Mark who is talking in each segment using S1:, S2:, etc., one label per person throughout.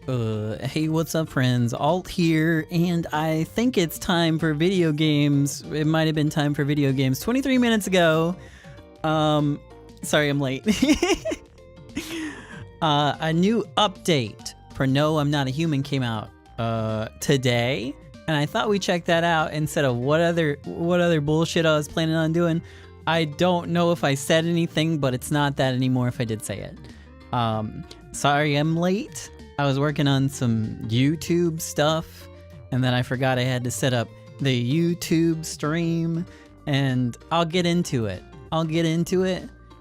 S1: Hey, what's up, friends? Alt here, and I think it's time for video games. It might have been time for video games 23 minutes ago. Sorry I'm late. A new update for No, I'm Not a Human came out today, and I thought we'd check that out instead of what other bullshit I was planning on doing. I don't know if I said anything, but it's not that anymore if I did say it. Sorry I'm late. I was working on some YouTube stuff, and then I forgot I had to set up the YouTube stream, and I'll get into it.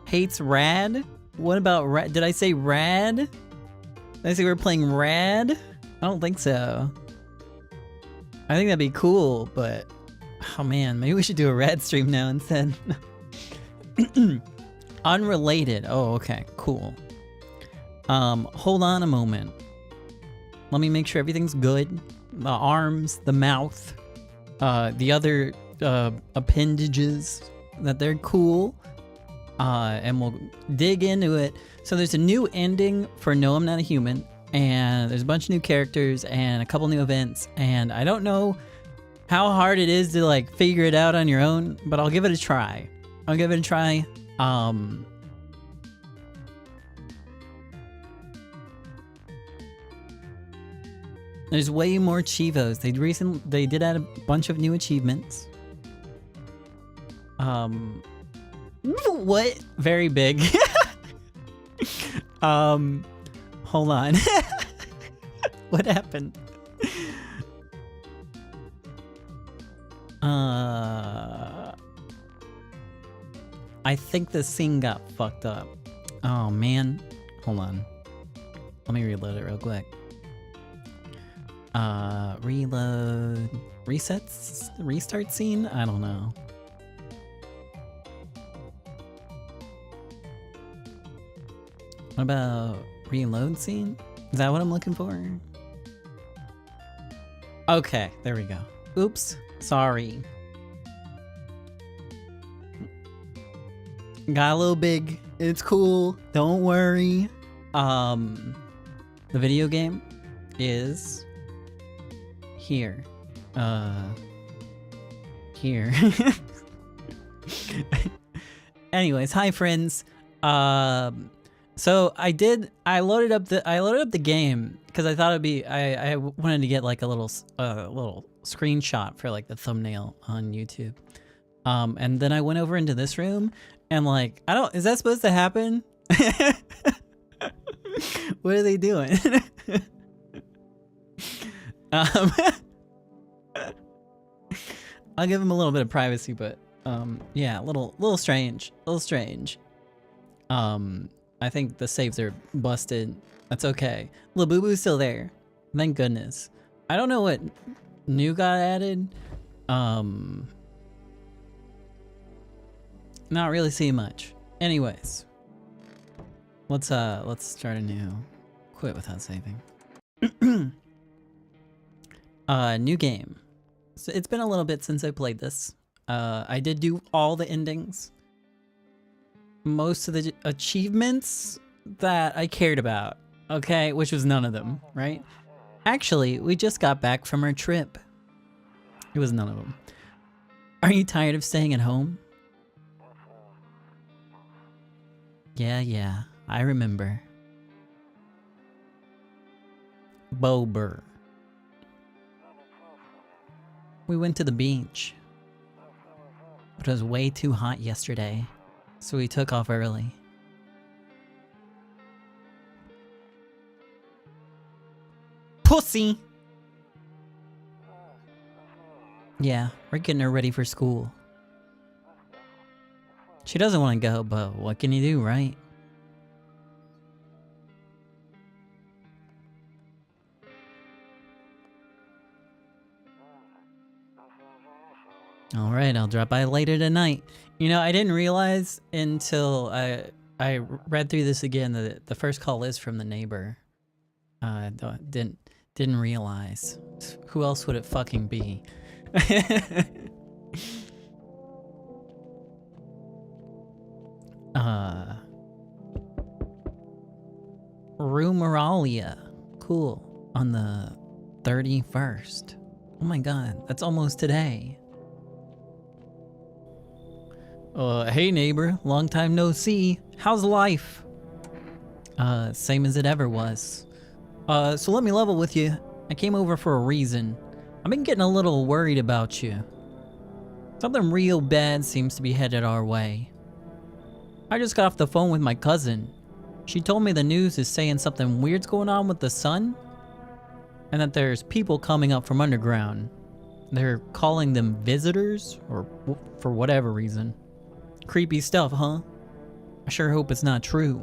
S1: Hates Rad? What about Rad? Did I say Rad? Did I say we're playing Rad? I don't think so. I think that'd be cool, but oh man, maybe we should do a Rad stream now instead. Unrelated. Oh, okay, cool. Hold on a moment. Let me make sure everything's good. The arms, the mouth, the other appendages, that they're cool. And we'll dig into it. So there's a new ending for No, I'm Not a Human, and there's a bunch of new characters and a couple new events, and I don't know how hard it is to like figure it out on your own, but I'll give it a try. There's way more Chivos. They did add a bunch of new achievements. What? Very big. Hold on. What happened? I think the scene got fucked up. Oh man. Hold on. Let me reload it real quick. Reload. Resets? Restart scene? I don't know. What about reload scene? Is that what I'm looking for? Okay, there we go. Oops, sorry. Got a little big. It's cool. Don't worry. The video game is here. Here. Anyways, hi friends. So I loaded up the game because I thought it'd be I wanted to get like a little screenshot for like the thumbnail on YouTube. And then I went over into this room and like is that supposed to happen? What are they doing? I'll give them a little bit of privacy, but yeah, a little strange. I think the saves are busted. That's okay. Labubu's still there. Thank goodness. I don't know what new got added. Not really seeing much. Anyways. Let's start a new. Quit without saving. New game. So it's been a little bit since I played this. I did do all the endings. Most of the achievements that I cared about, okay, which was none of them, right? Actually, we just got back from our trip. It was none of them. Are you tired of staying at home? Yeah, I remember. Bober. We went to the beach, but it was way too hot yesterday. So we took off early. Pussy! Yeah, we're getting her ready for school. She doesn't want to go, but what can you do, right? Alright, I'll drop by later tonight. You know, I didn't realize until I read through this again that the first call is from the neighbor. Didn't realize. Who else would it fucking be? Rumeralia. Cool. on the 31st. Oh my god, that's almost today. Hey neighbor, long time no see. How's life? Same as it ever was. So let me level with you. I came over for a reason. I've been getting a little worried about you. Something real bad seems to be headed our way. I just got off the phone with my cousin. She told me the news is saying something weird's going on with the sun, and that there's people coming up from underground. They're calling them visitors, or for whatever reason. Creepy stuff, huh? I sure hope it's not true.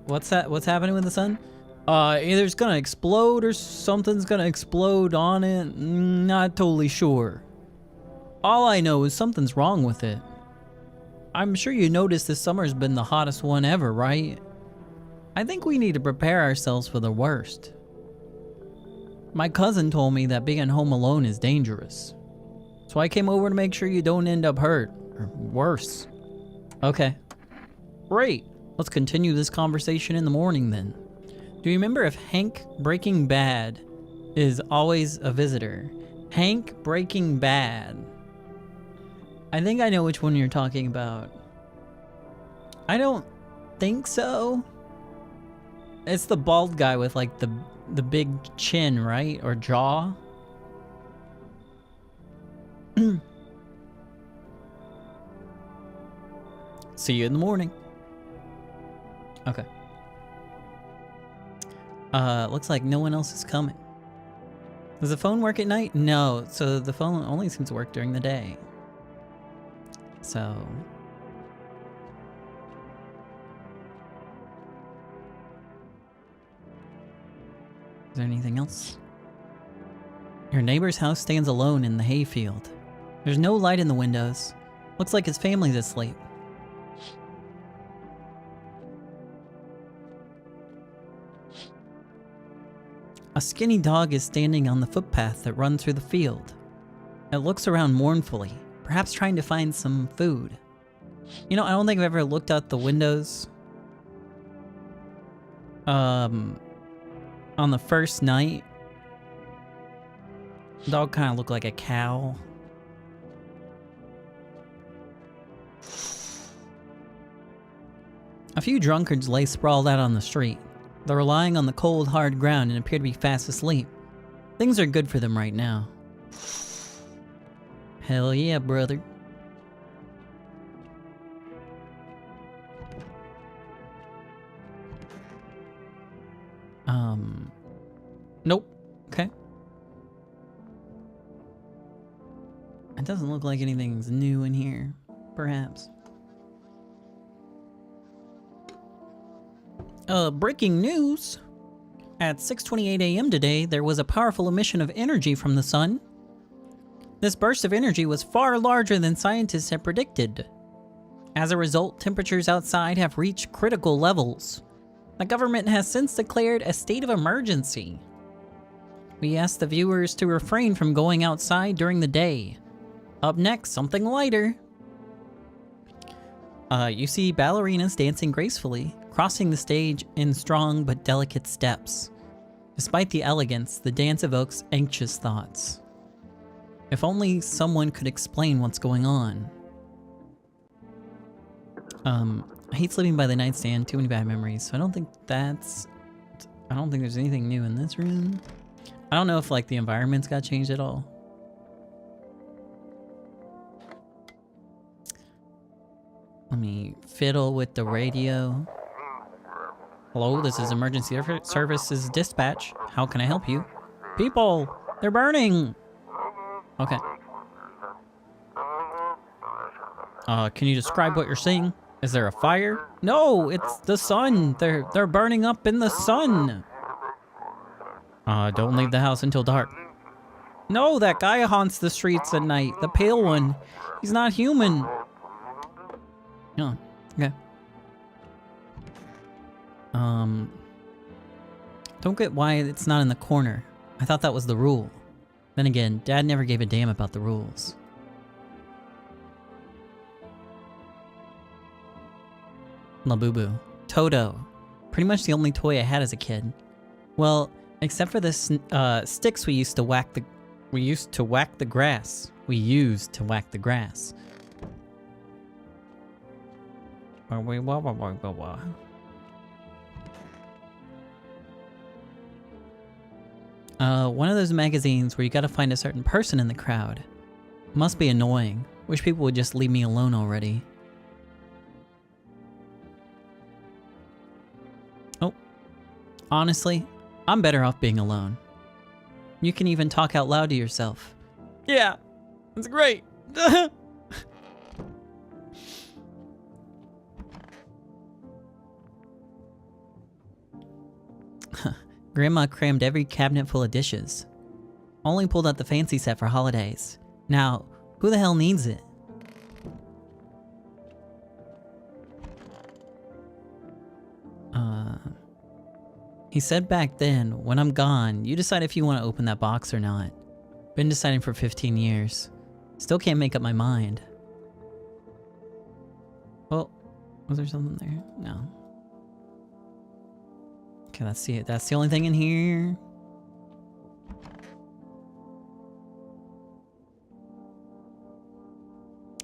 S1: What's that? What's happening with the sun? Either it's gonna explode or something's gonna explode on it. Not totally sure. All I know is something's wrong with it. I'm sure you noticed this summer's been the hottest one ever, right? I think we need to prepare ourselves for the worst. My cousin told me that being home alone is dangerous. So I came over to make sure you don't end up hurt, or worse. Okay. Great. Let's continue this conversation in the morning then. Do you remember if Hank Breaking Bad is always a visitor? Hank Breaking Bad. I think I know which one you're talking about. I don't think so. It's the bald guy with like the big chin, right? Or jaw? See you in the morning. Okay. Looks like no one else is coming. Does the phone work at night? No, so the phone only seems to work during the day. So... is there anything else? Your neighbor's house stands alone in the hayfield. There's no light in the windows. Looks like his family's asleep. A skinny dog is standing on the footpath that runs through the field. It looks around mournfully, perhaps trying to find some food. You know, I don't think I've ever looked out the windows. On the first night, the dog kind of looked like a cow. A few drunkards lay sprawled out on the street. They're relying on the cold, hard ground and appear to be fast asleep. Things are good for them right now. Hell yeah, brother. Nope. Okay. It doesn't look like anything's new in here, perhaps. Breaking news. At 6:28 a.m. today, there was a powerful emission of energy from the sun. This burst of energy was far larger than scientists had predicted. As a result, temperatures outside have reached critical levels. The government has since declared a state of emergency. We ask the viewers to refrain from going outside during the day. Up next, something lighter. You see ballerinas dancing gracefully, crossing the stage in strong but delicate steps. Despite the elegance, the dance evokes anxious thoughts. If only someone could explain what's going on. I hate sleeping by the nightstand, too many bad memories, so I don't think there's anything new in this room. I don't know if like the environment's got changed at all. Let me fiddle with the radio. Hello, this is emergency services dispatch. How can I help you? People, they're burning. Okay. Can you describe what you're seeing? Is there a fire? No, it's the sun. They're burning up in the sun. Don't leave the house until dark. No, that guy haunts the streets at night. The pale one. He's not human. Oh, okay. Don't get why it's not in the corner. I thought that was the rule. Then again, Dad never gave a damn about the rules. Labubu. Toto. Pretty much the only toy I had as a kid. Well, except for the sticks we used to whack the grass. We used to whack the grass. One of those magazines where you gotta find a certain person in the crowd. Must be annoying. Wish people would just leave me alone already. Oh. Honestly, I'm better off being alone. You can even talk out loud to yourself. Yeah, that's great. Grandma crammed every cabinet full of dishes. Only pulled out the fancy set for holidays. Now, who the hell needs it? He said back then, when I'm gone, you decide if you want to open that box or not. Been deciding for 15 years. Still can't make up my mind. Well, was there something there? No. Okay, let's see it. That's the only thing in here.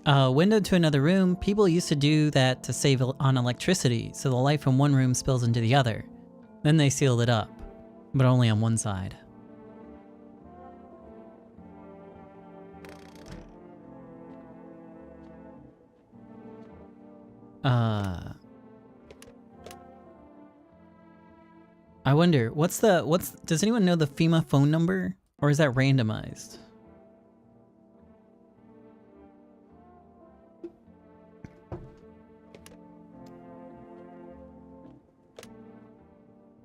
S1: Window to another room. People used to do that to save on electricity, so the light from one room spills into the other. Then they sealed it up, but only on one side. I wonder, does anyone know the FEMA phone number? Or is that randomized?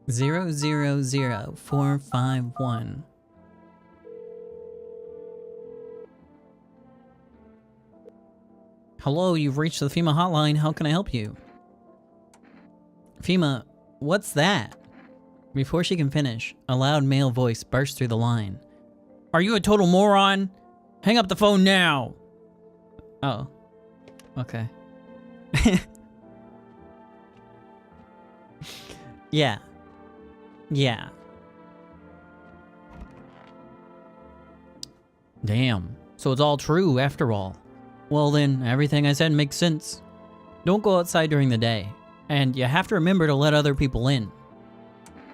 S1: Zero zero zero 451. Hello, you've reached the FEMA hotline. How can I help you? FEMA, what's that? Before she can finish, a loud male voice burst through the line. Are you a total moron? Hang up the phone now! Oh. Okay. Yeah. Yeah. Damn. So it's all true after all. Well then, everything I said makes sense. Don't go outside during the day. And you have to remember to let other people in.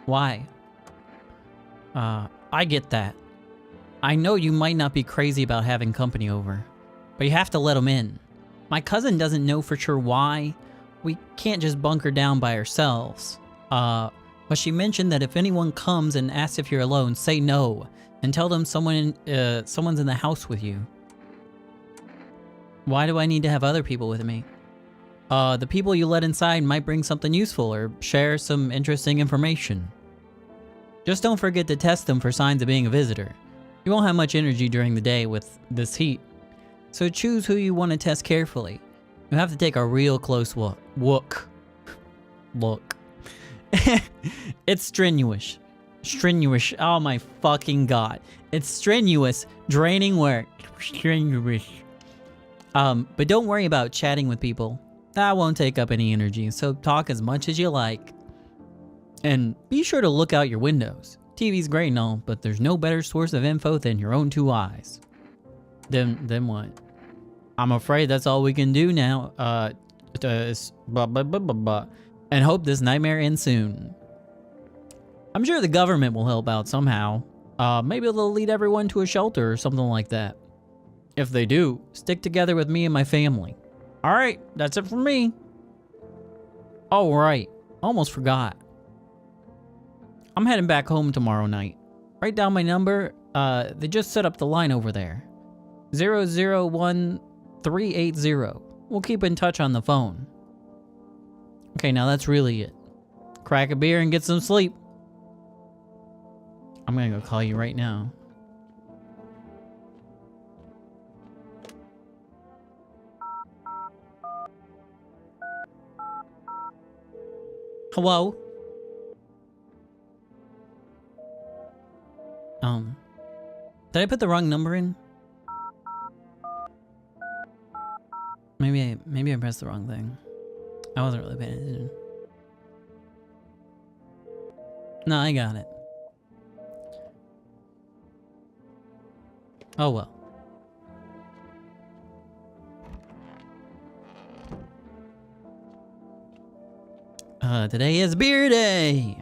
S1: Why? I get that. I know you might not be crazy about having company over, but you have to let them in. My cousin doesn't know for sure why. We can't just bunker down by ourselves. But she mentioned that if anyone comes and asks if you're alone, say no, and tell them someone's in the house with you. Why do I need to have other people with me? The people you let inside might bring something useful or share some interesting information. Just don't forget to test them for signs of being a visitor. You won't have much energy during the day with this heat. So choose who you want to test carefully. You have to take a real close look. It's strenuous. Strenuous. Oh my fucking god. It's strenuous, draining work. Strenuous. But don't worry about chatting with people. That won't take up any energy, so talk as much as you like. And be sure to look out your windows. TV's great and all, but there's no better source of info than your own two eyes. Then what? I'm afraid that's all we can do now. And hope this nightmare ends soon. I'm sure the government will help out somehow. Maybe they'll lead everyone to a shelter or something like that. If they do, stick together with me and my family. Alright, that's it from me. Oh, right. Almost forgot. I'm heading back home tomorrow night. Write down my number. They just set up the line over there. 001380. We'll keep in touch on the phone. Okay, now that's really it. Crack a beer and get some sleep. I'm gonna go call you right now. Hello? Did I put the wrong number in? Maybe I pressed the wrong thing. I wasn't really paying attention. No, I got it. Oh well. Today is beer day!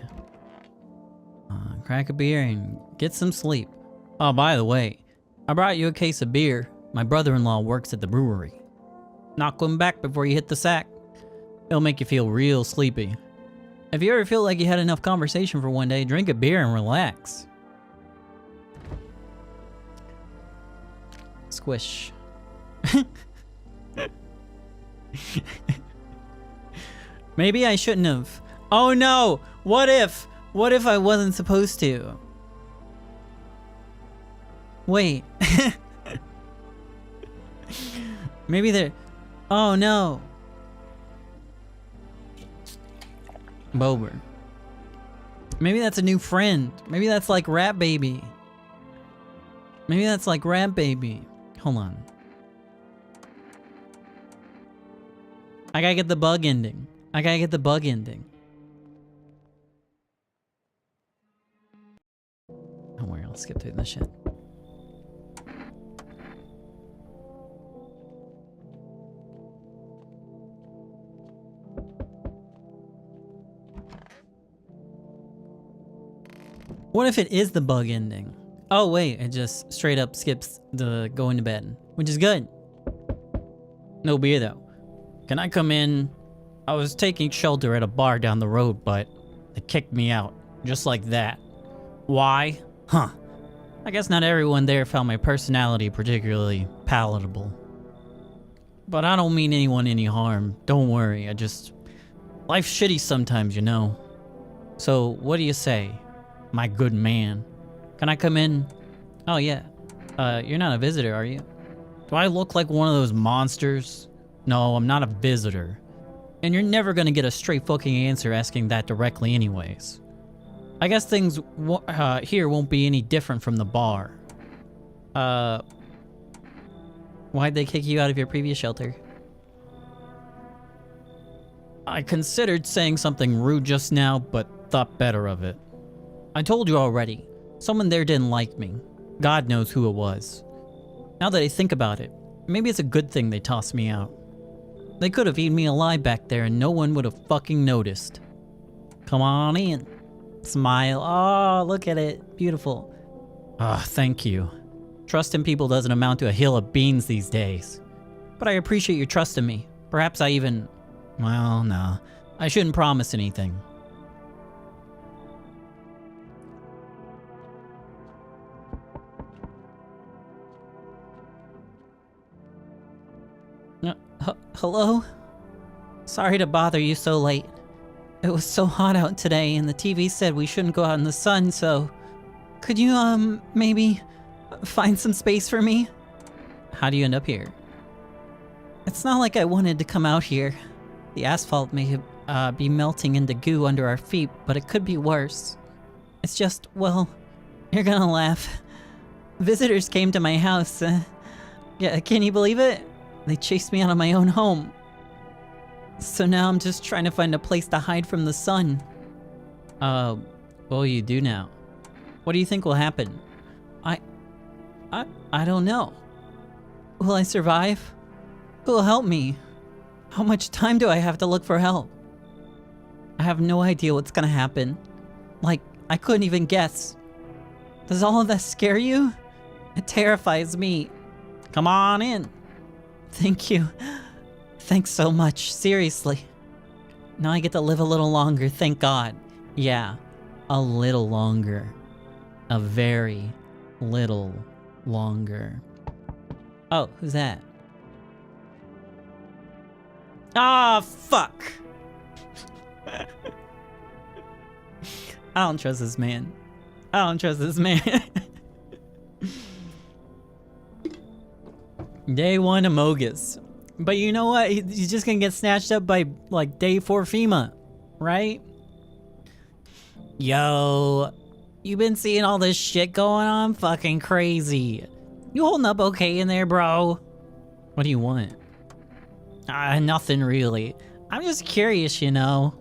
S1: Crack a beer and get some sleep. Oh, by the way, I brought you a case of beer. My brother-in-law works at the brewery. Knock one back before you hit the sack. It'll make you feel real sleepy. If you ever feel like you had enough conversation for one day, drink a beer and relax. Squish. Maybe I shouldn't have. Oh no! What if? What if I wasn't supposed to? Wait. Maybe they're... Oh no. Bober. Maybe that's a new friend. Maybe that's like Rat Baby. Maybe that's like Rat Baby. Hold on. I gotta get the bug ending. I gotta get the bug ending. Don't worry, I'll skip through this shit. What if it is the bug ending? Oh wait, it just straight up skips the going to bed, which is good. No beer though. Can I come in? I was taking shelter at a bar down the road, but they kicked me out. Just like that. Why? Huh. I guess not everyone there found my personality particularly palatable. But I don't mean anyone any harm. Don't worry, life's shitty sometimes, you know. So, what do you say, my good man? Can I come in? Oh yeah. You're not a visitor, are you? Do I look like one of those monsters? No, I'm not a visitor. And you're never gonna get a straight fucking answer asking that directly anyways. I guess things here won't be any different from the bar. Why'd they kick you out of your previous shelter? I considered saying something rude just now, but thought better of it. I told you already. Someone there didn't like me. God knows who it was. Now that I think about it, maybe it's a good thing they tossed me out. They could have eaten me alive back there and no one would have fucking noticed. Come on in. Smile. Oh, look at it. Beautiful. Ah, thank you. Trust in people doesn't amount to a hill of beans these days. But I appreciate your trust in me. Perhaps I even... Well, no. I shouldn't promise anything. Hello? Sorry to bother you so late. It was so hot out today and the TV said we shouldn't go out in the sun, so... Could you, maybe find some space for me? How do you end up here? It's not like I wanted to come out here. The asphalt may be melting into goo under our feet, but it could be worse. It's just, well, you're gonna laugh. Visitors came to my house. Yeah, can you believe it? They chased me out of my own home. So now I'm just trying to find a place to hide from the sun. What will you do now? What do you think will happen? I don't know. Will I survive? Who will help me? How much time do I have to look for help? I have no idea what's gonna happen. Like, I couldn't even guess. Does all of that scare you? It terrifies me. Come on in. Thank you. Thanks so much, seriously. Now I get to live a little longer, thank God. Yeah, a little longer. A very little longer. Oh, who's that? Ah, fuck! I don't trust this man. I don't trust this man. Day 1 Amogus. But you know what? He's just gonna get snatched up by, like, day 4 FEMA. Right? Yo. You been seeing all this shit going on? Fucking crazy. You holding up okay in there, bro? What do you want? Nothing really. I'm just curious, you know.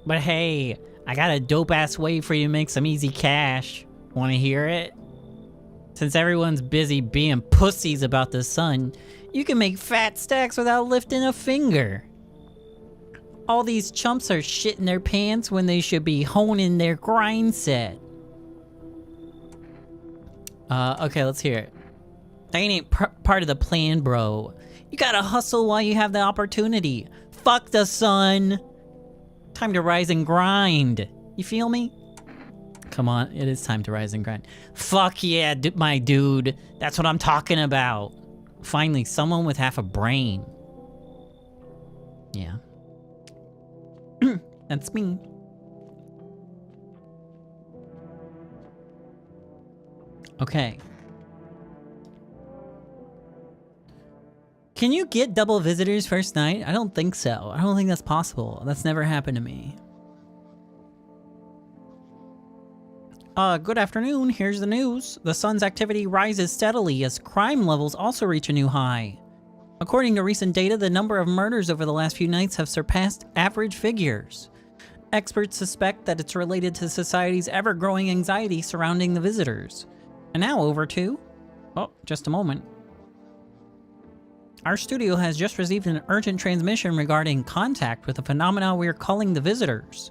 S1: But hey, I got a dope-ass way for you to make some easy cash. Wanna hear it? Since everyone's busy being pussies about the sun, you can make fat stacks without lifting a finger. All these chumps are shitting their pants when they should be honing their grind set. Okay, let's hear it. That ain't part of the plan, bro. You gotta hustle while you have the opportunity. Fuck the sun. Time to rise and grind. You feel me? Come on, it is time to rise and grind. Fuck yeah, my dude. That's what I'm talking about. Finally, someone with half a brain. Yeah. That's me. Okay. Can you get double visitors first night? I don't think so. I don't think that's possible. That's never happened to me. Good afternoon. Here's the news. The sun's activity rises steadily as crime levels also reach a new high. According to recent data, the number of murders over the last few nights have surpassed average figures. Experts suspect that it's related to society's ever-growing anxiety surrounding the visitors. And now over to... Oh, just a moment. Our studio has just received an urgent transmission regarding contact with a phenomenon we are calling the visitors.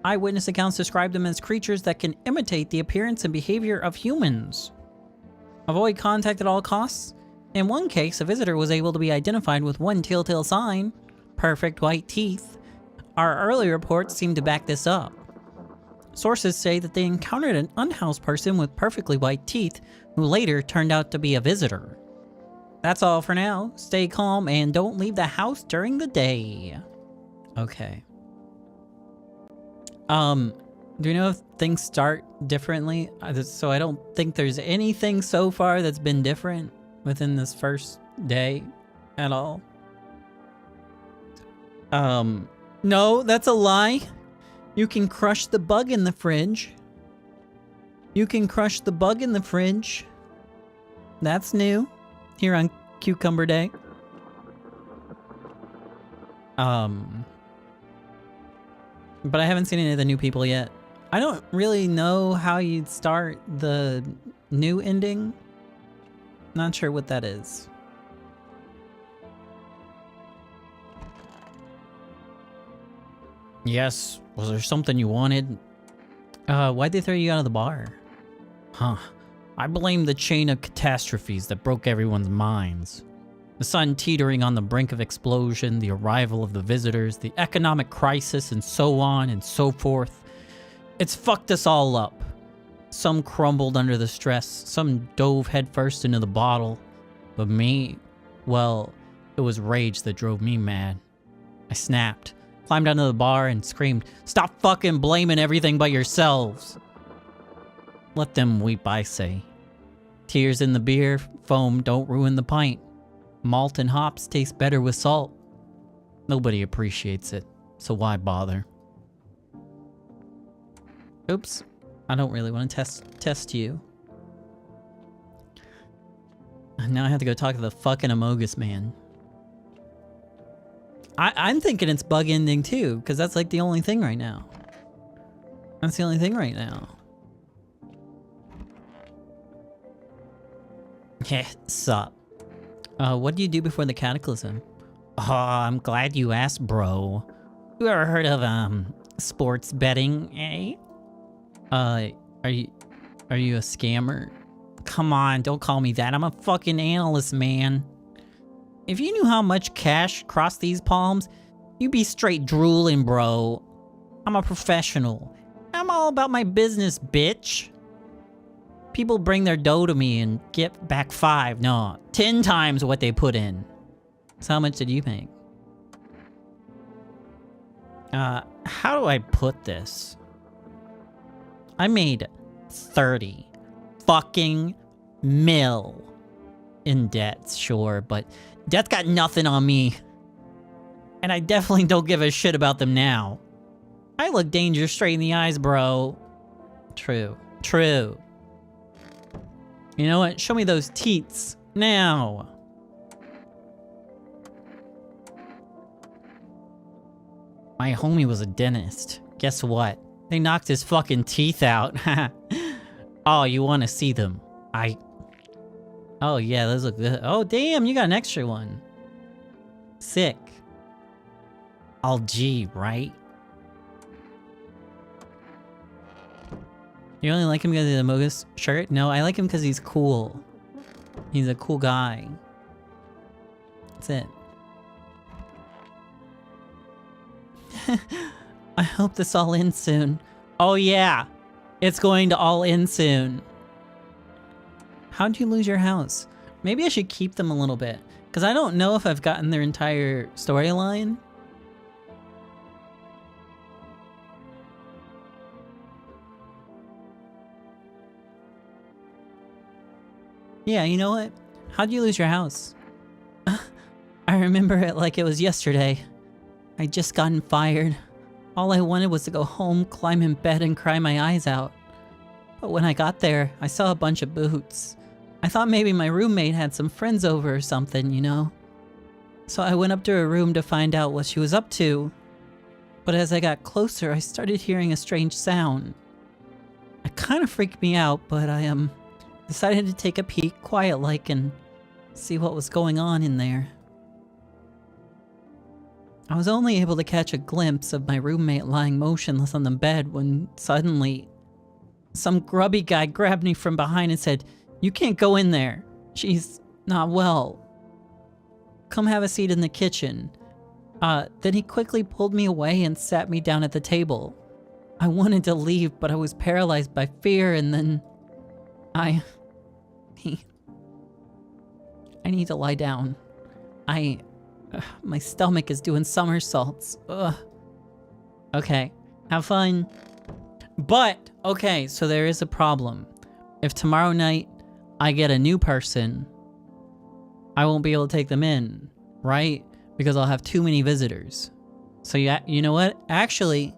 S1: Eyewitness accounts describe them as creatures that can imitate the appearance and behavior of humans. Avoid contact at all costs. In one case, a visitor was able to be identified with one telltale sign: perfect white teeth. Our early reports seem to back this up. Sources say that they encountered an unhoused person with perfectly white teeth who later turned out to be a visitor. That's all for now. Stay calm and don't leave the house during the day. Okay. Do you know if things start differently? So I don't think there's anything so far that's been different within this first day at all. No, that's a lie. You can crush the bug in the fridge. You can crush the bug in the fridge. That's new. Here on Cucumber Day. But I haven't seen any of the new people yet. I don't really know how you'd start the new ending. Not sure what that is. Yes, was there something you wanted? Why'd they throw you out of the bar? Huh. I blame the chain of catastrophes that broke everyone's minds. The sun teetering on the brink of explosion, the arrival of the visitors, the economic crisis, and so on and so forth. It's fucked us all up. Some crumbled under the stress, some dove headfirst into the bottle. But me, well, it was rage that drove me mad. I snapped, climbed onto the bar, and screamed, "Stop fucking blaming everything but yourselves!" Let them weep, I say. Tears in the beer, foam don't ruin the pint. Malt and hops taste better with salt. Nobody appreciates it, so why bother? Oops, I don't really want to test you. Now I have to go talk to the fucking Amogus man. I'm thinking it's bug ending too, because that's like the only thing right now. That's the only thing right now. Yeah, sup. What do you do before the cataclysm? Oh, I'm glad you asked, bro. You ever heard of, sports betting, eh? Are you a scammer? Come on, don't call me that. I'm a fucking analyst, man. If you knew how much cash crossed these palms, you'd be straight drooling, bro. I'm a professional. I'm all about my business, bitch. People bring their dough to me and get back 5, no, 10 times what they put in. So how much did you make? How do I put this? I made 30 fucking mil in debts, sure, but debt got nothing on me. And I definitely don't give a shit about them now. I look danger straight in the eyes, bro. True. True. You know what? Show me those teats now. My homie was a dentist. Guess what? They knocked his fucking teeth out. Oh, you want to see them? Oh, yeah, those look good. Oh, damn, you got an extra one. Sick. All G, right? You only like him because of the Mogus shirt? No, I like him because he's cool. He's a cool guy. That's it. I hope this all ends soon. Oh yeah, it's going to all end soon. How'd you lose your house? Maybe I should keep them a little bit, because I don't know if I've gotten their entire storyline. Yeah, you know what? How'd you lose your house? I remember it like it was yesterday. I'd just gotten fired. All I wanted was to go home, climb in bed, and cry my eyes out. But when I got there, I saw a bunch of boots. I thought maybe my roommate had some friends over or something, you know? So I went up to her room to find out what she was up to. But as I got closer, I started hearing a strange sound. It kind of freaked me out, but I decided to take a peek, quiet-like, and see what was going on in there. I was only able to catch a glimpse of my roommate lying motionless on the bed when suddenly some grubby guy grabbed me from behind and said, "You can't go in there. She's not well. Come have a seat in the kitchen." Then he quickly pulled me away and sat me down at the table. I wanted to leave, but I was paralyzed by fear, and then I need to lie down. My stomach is doing somersaults. Ugh. Okay, have fun. But, okay, so there is a problem. If tomorrow night I get a new person, I won't be able to take them in, right? Because I'll have too many visitors. So yeah, you know what? Actually,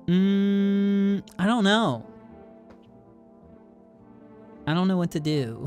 S1: I don't know. I don't know what to do.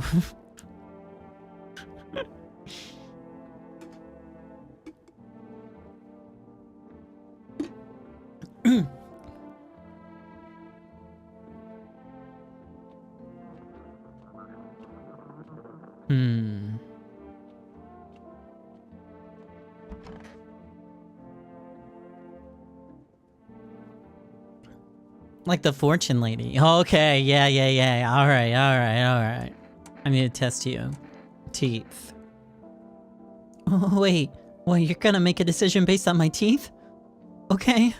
S1: Like the fortune lady. Okay, yeah. All right. I need to test you. Teeth. Oh, wait, you're gonna make a decision based on my teeth? Okay.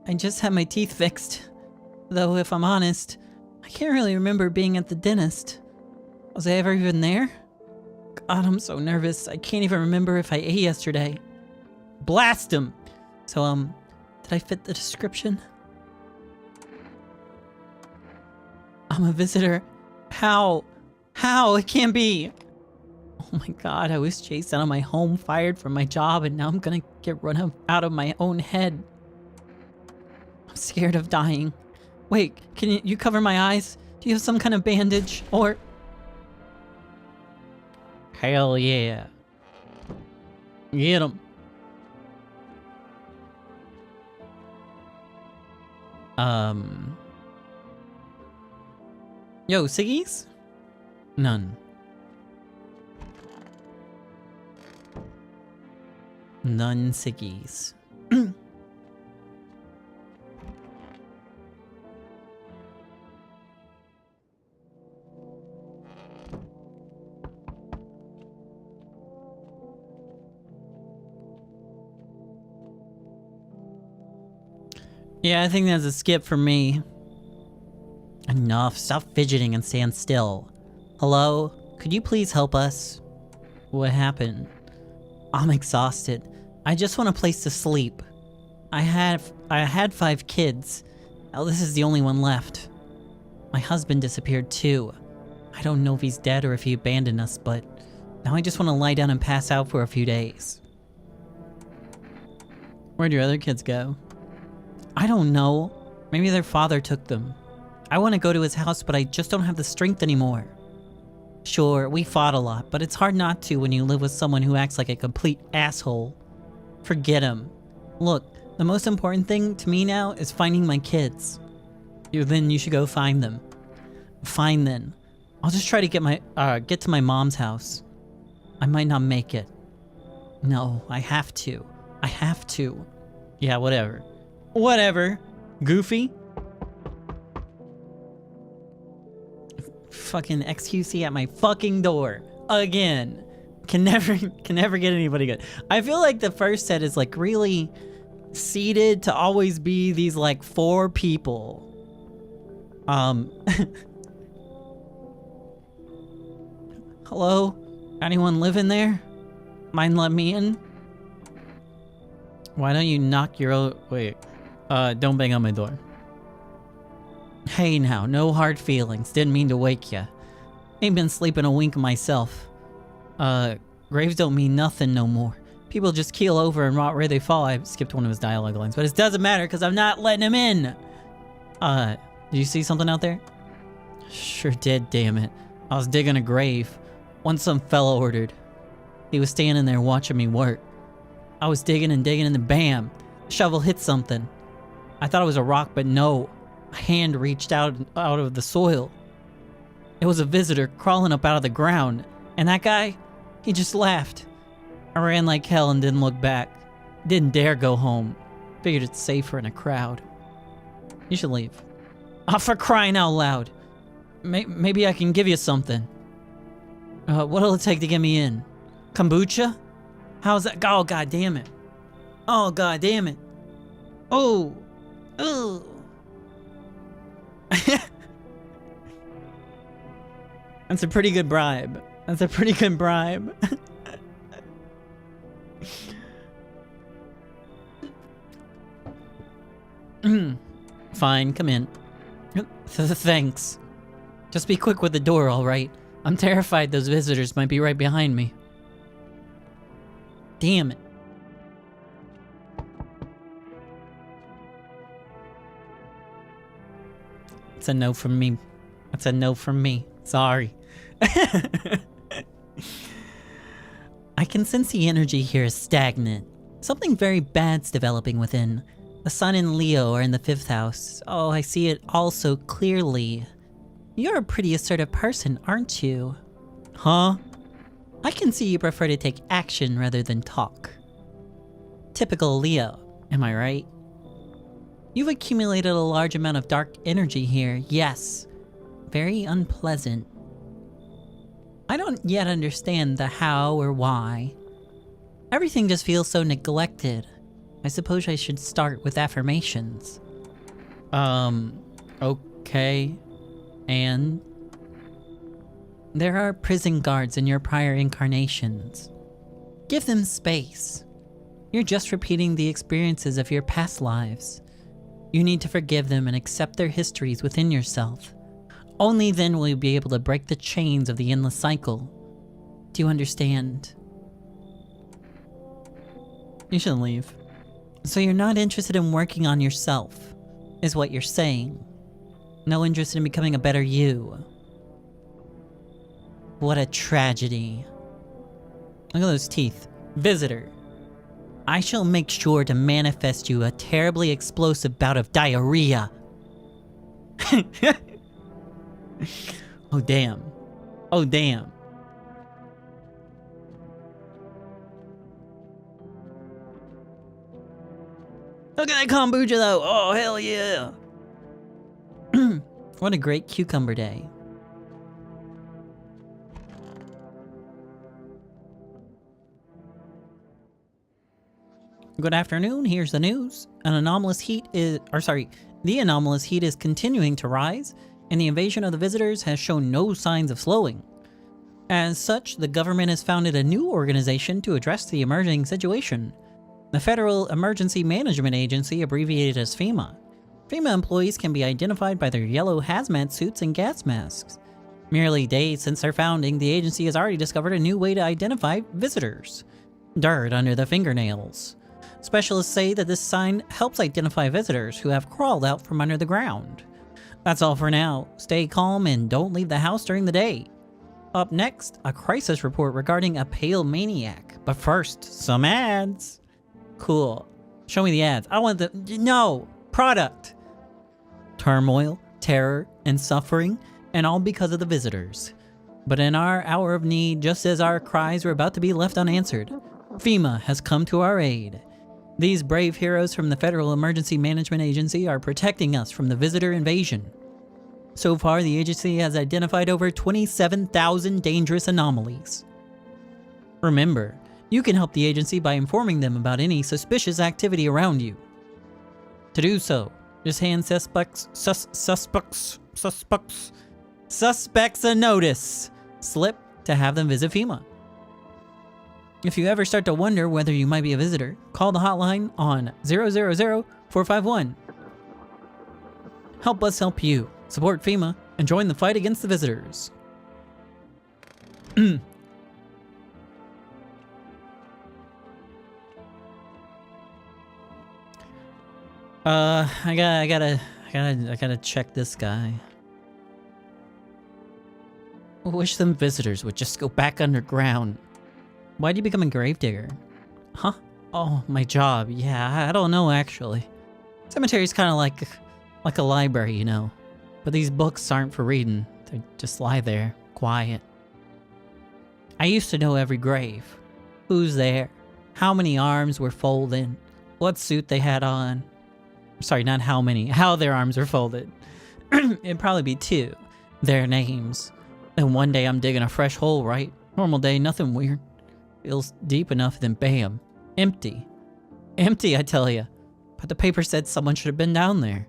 S1: I just had my teeth fixed. Though, if I'm honest, I can't really remember being at the dentist. Was I ever even there? God, I'm so nervous. I can't even remember if I ate yesterday. Blast him! So, did I fit the description? I'm a visitor. How? It can't be! Oh my god, I was chased out of my home, fired from my job, and now I'm gonna get run out of my own head. I'm scared of dying. Wait, can you cover my eyes? Do you have some kind of bandage, or... Hell yeah. Get him. Yo, ciggies? None. None ciggies. Yeah, I think that's a skip for me. Enough. Stop fidgeting and stand still. Hello? Could you please help us? What happened? I'm exhausted. I just want a place to sleep. I had 5 kids. Now this is the only one left. My husband disappeared too. I don't know if he's dead or if he abandoned us, but now I just want to lie down and pass out for a few days. Where'd your other kids go? I don't know. Maybe their father took them. I want to go to his house, but I just don't have the strength anymore. Sure, we fought a lot, but it's hard not to when you live with someone who acts like a complete asshole. Forget him. Look, The most important thing to me now is finding my kids. Then you should go find them. Fine then. I'll just try to get to my mom's house. I might not make it. No, I have to. I have to. Yeah, whatever. Whatever. Goofy. Fucking XQC at my fucking door. Again. Can never get anybody good. I feel like the first set is like really seeded to always be these like 4 people. Hello? Anyone living there? Mind let me in? Why don't you knock your own... Wait. Don't bang on my door. Hey now, no hard feelings. Didn't mean to wake ya. Ain't been sleeping a wink myself. Graves don't mean nothing no more. People just keel over and rot where they fall. I skipped one of his dialogue lines, but it doesn't matter because I'm not letting him in. Did you see something out there? Sure did, damn it. I was digging a grave. One some fella ordered. He was standing there watching me work. I was digging and digging and then bam! The shovel hit something. I thought it was a rock, but no. A hand reached out of the soil. It was a visitor crawling up out of the ground. And that guy, he just laughed. I ran like hell and didn't look back. Didn't dare go home. Figured it's safer in a crowd. You should leave. Oh, for crying out loud. Maybe I can give you something. What'll it take to get me in? Kombucha? How's that? Oh, god damn it. Oh, god damn it. Oh. Oh. That's a pretty good bribe. That's a pretty good bribe. Fine, come in. Thanks. Just be quick with the door, alright? I'm terrified those visitors might be right behind me. Damn it. It's a no from me. That's a no from me. Sorry. I can sense the energy here is stagnant. Something very bad's developing within. The sun and Leo are in the 5th house. Oh, I see it all so clearly. You're a pretty assertive person, aren't you? Huh? I can see you prefer to take action rather than talk. Typical Leo, am I right? You've accumulated a large amount of dark energy here, yes. Very unpleasant. I don't yet understand the how or why. Everything just feels so neglected. I suppose I should start with affirmations. Okay. And? There are prison guards in your prior incarnations. Give them space. You're just repeating the experiences of your past lives. You need to forgive them and accept their histories within yourself. Only then will you be able to break the chains of the endless cycle. Do you understand? You should leave. So you're not interested in working on yourself, is what you're saying. No interest in becoming a better you. What a tragedy. Look at those teeth. Visitor. I shall make sure to manifest you a terribly explosive bout of diarrhea. Oh damn. Oh damn. Look at that kombucha though. Oh hell yeah. What a great cucumber day. Good afternoon, here's the news. The anomalous heat is continuing to rise, and the invasion of the visitors has shown no signs of slowing. As such, the government has founded a new organization to address the emerging situation. The Federal Emergency Management Agency, abbreviated as FEMA. FEMA employees can be identified by their yellow hazmat suits and gas masks. Merely days since their founding, the agency has already discovered a new way to identify visitors. Dirt under the fingernails. Specialists say that this sign helps identify visitors who have crawled out from under the ground. That's all for now. Stay calm and don't leave the house during the day. Up next, a crisis report regarding a pale maniac. But first, some ads. Cool. Show me the ads. I want the... No! Product! Turmoil, terror, and suffering, and all because of the visitors. But in our hour of need, just as our cries were about to be left unanswered, FEMA has come to our aid. These brave heroes from the Federal Emergency Management Agency are protecting us from the visitor invasion. So far, the agency has identified over 27,000 dangerous anomalies. Remember, you can help the agency by informing them about any suspicious activity around you. To do so, just hand suspects a notice slip to have them visit FEMA. If you ever start to wonder whether you might be a visitor, call the hotline on 000-451. Help us help you. Support FEMA and join the fight against the visitors. I gotta check this guy. I wish them visitors would just go back underground. Why'd you become a gravedigger? Huh? Oh, my job. Yeah, I don't know actually. Cemetery's kind of like a library, you know. But these books aren't for reading. They just lie there, quiet. I used to know every grave. Who's there? How many arms were folded? What suit they had on? Sorry, not how many. How their arms were folded. It'd probably be 2. Their names. Then one day I'm digging a fresh hole, right? Normal day, nothing weird. Feels deep enough, then bam. Empty. Empty, I tell ya. But the paper said someone should have been down there.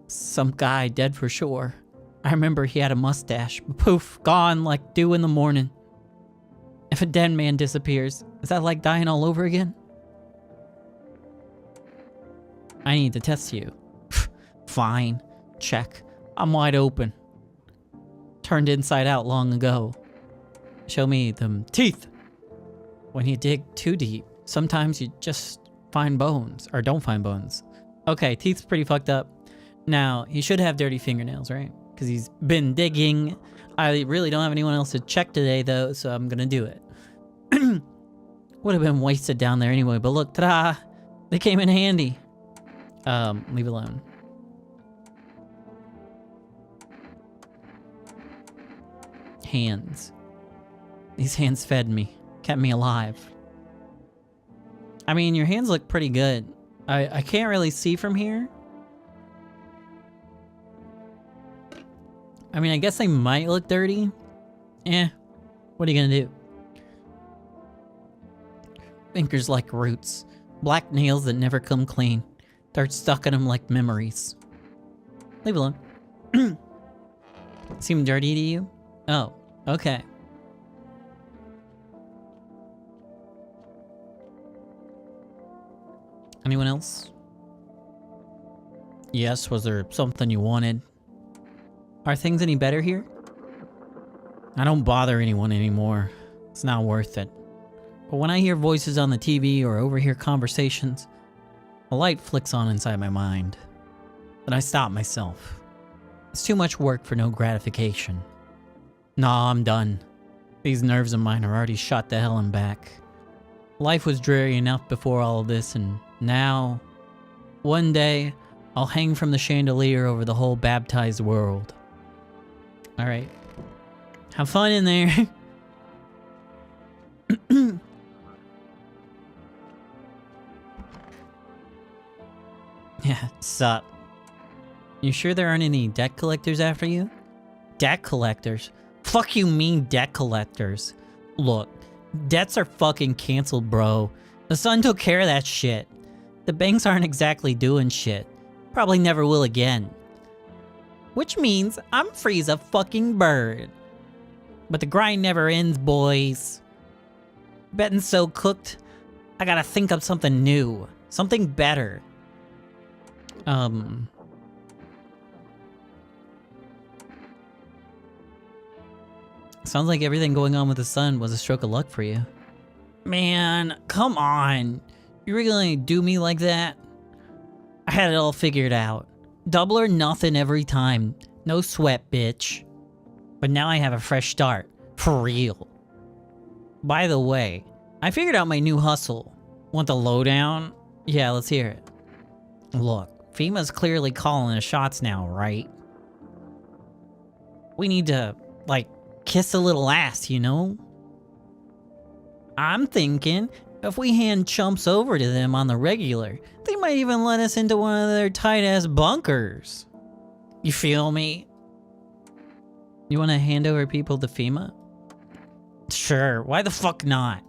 S1: Some guy dead for sure. I remember he had a mustache. Poof, gone like dew in the morning. If a dead man disappears, is that like dying all over again? I need to test you. Fine. Check. I'm wide open. Turned inside out long ago. Show me them teeth. When you dig too deep, sometimes you just find bones. Or don't find bones. Okay, teeth's pretty fucked up. Now, he should have dirty fingernails, right? Because he's been digging. I really don't have anyone else to check today, though, so I'm gonna do it. Would have been wasted down there anyway, but look, ta-da! They came in handy. Leave alone. Hands. These hands fed me. Kept me alive. I mean, your hands look pretty good. I can't really see from here. I mean, I guess they might look dirty. What are you gonna do? Fingers like roots. Black nails that never come clean. Dirt stuck in them like memories. Leave alone. Seem dirty to you? Oh, okay. Anyone else? Yes, was there something you wanted? Are things any better here? I don't bother anyone anymore. It's not worth it. But when I hear voices on the TV or overhear conversations, a light flicks on inside my mind. Then I stop myself. It's too much work for no gratification. Nah, I'm done. These nerves of mine are already shot to hell and back. Life was dreary enough before all of this, and now, one day, I'll hang from the chandelier over the whole baptized world. Alright. Have fun in there. Yeah, sup. You sure there aren't any debt collectors after you? Debt collectors? Fuck you mean debt collectors? Look, debts are fucking canceled, bro. The Sun took care of that shit. The banks aren't exactly doing shit. Probably never will again. Which means I'm free as a fucking bird. But the grind never ends, boys. Betting so cooked, I gotta think of something new. Something better. Sounds like everything going on with the Sun was a stroke of luck for you. Man, come on. You really gonna do me like that? I had it all figured out. Double or nothing every time. No sweat, bitch. But now I have a fresh start. For real. By the way, I figured out my new hustle. Want the lowdown? Yeah, let's hear it. Look, FEMA's clearly calling the shots now, right? We need to, like, kiss a little ass, you know? I'm thinking if we hand chumps over to them on the regular, they might even let us into one of their tight-ass bunkers. You feel me? You want to hand over people to FEMA? Sure, why the fuck not?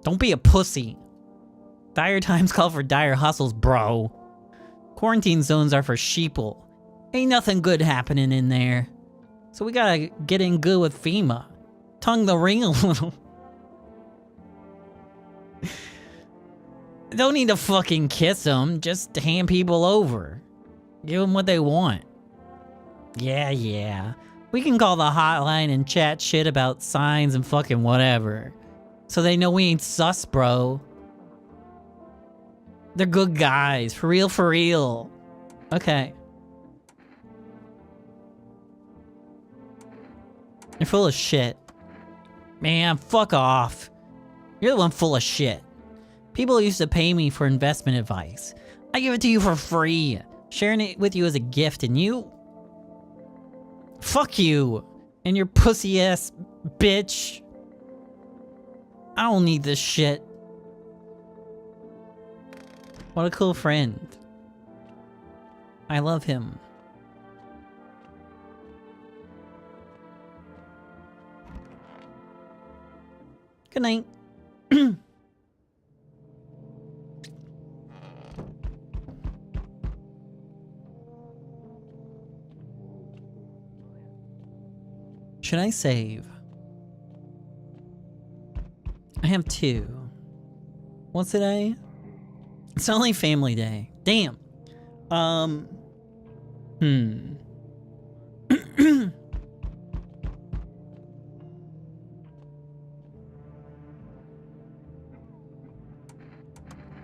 S1: Don't be a pussy. Dire times call for dire hustles, bro. Quarantine zones are for sheeple. Ain't nothing good happening in there. So we gotta get in good with FEMA. Tongue the ring a little. Don't need to fucking kiss them, just hand people over. Give them what they want. Yeah. We can call the hotline and chat shit about signs and fucking whatever. So they know we ain't sus, bro. They're good guys, for real. Okay. You're full of shit. Man, fuck off. You're the one full of shit. People used to pay me for investment advice. I give it to you for free. Sharing it with you as a gift, and you... Fuck you. And your pussy ass bitch. I don't need this shit. What a cool friend. I love him. Good night. Should I save? I have 2. What's today? It's only family day. Damn.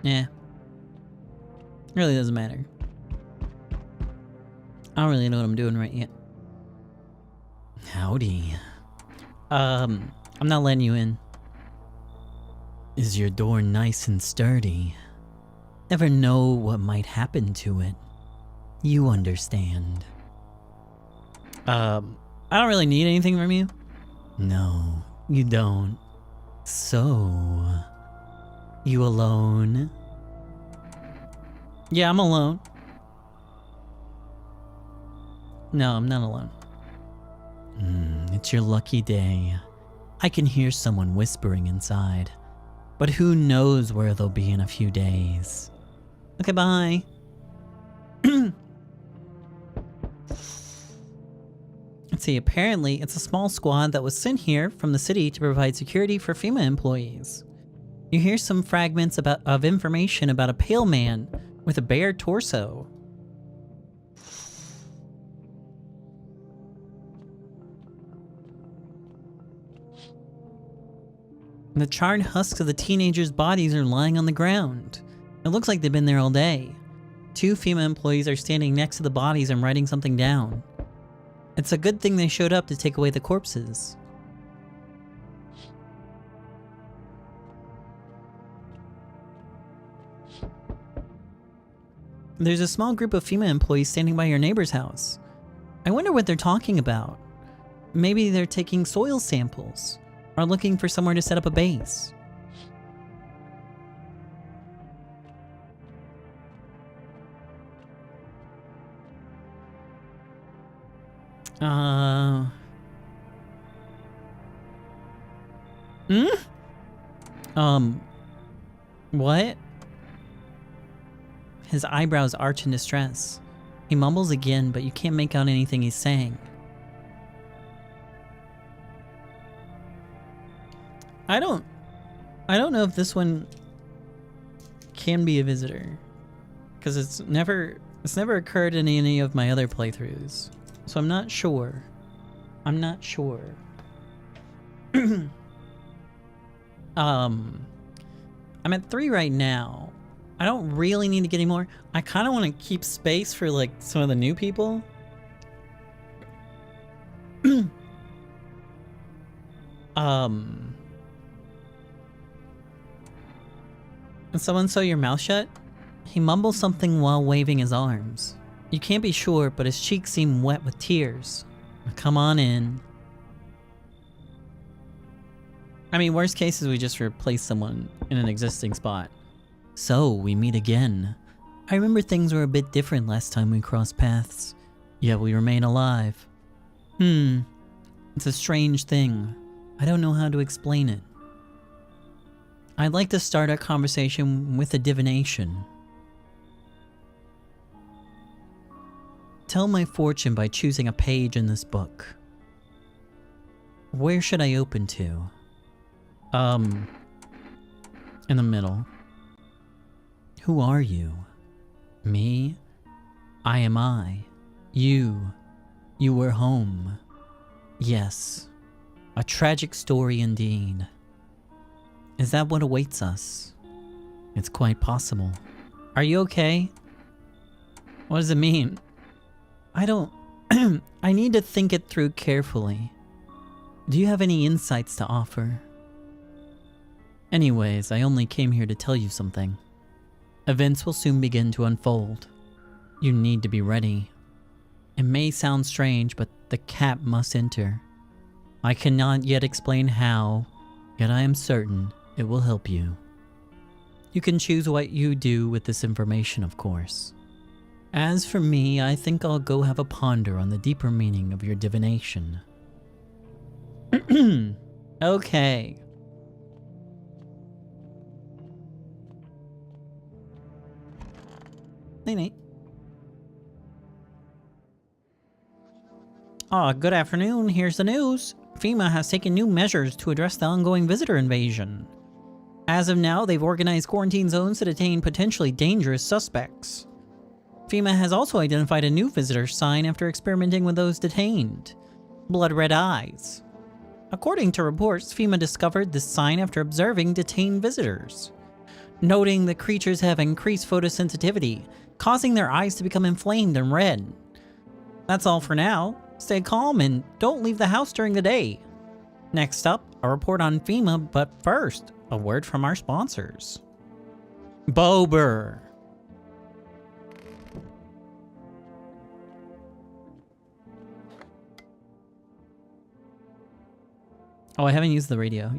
S1: Yeah. Really doesn't matter. I don't really know what I'm doing right yet. Howdy. I'm not letting you in. Is your door nice and sturdy? Never know what might happen to it. You understand. I don't really need anything from you. No, you don't. So... You alone? Yeah, I'm alone. No, I'm not alone. It's your lucky day. I can hear someone whispering inside. But who knows where they'll be in a few days. Okay, bye. Let's see, apparently it's a small squad that was sent here from the city to provide security for FEMA employees. You hear some fragments of information about a pale man with a bare torso. The charred husks of the teenagers' bodies are lying on the ground. It looks like they've been there all day. 2 FEMA employees are standing next to the bodies and writing something down. It's a good thing they showed up to take away the corpses. There's a small group of FEMA employees standing by your neighbor's house. I wonder what they're talking about. Maybe they're taking soil samples, or looking for somewhere to set up a base. What? His eyebrows arch in distress. He mumbles again, but you can't make out anything he's saying. I don't know if this one can be a visitor, because it's never occurred in any of my other playthroughs, so I'm not sure. I'm at 3 right now. I don't really need to get any more. I kind of want to keep space for like some of the new people. Someone sew your mouth shut? He mumbles something while waving his arms. You can't be sure, but his cheeks seem wet with tears. Come on in. I mean, worst case is we just replace someone in an existing spot. So, we meet again. I remember things were a bit different last time we crossed paths. Yet we remain alive. It's a strange thing. I don't know how to explain it. I'd like to start our conversation with a divination. Tell my fortune by choosing a page in this book. Where should I open to? In the middle. Who are you? Me? I am I. You. You were home. Yes. A tragic story indeed. Is that what awaits us? It's quite possible. Are you okay? What does it mean? I don't... I need to think it through carefully. Do you have any insights to offer? Anyways, I only came here to tell you something. Events will soon begin to unfold. You need to be ready. It may sound strange, but the cat must enter. I cannot yet explain how, yet I am certain it will help you. You can choose what you do with this information, of course. As for me, I think I'll go have a ponder on the deeper meaning of your divination. Okay. Night-night. Good afternoon. Here's the news. FEMA has taken new measures to address the ongoing visitor invasion. As of now, they've organized quarantine zones to detain potentially dangerous suspects. FEMA has also identified a new visitor sign after experimenting with those detained. Blood red eyes. According to reports, FEMA discovered this sign after observing detained visitors, noting the creatures have increased photosensitivity, causing their eyes to become inflamed and red. That's all for now. Stay calm and don't leave the house during the day. Next up, a report on FEMA, but first, a word from our sponsors. Bober. Oh, I haven't used the radio.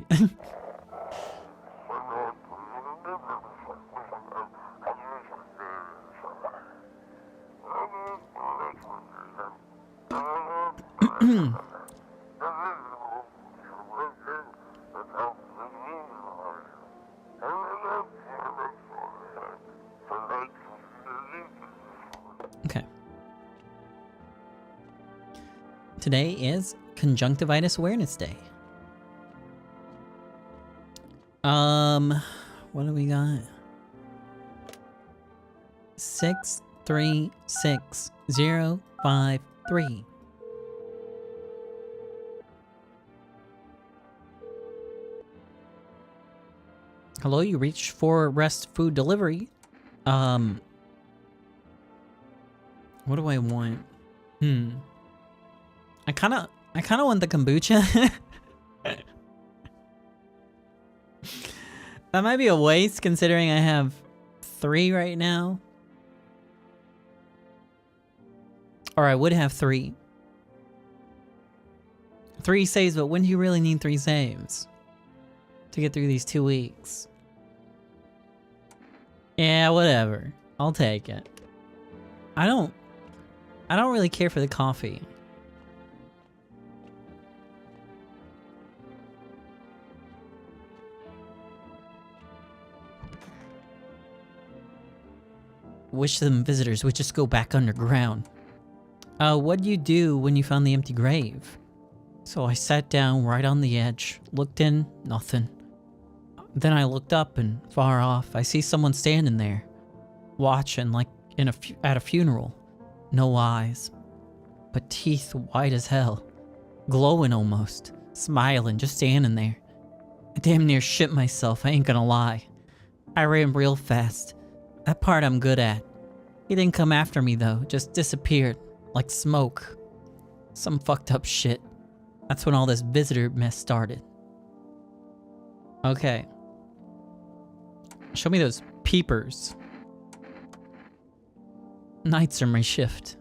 S1: Okay. Today is Conjunctivitis Awareness Day. What do we got? 636053. Hello, you reached for Rest Food Delivery. What do I want? I kinda want the kombucha. That might be a waste considering I have 3 right now. Or I would have 3. 3 saves, but when do you really need 3 saves? To get through these 2 weeks. Yeah, whatever. I'll take it. I don't really care for the coffee. Wish them visitors would just go back underground. What'd you do when you found the empty grave? So I sat down right on the edge, looked in, nothing. Then I looked up and far off, I see someone standing there, watching like at a funeral. No eyes, but teeth white as hell, glowing almost, smiling, just standing there. I damn near shit myself, I ain't gonna lie. I ran real fast. That part I'm good at. He didn't come after me though, just disappeared, like smoke. Some fucked up shit. That's when all this visitor mess started. Okay. Show me those peepers. Nights are my shift.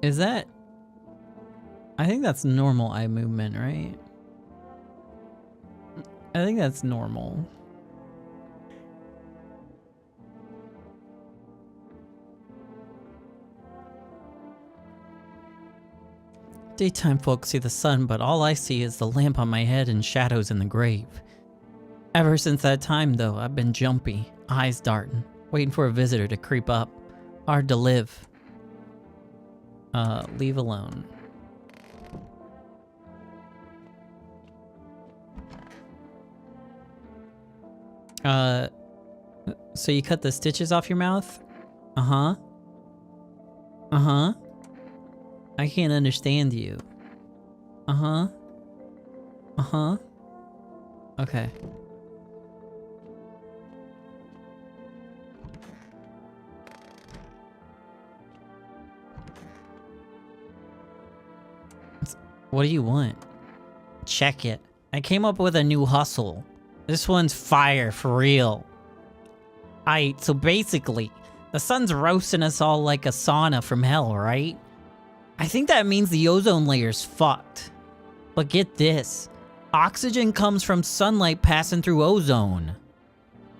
S1: Is that... I think that's normal eye movement, right? I think that's normal. Daytime folks see the sun, but all I see is the lamp on my head and shadows in the grave. Ever since that time, though, I've been jumpy, eyes darting, waiting for a visitor to creep up. Hard to live. Leave alone. So you cut the stitches off your mouth? Uh-huh. Uh-huh. I can't understand you. Uh-huh. Uh-huh. Okay. What do you want? Check it. I came up with a new hustle. This one's fire for real. Aight, so basically, the sun's roasting us all like a sauna from hell, right? I think that means the ozone layer's fucked. But get this. Oxygen comes from sunlight passing through ozone.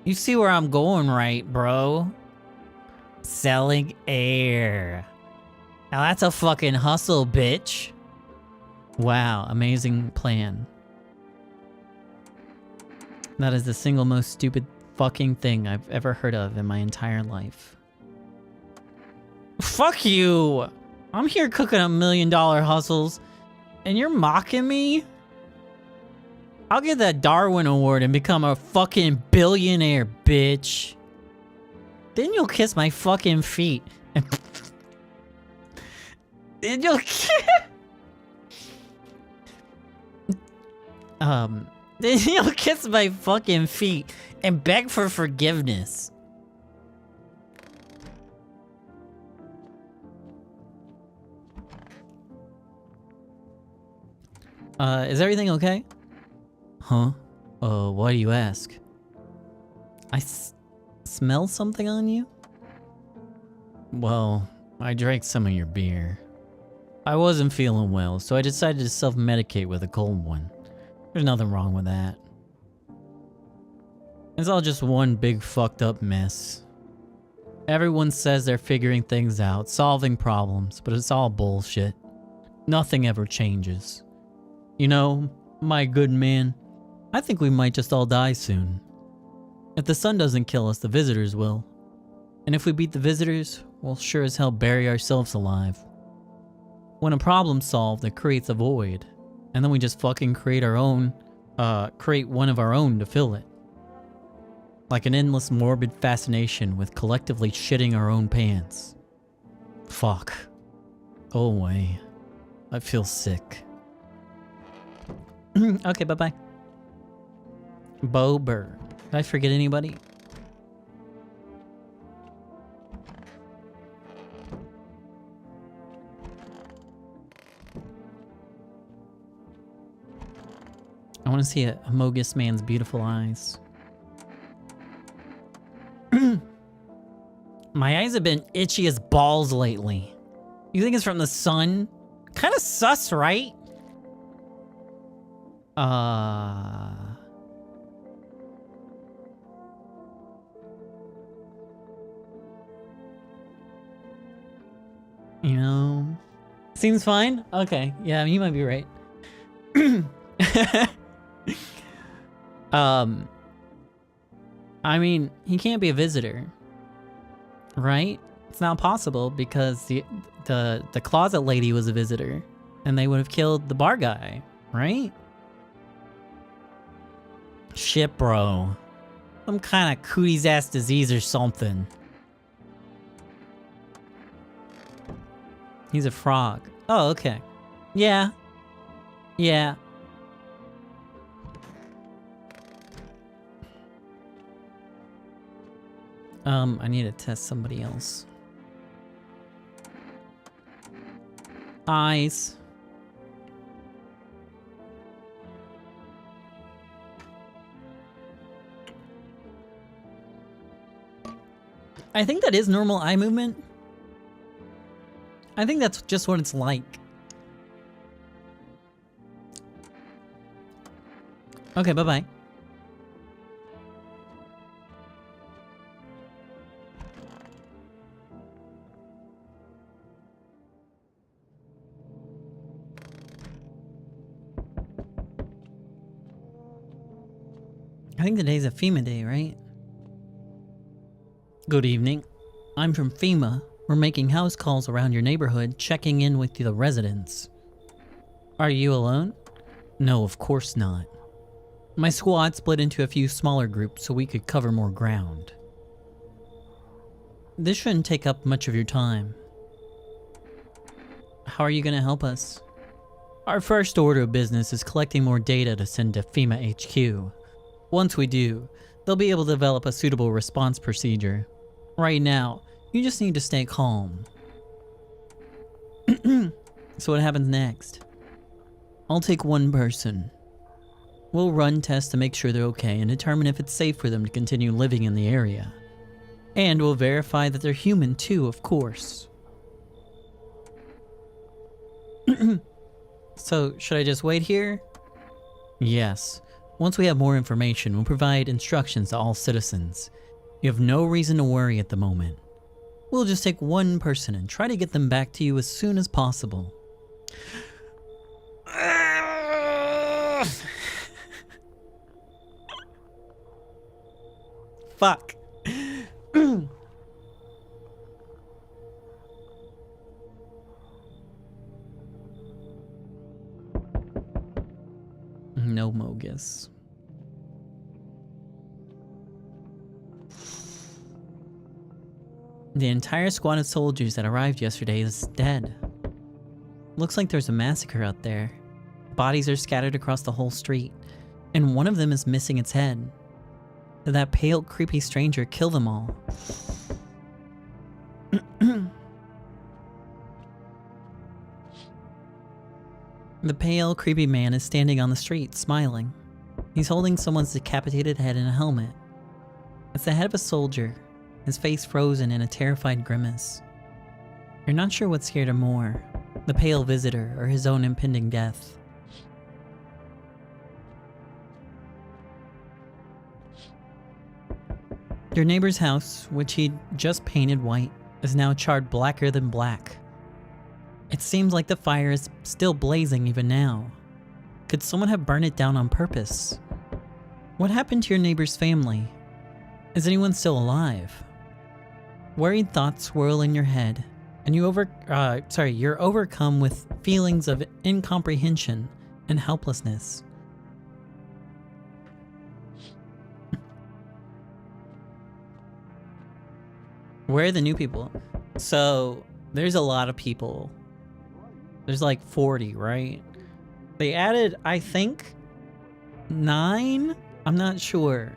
S1: You see where I'm going, right, bro? Selling air. Now that's a fucking hustle, bitch. Wow, amazing plan. That is the single most stupid fucking thing I've ever heard of in my entire life. Fuck you! I'm here cooking up $1 million hustles, and you're mocking me? I'll get that Darwin Award and become a fucking billionaire, bitch. Then you'll kiss my fucking feet. And then you'll then you'll kiss my fucking feet and beg for forgiveness. Is everything okay? Huh? Why do you ask? I smell something on you? Well, I drank some of your beer. I wasn't feeling well, so I decided to self-medicate with a cold one. There's nothing wrong with that. It's all just one big fucked up mess. Everyone says they're figuring things out, solving problems, but it's all bullshit. Nothing ever changes. You know, my good man, I think we might just all die soon. If the sun doesn't kill us, the visitors will. And if we beat the visitors, we'll sure as hell bury ourselves alive. When a problem's solved, it creates a void. And then we just fucking create our own, create one of our own to fill it. Like an endless morbid fascination with collectively shitting our own pants. Fuck. Go away. I feel sick. Okay, bye-bye. Bober. Did I forget anybody? I want to see a Mogus man's beautiful eyes. My eyes have been itchy as balls lately. You think it's from the sun? Kind of sus, right? You know, seems fine. Okay, yeah, you might be right. I mean, he can't be a visitor, right? It's not possible because the closet lady was a visitor, and they would have killed the bar guy, right? Shit, bro. Some kind of cooties ass disease or something. He's a frog. Oh, okay. Yeah. Yeah. I need to test somebody else. Eyes. I think that is normal eye movement. I think that's just what it's like. Okay, bye-bye. I think today's a FEMA day, right? Good evening. I'm from FEMA. We're making house calls around your neighborhood, checking in with the residents. Are you alone? No, of course not. My squad split into a few smaller groups so we could cover more ground. This shouldn't take up much of your time. How are you going to help us? Our first order of business is collecting more data to send to FEMA HQ. Once we do, they'll be able to develop a suitable response procedure. Right now, you just need to stay calm. So what happens next? I'll take one person. We'll run tests to make sure they're okay and determine if it's safe for them to continue living in the area. And we'll verify that they're human too, of course. So, should I just wait here? Yes. Once we have more information, we'll provide instructions to all citizens. You have no reason to worry at the moment. We'll just take one person and try to get them back to you as soon as possible. Fuck. No Mogus. The entire squad of soldiers that arrived yesterday is dead. Looks like there's a massacre out there. Bodies are scattered across the whole street, and one of them is missing its head. Did that pale, creepy stranger kill them all? The pale, creepy man is standing on the street, smiling. He's holding someone's decapitated head in a helmet. It's the head of a soldier, his face frozen in a terrified grimace. You're not sure what scared him more, the pale visitor or his own impending death. Your neighbor's house, which he'd just painted white, is now charred blacker than black. It seems like the fire is still blazing even now. Could someone have burned it down on purpose? What happened to your neighbor's family? Is anyone still alive? Worried thoughts swirl in your head, and you're overcome with feelings of incomprehension and helplessness. Where are the new people? So, there's a lot of people. There's like 40, right? They added, I think, 9? I'm not sure.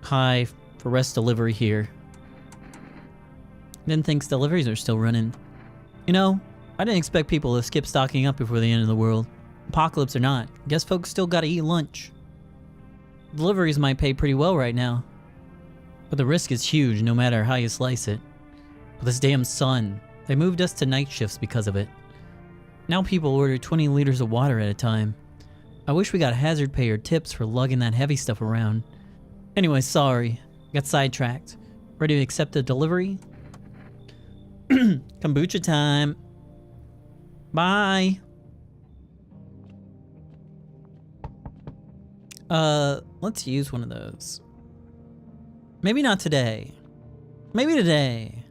S1: Hi, for rest delivery here. Didn't think deliveries are still running. You know, I didn't expect people to skip stocking up before the end of the world. Apocalypse or not, guess folks still gotta eat lunch. Deliveries might pay pretty well right now. But the risk is huge no matter how you slice it. But this damn sun, they moved us to night shifts because of it. Now people order 20 liters of water at a time. I wish we got hazard pay or tips for lugging that heavy stuff around. Anyway, sorry. Got sidetracked. Ready to accept the delivery? Kombucha time. Bye. Let's use one of those. Maybe not today. Maybe today.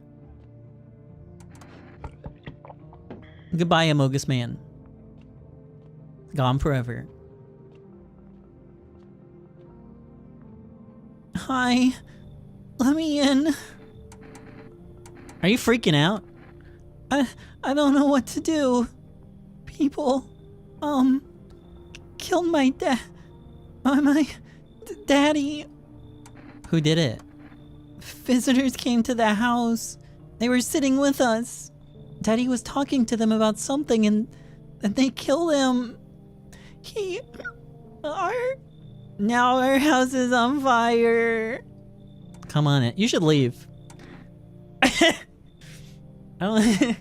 S1: Goodbye, Amogus Man. Gone forever. Hi. Let me in. Are you freaking out? I don't know what to do. People, killed my daddy. Who did it? Visitors came to the house. They were sitting with us. Daddy was talking to them about something and they killed him. Now our house is on fire. Come on in. You should leave. I don't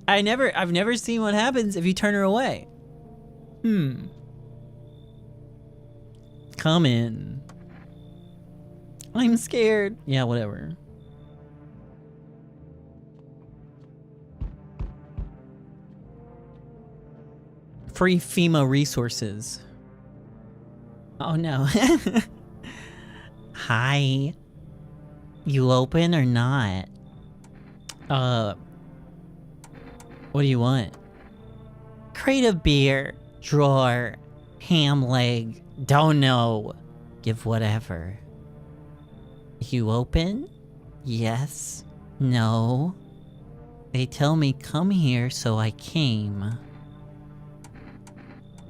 S1: I've never seen what happens if you turn her away. Come in. I'm scared. Yeah, whatever. Free FEMA resources. Oh no. Hi. You open or not? What do you want? Crate of beer, drawer, ham leg, don't know. Give whatever. You open? Yes. No. They tell me come here, so I came.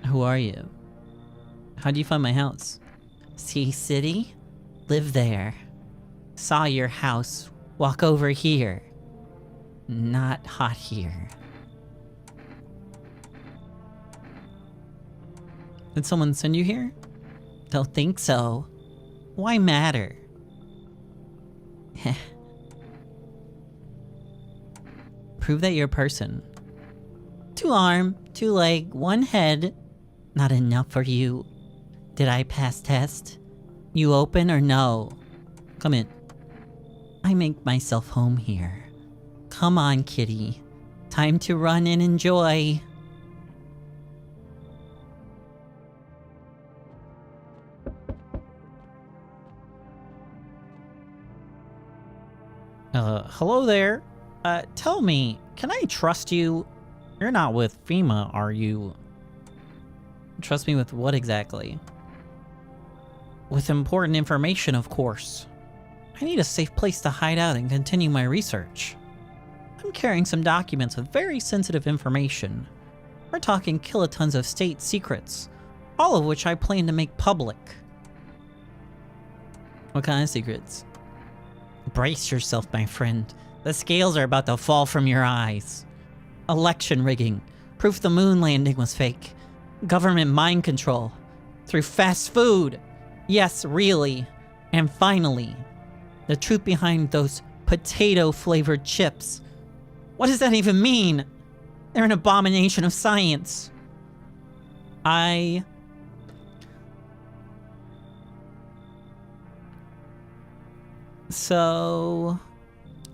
S1: Who are you? How'd you find my house? Sea City? Live there. Saw your house. Walk over here. Not hot here. Did someone send you here? Don't think so. Why matter? Prove that you're a person. 2 arm, 2 leg, 1 head. Not enough for you. Did I pass test? You open or no? Come in. I make myself home here. Come on, kitty. Time to run and enjoy. Hello there. Tell me, can I trust you? You're not with FEMA, are you? Trust me with what exactly? With important information, of course. I need a safe place to hide out and continue my research. I'm carrying some documents with very sensitive information. We're talking kilotons of state secrets, all of which I plan to make public. What kind of secrets? Brace yourself, my friend. The scales are about to fall from your eyes. Election rigging. Proof the moon landing was fake. Government mind control. Through fast food. Yes, really. And finally, the truth behind those potato-flavored chips. What does that even mean? They're an abomination of science. So,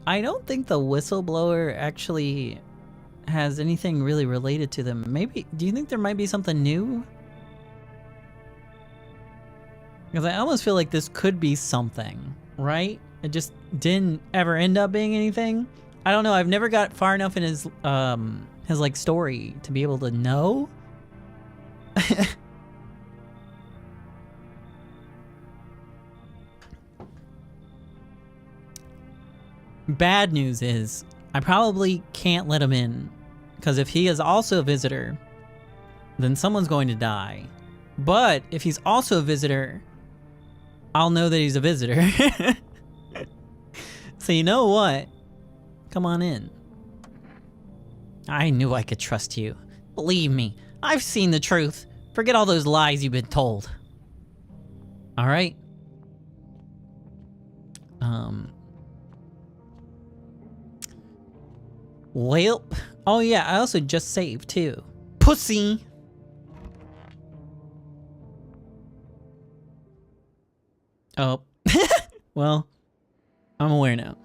S1: I don't think the whistleblower actually has anything really related to them. Maybe, do you think there might be something new? Because I almost feel like this could be something, right? It just didn't ever end up being anything. I don't know, I've never got far enough in his like story to be able to know. Bad news is, I probably can't let him in, because if he is also a visitor, then someone's going to die. But if he's also a visitor, I'll know that he's a visitor. So you know what? Come on in. I knew I could trust you. Believe me, I've seen the truth. Forget all those lies you've been told. All right. Well, oh yeah, I also just saved too. Pussy! Oh. Well, I'm aware now.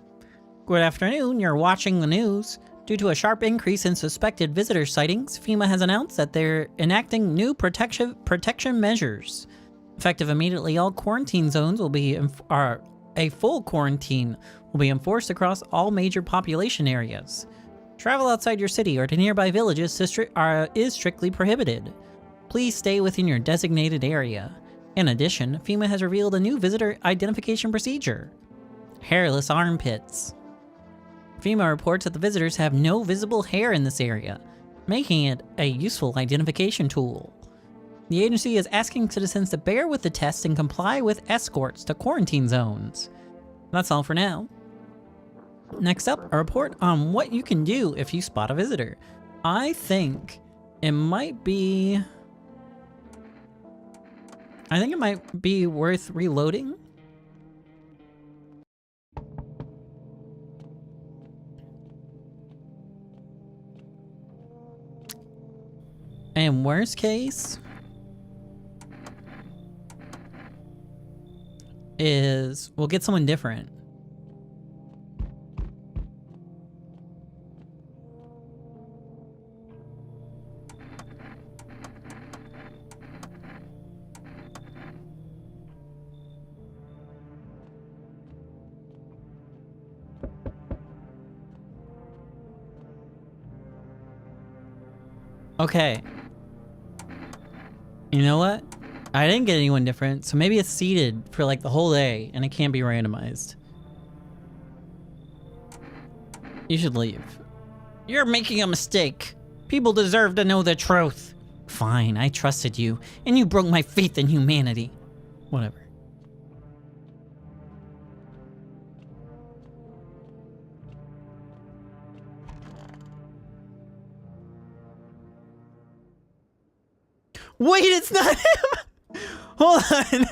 S1: Good afternoon, you're watching the news. Due to a sharp increase in suspected visitor sightings, FEMA has announced that they're enacting new protection measures. Effective immediately, all quarantine zones will be, a full quarantine will be enforced across all major population areas. Travel outside your city or to nearby villages is strictly prohibited. Please stay within your designated area. In addition, FEMA has revealed a new visitor identification procedure. Hairless armpits. FEMA reports that the visitors have no visible hair in this area, making it a useful identification tool. The agency is asking citizens to bear with the test and comply with escorts to quarantine zones. That's all for now. Next up, a report on what you can do if you spot a visitor. I think it might be... I think it might be worth reloading. And worst case is we'll get someone different. Okay. You know what? I didn't get anyone different, so maybe it's seated for like the whole day and it can't be randomized. You should leave. You're making a mistake. People deserve to know the truth. Fine, I trusted you, and you broke my faith in humanity. Whatever. Wait, it's not him! Hold on.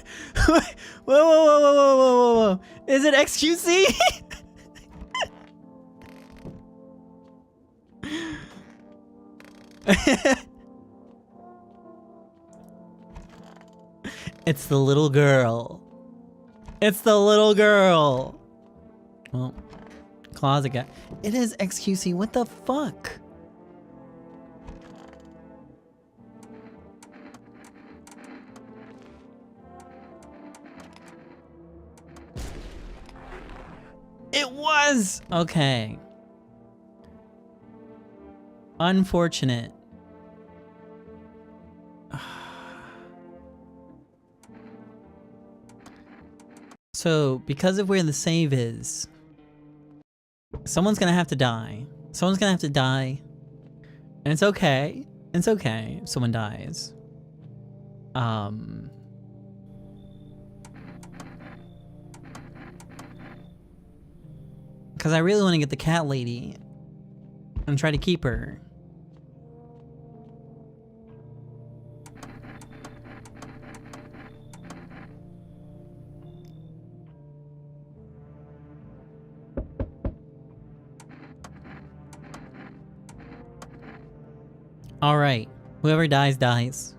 S1: Whoa, whoa, whoa, whoa, whoa, whoa, whoa. Is it XQC? It's the little girl. It's the little girl. Well, closet guy. It is XQC. What the fuck? It was! Okay. Unfortunate. So, because of where the save is, someone's gonna have to die. Someone's gonna have to die. And it's okay. It's okay if someone dies. Because I really want to get the cat lady and try to keep her. All right, whoever dies, dies.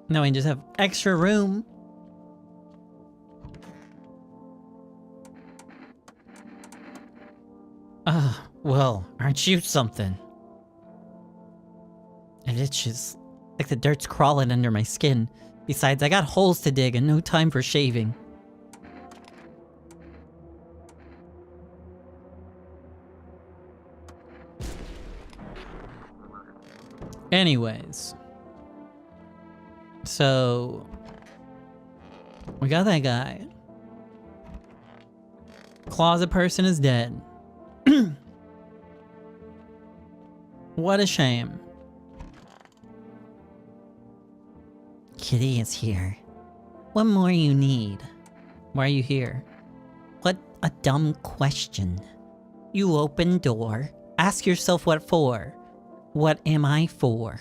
S1: Now we just have extra room. Well, aren't you something? It itches. Like the dirt's crawling under my skin. Besides, I got holes to dig and no time for shaving. Anyways. So... we got that guy. Closet person is dead. What a shame. Kitty is here. What more you need? Why are you here? What a dumb question. You open door, ask yourself what for. What am I for?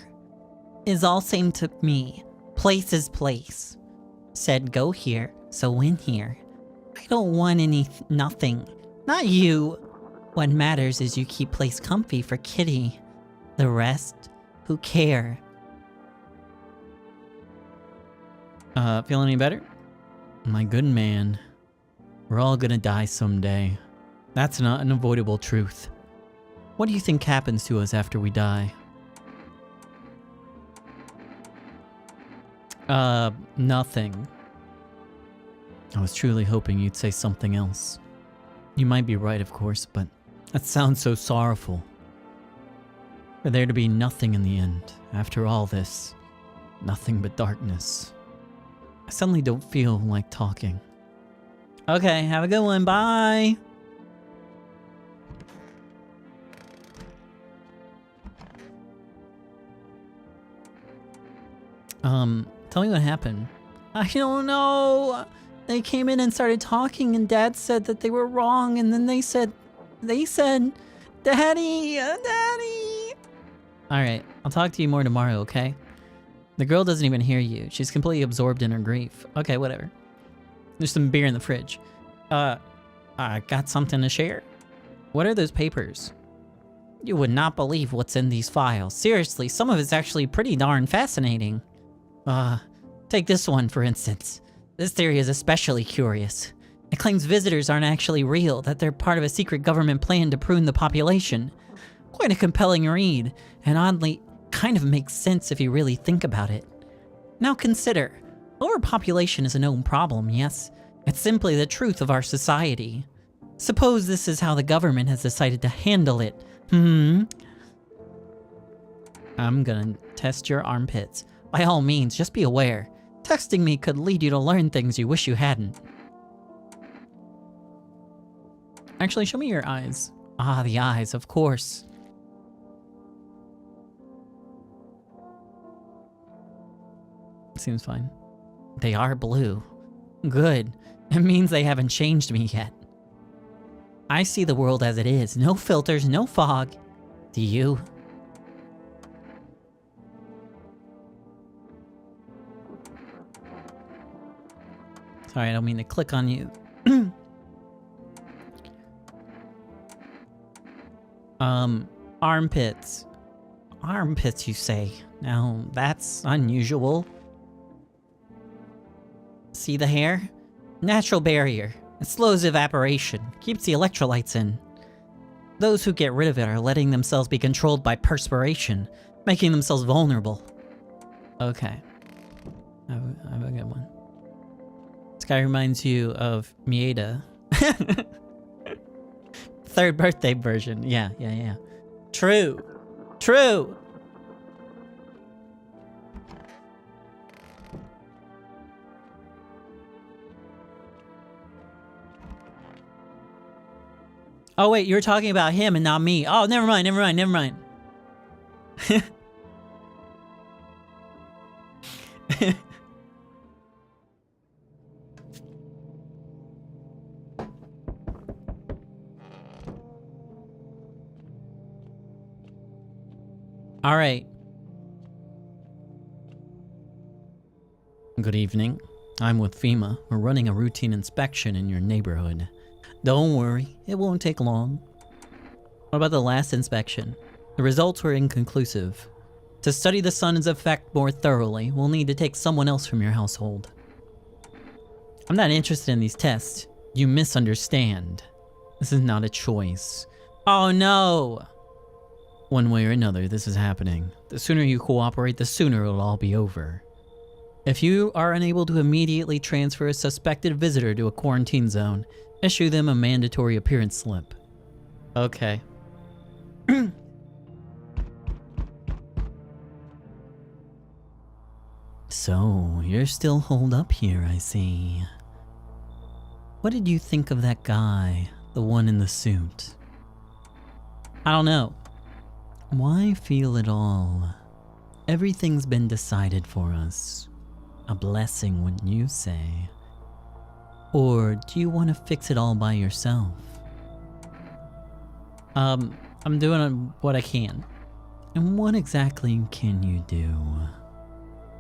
S1: Is all same to me. Place is place. Said go here, so win here. I don't want nothing. Not you. What matters is you keep place comfy for Kitty. The rest, who care? Feel any better? My good man. We're all gonna die someday. That's not an unavoidable truth. What do you think happens to us after we die? Nothing. I was truly hoping you'd say something else. You might be right, of course, but that sounds so sorrowful. For there to be nothing in the end, after all this. Nothing but darkness. I suddenly don't feel like talking. Okay, have a good one, bye! Tell me what happened. I don't know! They came in and started talking, and Dad said that they were wrong, and then they said, Daddy, Daddy. All right, I'll talk to you more tomorrow, okay? The girl doesn't even hear you. She's completely absorbed in her grief. Okay, whatever. There's some beer in the fridge. I got something to share. What are those papers? You would not believe what's in these files. Seriously, some of it's actually pretty darn fascinating. Take this one, for instance. This theory is especially curious. It claims visitors aren't actually real, that they're part of a secret government plan to prune the population. Quite a compelling read, and oddly, kind of makes sense if you really think about it. Now consider, overpopulation is a known problem, yes? It's simply the truth of our society. Suppose this is how the government has decided to handle it. I'm gonna test your armpits. By all means, just be aware. Texting me could lead you to learn things you wish you hadn't. Actually, show me your eyes. Ah, the eyes, of course. Seems fine. They are blue. Good. It means they haven't changed me yet. I see the world as it is. No filters, no fog. Do you? Sorry, I don't mean to click on you. Armpits. Armpits, you say? Now, that's unusual. See the hair? Natural barrier. It slows evaporation, keeps the electrolytes in. Those who get rid of it are letting themselves be controlled by perspiration, making themselves vulnerable. Okay. I have a good one. This guy reminds you of Mieda. Third birthday version. Yeah. True. True! Oh wait, you were talking about him and not me. Oh, never mind. All right. Good evening. I'm with FEMA. We're running a routine inspection in your neighborhood. Don't worry, it won't take long. What about the last inspection? The results were inconclusive. To study the sun's effect more thoroughly, we'll need to take someone else from your household. I'm not interested in these tests. You misunderstand. This is not a choice. Oh no! One way or another, this is happening. The sooner you cooperate, the sooner it'll all be over. If you are unable to immediately transfer a suspected visitor to a quarantine zone, issue them a mandatory appearance slip. Okay. So, you're still holed up here, I see. What did you think of that guy, the one in the suit? I don't know. Why feel it all? Everything's been decided for us. A blessing, wouldn't you say? Or do you want to fix it all by yourself? I'm doing what I can. And what exactly can you do?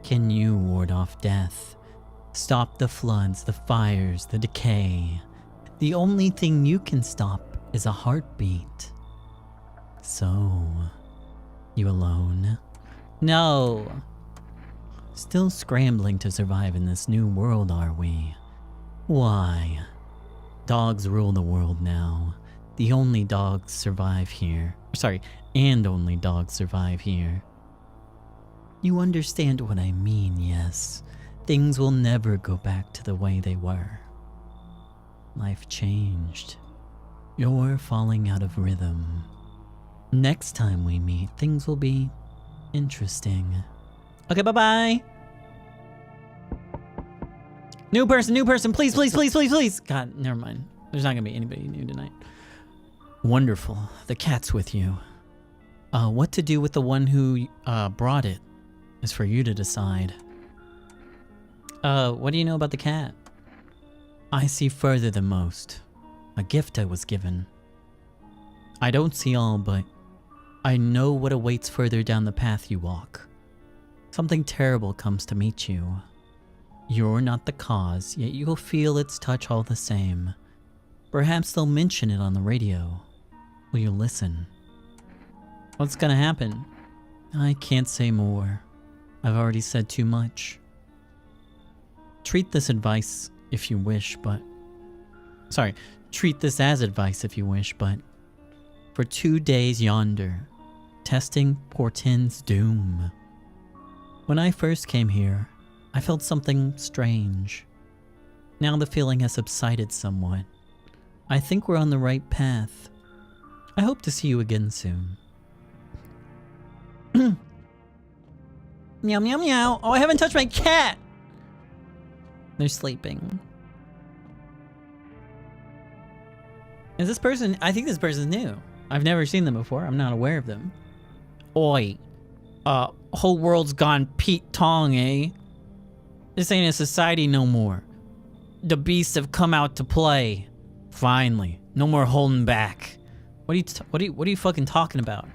S1: Can you ward off death? Stop the floods, the fires, the decay? The only thing you can stop is a heartbeat. So, you alone? No! Still scrambling to survive in this new world, are we? Why? Dogs rule the world now. The only dogs survive here. Sorry, and only dogs survive here. You understand what I mean, yes? Things will never go back to the way they were. Life changed. You're falling out of rhythm. Next time we meet, things will be interesting. Okay, bye-bye! New person, please. God, never mind. There's not gonna be anybody new tonight. Wonderful. The cat's with you. What to do with the one who brought it is for you to decide. What do you know about the cat? I see further than most. A gift I was given. I don't see all, but I know what awaits further down the path you walk. Something terrible comes to meet you. You're not the cause, yet you'll feel its touch all the same. Perhaps they'll mention it on the radio. Will you listen? What's gonna happen? I can't say more. I've already said too much. Treat this advice if you wish, but... Sorry, treat this as advice if you wish, but... For 2 days yonder, testing portends doom. When I first came here, I felt something strange. Now the feeling has subsided somewhat. I think we're on the right path. I hope to see you again soon. Meow meow meow. Oh, I haven't touched my cat! They're sleeping. Is this person... I think this person's new. I've never seen them before. I'm not aware of them. Oi. Whole world's gone Pete Tong, eh? This ain't a society no more. The beasts have come out to play. Finally. No more holding back. What are you fucking talking about?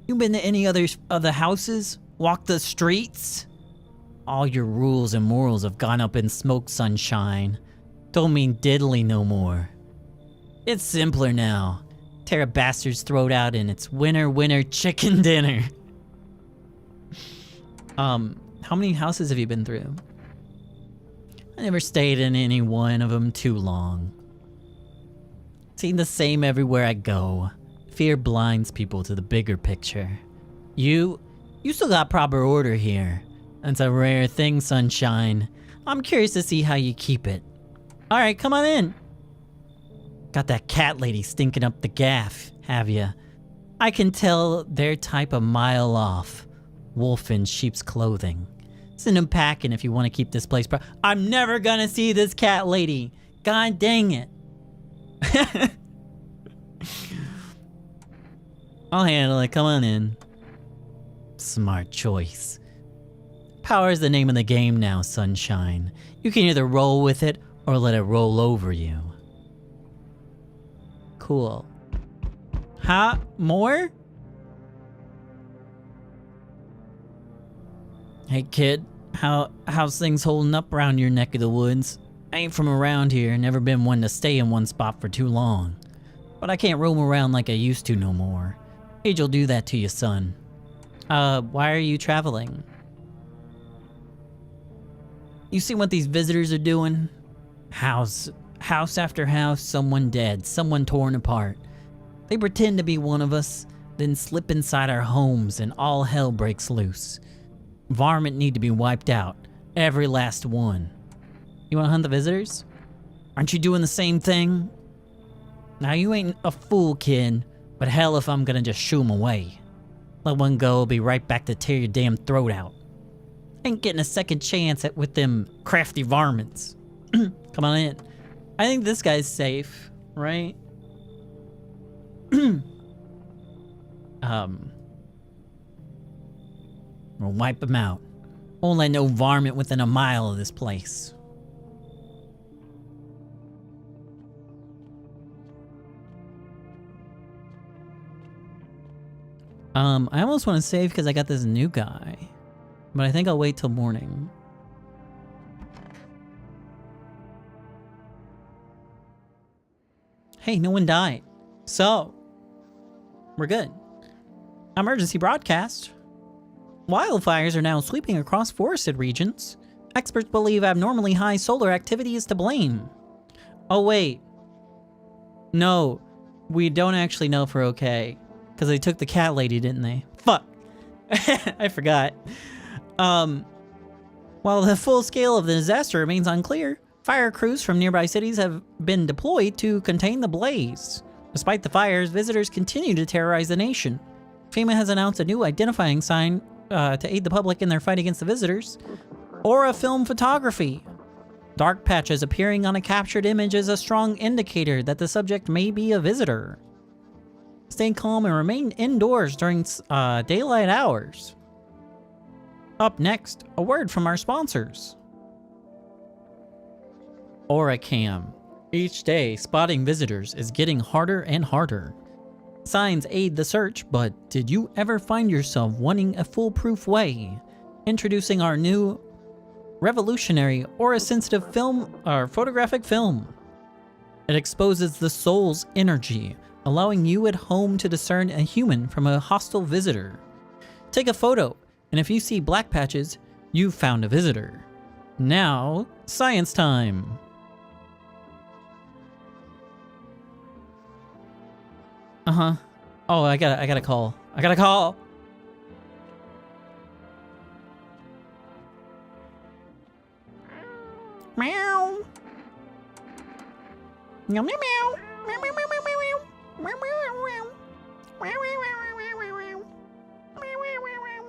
S1: You been to any other houses? Walked the streets? All your rules and morals have gone up in smoke, sunshine. Don't mean diddly no more. It's simpler now. Tear a bastard's throat out and it's winner chicken dinner. How many houses have you been through? I never stayed in any one of them too long. Seen the same everywhere I go. Fear blinds people to the bigger picture. You still got proper order here. That's a rare thing, sunshine. I'm curious to see how you keep it. Alright, come on in. Got that cat lady stinking up the gaff, have ya? I can tell their type a mile off. Wolf in sheep's clothing. Send him packing if you want to keep this place I'm never gonna see this cat lady. God dang it. I'll handle it, come on in. Smart choice. Power is the name of the game now, sunshine. You can either roll with it or let it roll over you. Cool. Huh? More? Hey kid, how's things holding up around your neck of the woods? I ain't from around here, never been one to stay in one spot for too long. But I can't roam around like I used to no more. Age'll do that to you, son. Why are you traveling? You see what these visitors are doing? House after house, someone dead, someone torn apart. They pretend to be one of us, then slip inside our homes and all hell breaks loose. Varmint need to be wiped out. Every last one. You wanna hunt the visitors? Aren't you doing the same thing? Now you ain't a fool, kid, but hell if I'm gonna just shoo 'em away. Let one go, I'll be right back to tear your damn throat out. Ain't getting a second chance with them crafty varmints. Come on in. I think this guy's safe, right? We'll wipe him out. Won't let no varmint within a mile of this place. I almost want to save because I got this new guy. But I think I'll wait till morning. Hey, no one died. So, we're good. Emergency broadcast. Wildfires are now sweeping across forested regions. Experts believe abnormally high solar activity is to blame. Oh wait. No, we don't actually know if we're okay. Because they took the cat lady, didn't they? Fuck. I forgot. While the full scale of the disaster remains unclear, fire crews from nearby cities have been deployed to contain the blaze. Despite the fires, visitors continue to terrorize the nation. FEMA has announced a new identifying sign to aid the public in their fight against the visitors. Aura film photography. Dark patches appearing on a captured image is a strong indicator that the subject may be a visitor. Stay calm and remain indoors during daylight hours. Up next, a word from our sponsors. Oricam. Each day, spotting visitors is getting harder and harder. Signs aid the search, but did you ever find yourself wanting a foolproof way? Introducing our new revolutionary aura-sensitive film, or photographic film. It exposes the soul's energy, allowing you at home to discern a human from a hostile visitor. Take a photo, and if you see black patches, you've found a visitor. Now, science time. Uh-huh. Oh, I gotta call. I gotta call! Meow. Meow, meow, meow. Meow, meow, meow, meow, meow. Meow, meow, meow, meow. Meow, meow, meow, meow, meow, meow. Meow, meow, meow, meow.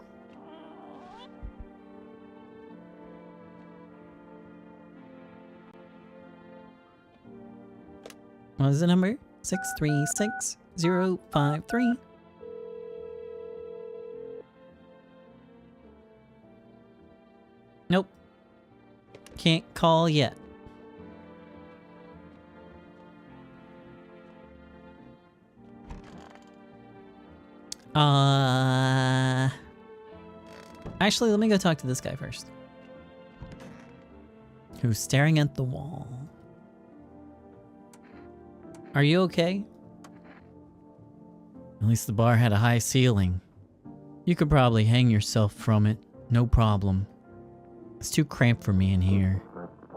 S1: What is the number? 636053. Nope. Can't call yet. Actually, let me go talk to this guy first. Who's staring at the wall. Are you okay? At least the bar had a high ceiling. You could probably hang yourself from it, no problem. It's too cramped for me in here.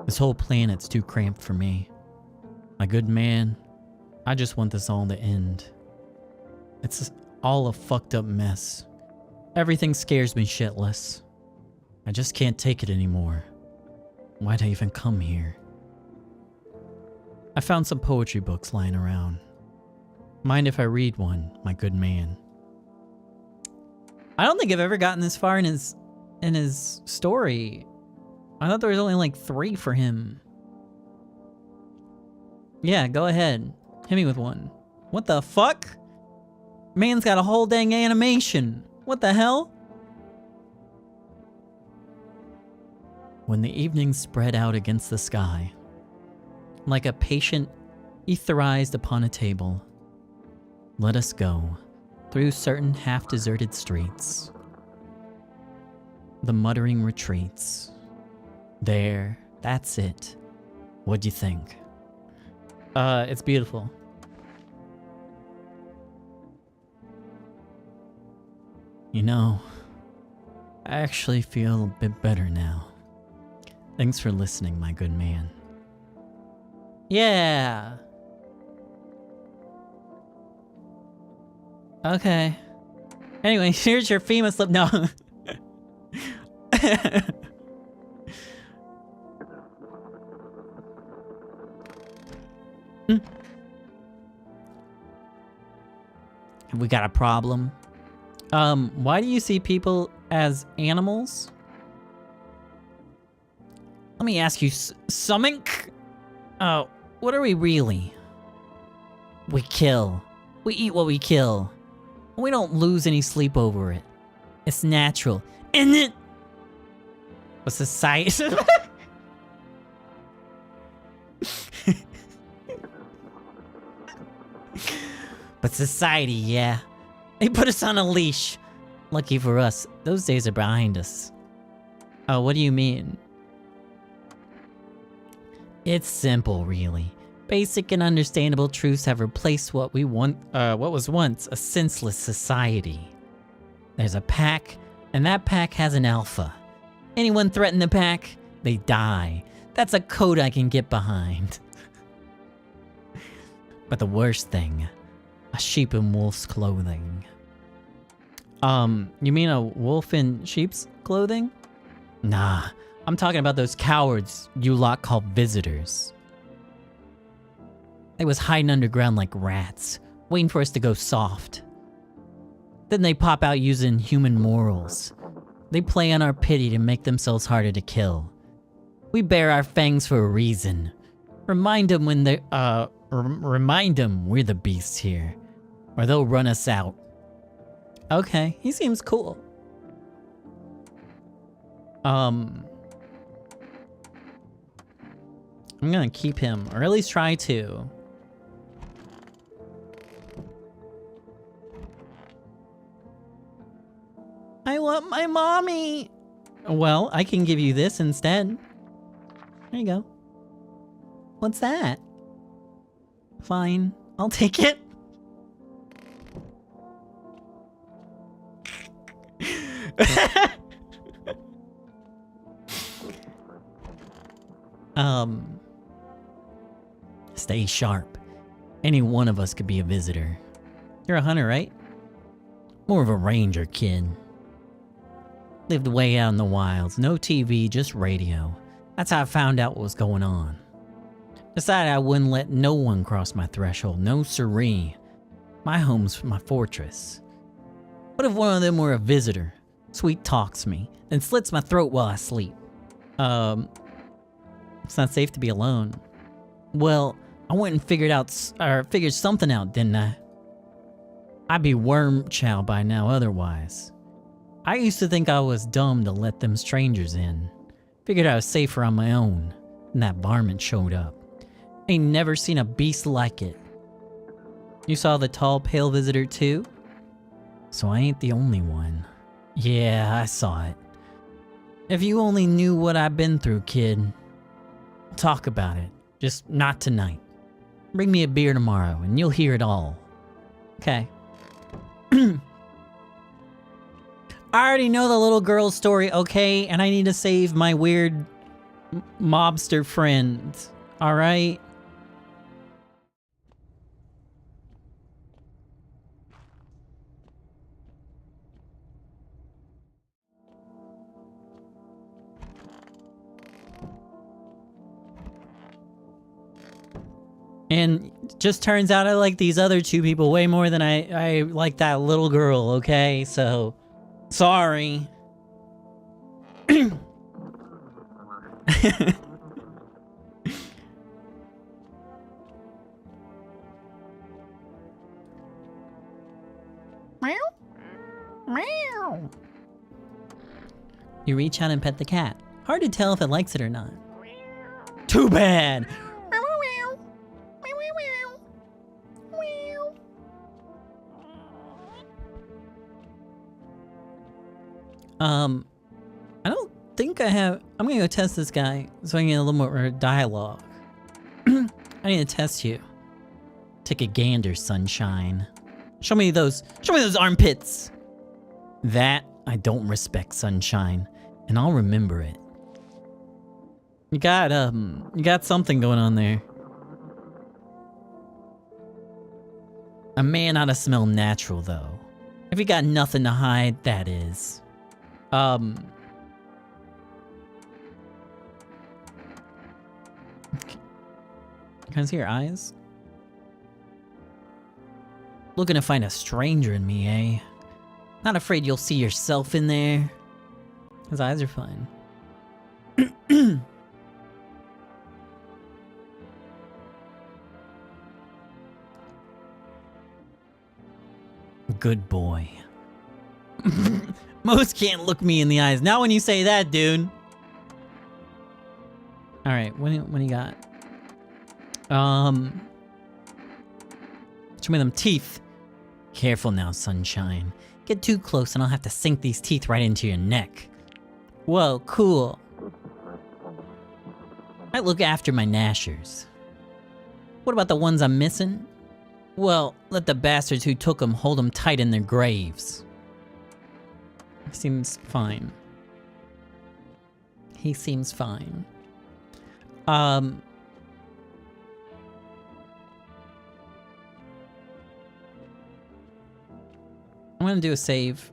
S1: This whole planet's too cramped for me. My good man, I just want this all to end. It's all a fucked up mess. Everything scares me shitless. I just can't take it anymore. Why'd I even come here? I found some poetry books lying around. Mind if I read one, my good man? I don't think I've ever gotten this far in his story. I thought there was only like 3 for him. Yeah, go ahead. Hit me with one. What the fuck? Man's got a whole dang animation. What the hell? When the evening spread out against the sky, like a patient etherized upon a table, let us go through certain half-deserted streets. The muttering retreats. There, that's it. What'd you think? It's beautiful. You know, I actually feel a bit better now. Thanks for listening, my good man. Yeah. Okay. Anyway, here's your FEMA slip. No. We got a problem. Why do you see people as animals? Let me ask you something. What are we really? We kill. We eat what we kill. We don't lose any sleep over it. It's natural, isn't it? But society... But society, yeah. They put us on a leash. Lucky for us, those days are behind us. Oh, what do you mean? It's simple, really. Basic and understandable truths have replaced what was once a senseless society. There's a pack, and that pack has an alpha. Anyone threaten the pack, they die. That's a code I can get behind. But the worst thing, a sheep in wolf's clothing. You mean a wolf in sheep's clothing? Nah, I'm talking about those cowards you lot call visitors. They was hiding underground like rats, waiting for us to go soft. Then they pop out using human morals. They play on our pity to make themselves harder to kill. We bare our fangs for a reason. Remind them when they, remind them we're the beasts here, or they'll run us out. Okay, he seems cool. I'm I'm gonna keep him, or at least try to. I want my mommy! Well, I can give you this instead. There you go. What's that? Fine, I'll take it. Stay sharp. Any one of us could be a visitor. You're a hunter, right? More of a ranger, kid. Lived way out in the wilds. No TV, just radio. That's how I found out what was going on. Decided I wouldn't let no one cross my threshold. No siree. My home's my fortress. What if one of them were a visitor? Sweet talks me, then slits my throat while I sleep. It's not safe to be alone. Well, I went and figured something out, didn't I? I'd be worm chow by now otherwise. I used to think I was dumb to let them strangers in. Figured I was safer on my own, and that varmint showed up. Ain't never seen a beast like it. You saw the tall, pale visitor too? So I ain't the only one. Yeah, I saw it. If you only knew what I've been through, kid. Talk about it. Just not tonight. Bring me a beer tomorrow, and you'll hear it all. Okay. I already know the little girl's story, okay? And I need to save my weird mobster friend. Alright? And just turns out I like these other two people way more than I like that little girl, okay? So, sorry. Meow. Meow. You reach out and pet the cat. Hard to tell if it likes it or not. Too bad! I don't think I have... I'm gonna go test this guy so I can get a little more dialogue. I need to test you. Take a gander, sunshine. Show me those armpits! That I don't respect, sunshine, and I'll remember it. You got something going on there. A man ought to smell natural, though. If you got nothing to hide, that is. Can I see your eyes? Looking to find a stranger in me, eh? Not afraid you'll see yourself in there? His eyes are fine. Good boy. Most can't look me in the eyes. Not when you say that, dude. Alright, what do you got? Show me them teeth. Careful now, sunshine. Get too close and I'll have to sink these teeth right into your neck. Whoa, cool. I look after my gnashers. What about the ones I'm missing? Well, let the bastards who took them hold them tight in their graves. Seems fine. He seems fine. I'm gonna do a save.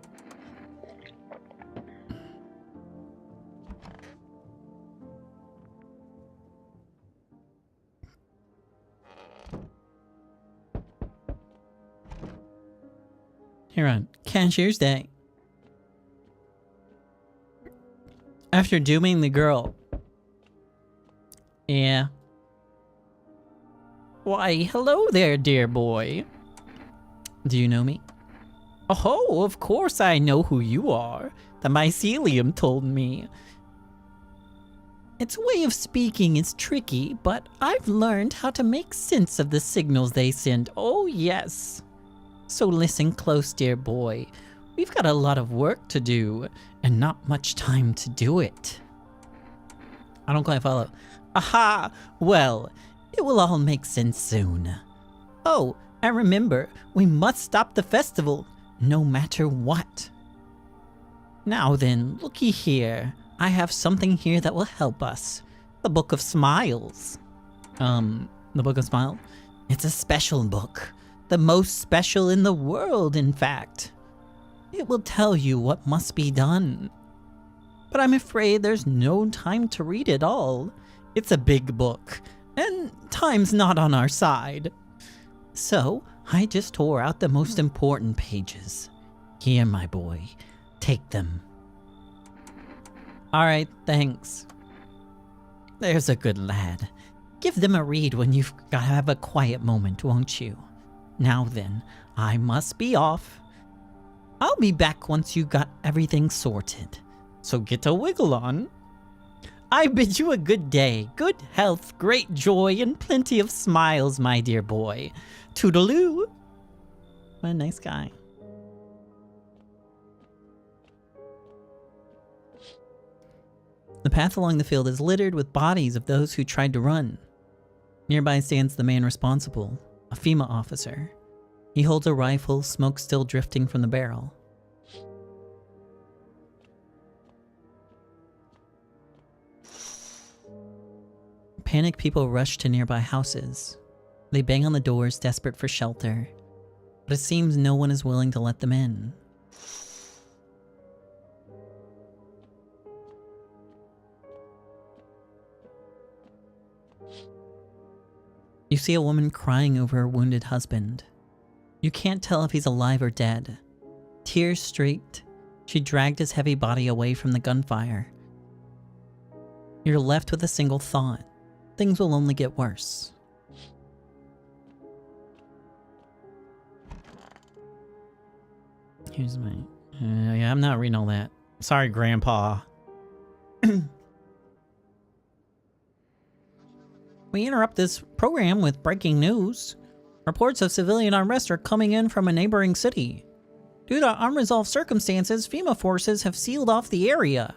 S1: Here on Cashier's Day. After dooming the girl. Yeah. Why, hello there, dear boy. Do you know me? Oh, of course I know who you are. The mycelium told me. Its way of speaking is tricky, but I've learned how to make sense of the signals they send. Oh, yes. So listen close, dear boy. We've got a lot of work to do, and not much time to do it. I don't quite follow. Aha! Well, it will all make sense soon. Oh, and remember, we must stop the festival, no matter what. Now then, looky here. I have something here that will help us. The Book of Smiles. The Book of Smiles? It's a special book. The most special in the world, in fact. It will tell you what must be done. But I'm afraid there's no time to read it all. It's a big book, and time's not on our side. So, I just tore out the most important pages. Here, my boy. Take them. Alright, thanks. There's a good lad. Give them a read when you've got to have a quiet moment, won't you? Now then, I must be off. I'll be back once you got everything sorted. So get a wiggle on. I bid you a good day, good health, great joy, and plenty of smiles, my dear boy. Toodaloo. What a nice guy. The path along the field is littered with bodies of those who tried to run. Nearby stands the man responsible, a FEMA officer. He holds a rifle, smoke still drifting from the barrel. Panicked people rush to nearby houses. They bang on the doors, desperate for shelter, but it seems no one is willing to let them in. You see a woman crying over her wounded husband. You can't tell if he's alive or dead. Tears streaked, she dragged his heavy body away from the gunfire. You're left with a single thought. Things will only get worse. Here's my... yeah, I'm not reading all that. Sorry, Grandpa. We interrupt this program with breaking news. Reports of civilian unrest are coming in from a neighboring city. Due to unresolved circumstances, FEMA forces have sealed off the area.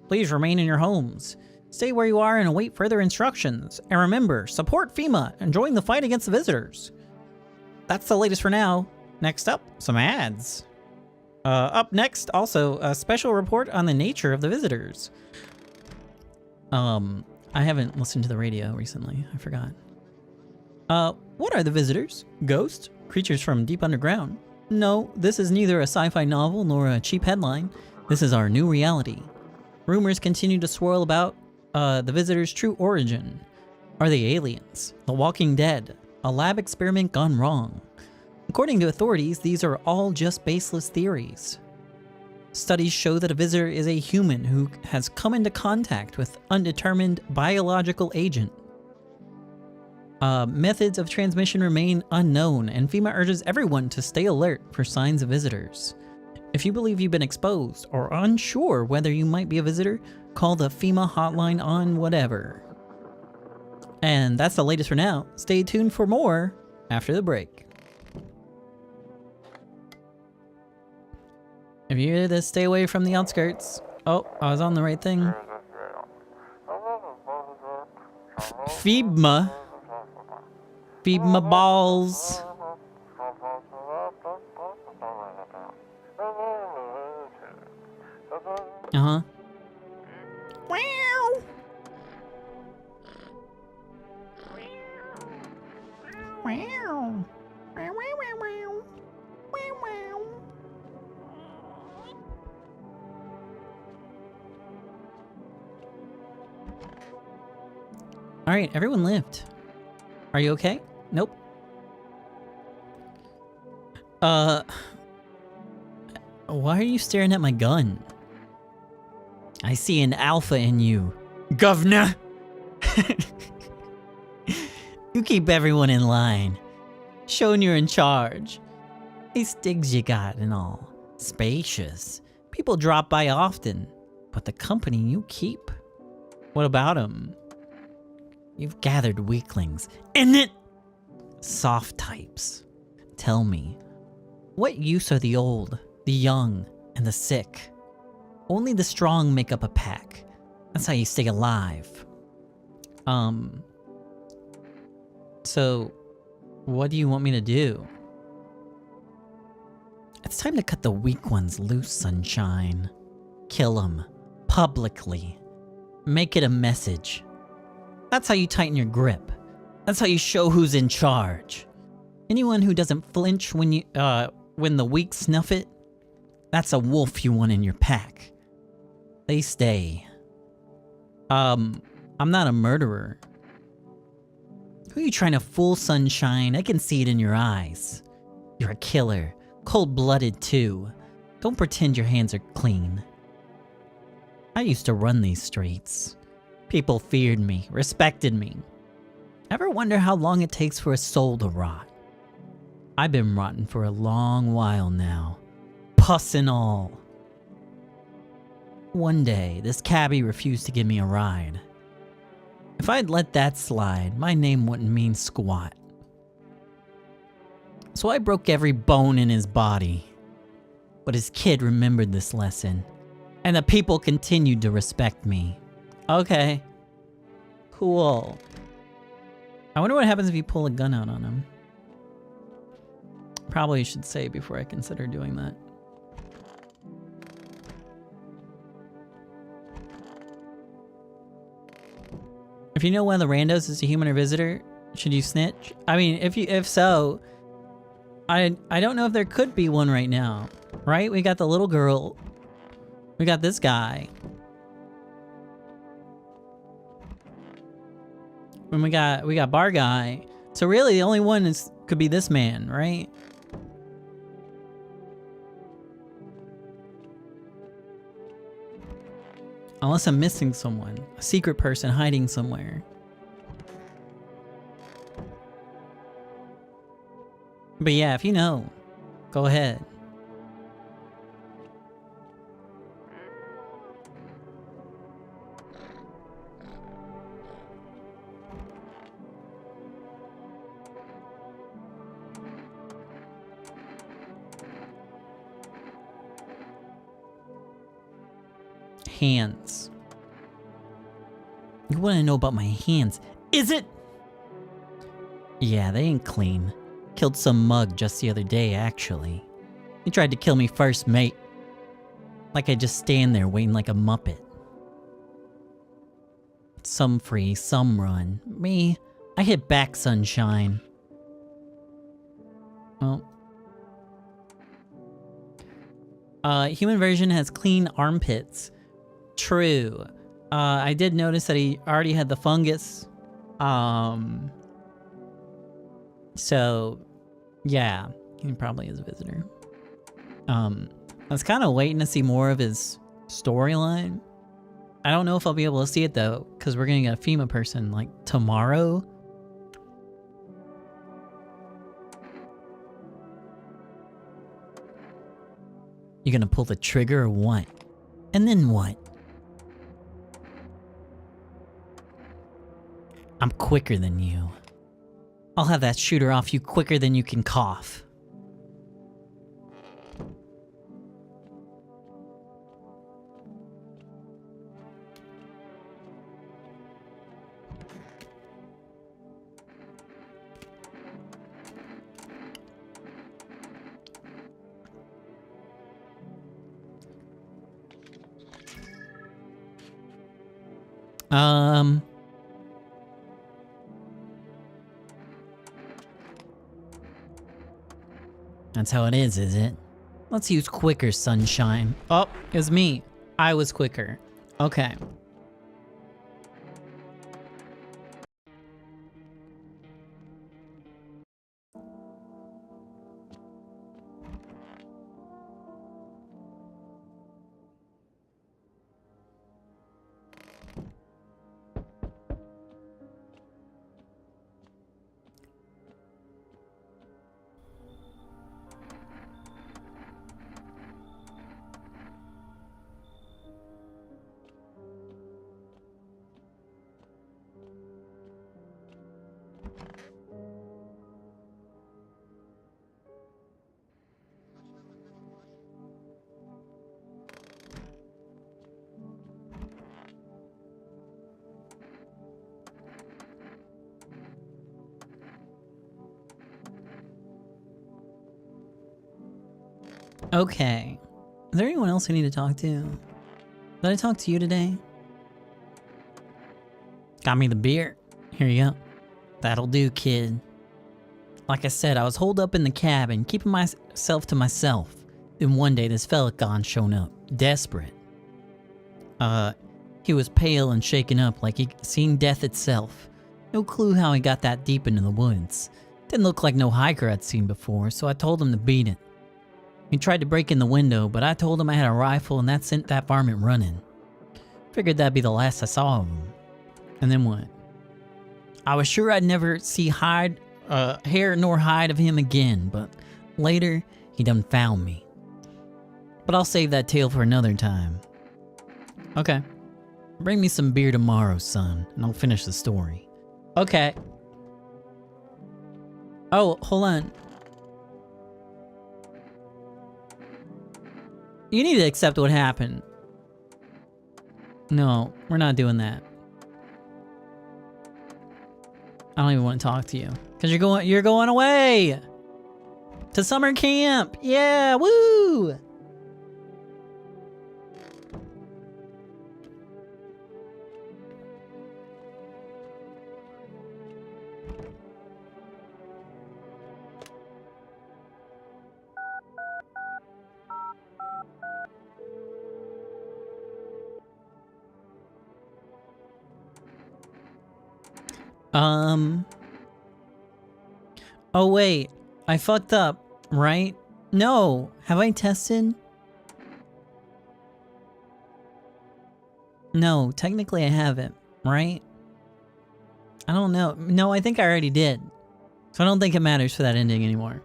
S1: Please remain in your homes. Stay where you are and await further instructions. And remember, support FEMA and join the fight against the visitors. That's the latest for now. Next up, some ads. Up next, also, a special report on the nature of the visitors. I haven't listened to the radio recently. I forgot. What are the visitors? Ghosts? Creatures from deep underground? No, this is neither a sci-fi novel nor a cheap headline. This is our new reality. Rumors continue to swirl about the visitors' true origin. Are they aliens? The Walking Dead? A lab experiment gone wrong? According to authorities, these are all just baseless theories. Studies show that a visitor is a human who has come into contact with undetermined biological agent. Methods of transmission remain unknown, and FEMA urges everyone to stay alert for signs of visitors. If you believe you've been exposed or unsure whether you might be a visitor, call the FEMA hotline on whatever. And that's the latest for now. Stay tuned for more after the break. If you hear this, stay away from the outskirts. Oh, I was on the right thing. FEMA. FEMA balls. Uh-huh. Wow. Wow. All right, everyone lived. Are you okay? Nope. Why are you staring at my gun? I see an alpha in you, governor. You keep everyone in line, showing you're in charge. These digs you got and all, spacious. People drop by often, but the company you keep. What about him? You've gathered weaklings. And it... Soft types. Tell me, what use are the old, the young, and the sick? Only the strong make up a pack. That's how you stay alive. So, what do you want me to do? It's time to cut the weak ones loose, Sunshine. Kill them. Publicly. Make it a message. That's how you tighten your grip. That's how you show who's in charge. Anyone who doesn't flinch when the weak snuff it, that's a wolf you want in your pack. They stay. I'm not a murderer. Who are you trying to fool, Sunshine? I can see it in your eyes. You're a killer. Cold-blooded, too. Don't pretend your hands are clean. I used to run these streets. People feared me, respected me. Ever wonder how long it takes for a soul to rot? I've been rotten for a long while now. Pus and all. One day, this cabbie refused to give me a ride. If I'd let that slide, my name wouldn't mean squat. So I broke every bone in his body. But his kid remembered this lesson, and the people continued to respect me. Okay. Cool. I wonder what happens if you pull a gun out on him. Probably should say before I consider doing that. If you know one of the randos is a human or visitor, should you snitch? I mean, if so, I don't know if there could be one right now. Right? We got the little girl. We got this guy. And we got Bar Guy. So really the only one could be this man, right? Unless I'm missing someone. A secret person hiding somewhere. But yeah, if you know, go ahead. Hands. You want to know about my hands? Is it? Yeah, they ain't clean. Killed some mug just the other day, actually. He tried to kill me first, mate. Like I just stand there waiting like a muppet. Some free, some run. Me, I hit back, Sunshine. Well. Human version has clean armpits. True. I did notice that he already had the fungus. So, yeah, he probably is a visitor. I was kind of waiting to see more of his storyline. I don't know if I'll be able to see it though, because we're gonna get a FEMA person like tomorrow. You gonna pull the trigger or what? And then what? I'm quicker than you. I'll have that shooter off you quicker than you can cough. That's how it is it? Let's use quicker, Sunshine. Oh, it was me. I was quicker. Okay. Okay. Is there anyone else I need to talk to? Did I talk to you today? Got me the beer. Here you go. That'll do, kid. Like I said, I was holed up in the cabin, keeping myself to myself. Then one day this fella gone shown up, desperate. He was pale and shaken up like he'd seen death itself. No clue how he got that deep into the woods. Didn't look like no hiker I'd seen before, so I told him to beat it. He tried to break in the window, but I told him I had a rifle and that sent that varmint running. Figured that'd be the last I saw of him. And then what? I was sure I'd never see hair nor hide of him again, but later, he done found me. But I'll save that tale for another time. Okay. Bring me some beer tomorrow, son, and I'll finish the story. Okay. Oh, hold on. You need to accept what happened. No, we're not doing that. I don't even want to talk to you. Cause you're going away! To summer camp! Yeah, woo! Oh wait, I fucked up, right? No, have I tested? No, technically I haven't, right? I don't know. No, I think I already did. So I don't think it matters for that ending anymore.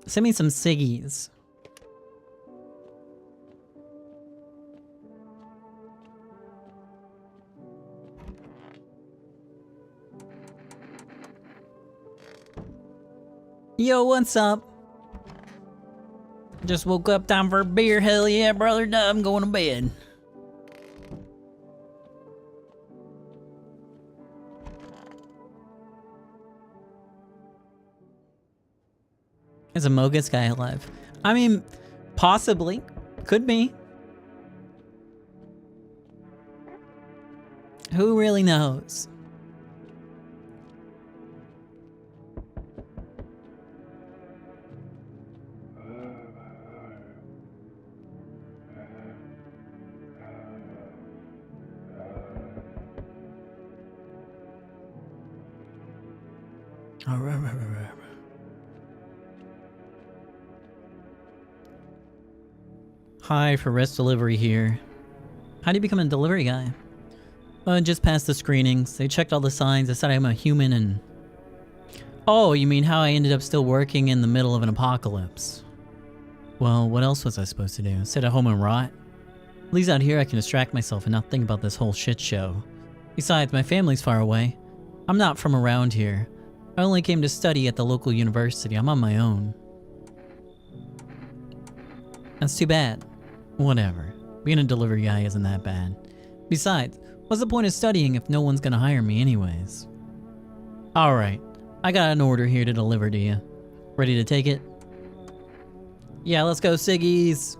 S1: Send me some ciggies. Yo, what's up? Just woke up, time for a beer. Hell yeah, brother. I'm going to bed. Is a Mogus guy alive? I mean, possibly. Could be. Who really knows? Hi, for rest delivery here. How do you become a delivery guy? Just passed the screenings. They checked all the signs. They said I'm a human and... Oh, you mean how I ended up still working in the middle of an apocalypse? Well, what else was I supposed to do? Sit at home and rot? At least out here I can distract myself and not think about this whole shit show. Besides, my family's far away. I'm not from around here. I only came to study at the local university. I'm on my own. That's too bad. Whatever. Being a delivery guy isn't that bad. Besides, what's the point of studying if no one's gonna hire me anyways? Alright, I got an order here to deliver to you. Ready to take it? Yeah, let's go, Siggies!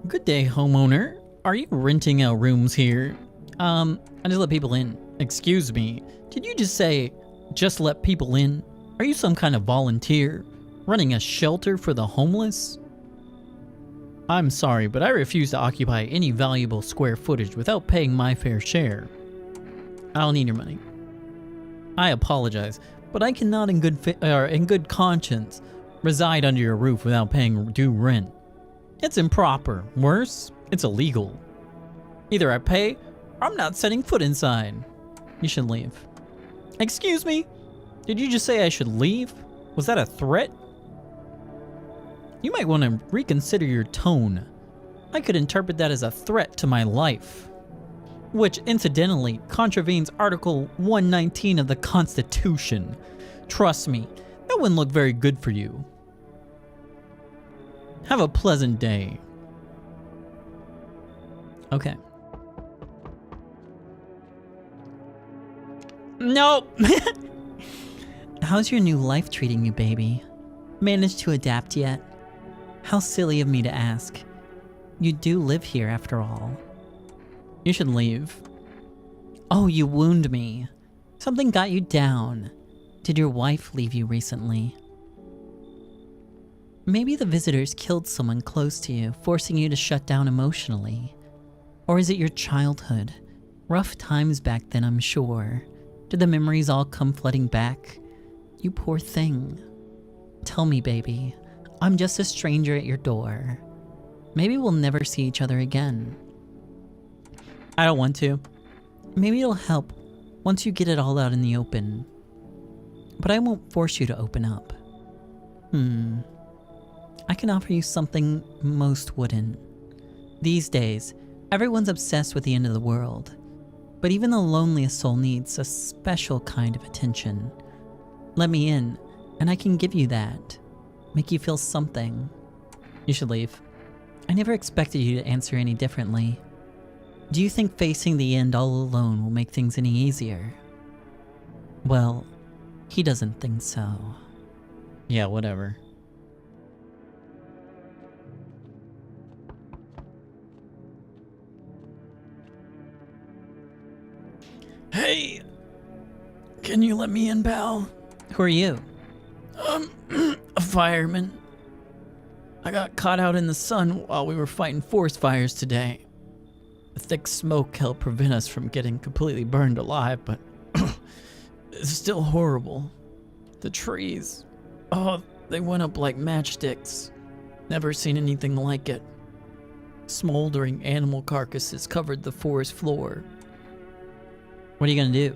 S1: Good day, homeowner. Are you renting out rooms here? I just let people in. Excuse me, did you just say, just let people in? Are you some kind of volunteer? Running a shelter for the homeless? I'm sorry, but I refuse to occupy any valuable square footage without paying my fair share. I don't need your money. I apologize, but I cannot in good conscience reside under your roof without paying due rent. It's improper. Worse, it's illegal. Either I pay, I'm not setting foot inside. You should leave. Excuse me? Did you just say I should leave? Was that a threat? You might want to reconsider your tone. I could interpret that as a threat to my life. Which, incidentally, contravenes Article 119 of the Constitution. Trust me, that wouldn't look very good for you. Have a pleasant day. Okay. Nope. How's your new life treating you, baby? Managed to adapt yet? How silly of me to ask. You do live here after all. You should leave. Oh, you wound me. Something got you down. Did your wife leave you recently? Maybe the visitors killed someone close to you, forcing you to shut down emotionally. Or is it your childhood? Rough times back then, I'm sure. Did the memories all come flooding back? You poor thing. Tell me, baby. I'm just a stranger at your door. Maybe we'll never see each other again. I don't want to. Maybe it'll help once you get it all out in the open. But I won't force you to open up. I can offer you something most wouldn't. These days, everyone's obsessed with the end of the world. But even the loneliest soul needs a special kind of attention. Let me in, and I can give you that. Make you feel something. You should leave. I never expected you to answer any differently. Do you think facing the end all alone will make things any easier? Well, he doesn't think so. Yeah, whatever. Hey! Can you let me in, pal? Who are you? A fireman. I got caught out in the sun while we were fighting forest fires today. The thick smoke helped prevent us from getting completely burned alive, but it's still horrible. The trees, they went up like matchsticks. Never seen anything like it. Smoldering animal carcasses covered the forest floor. What are you gonna do?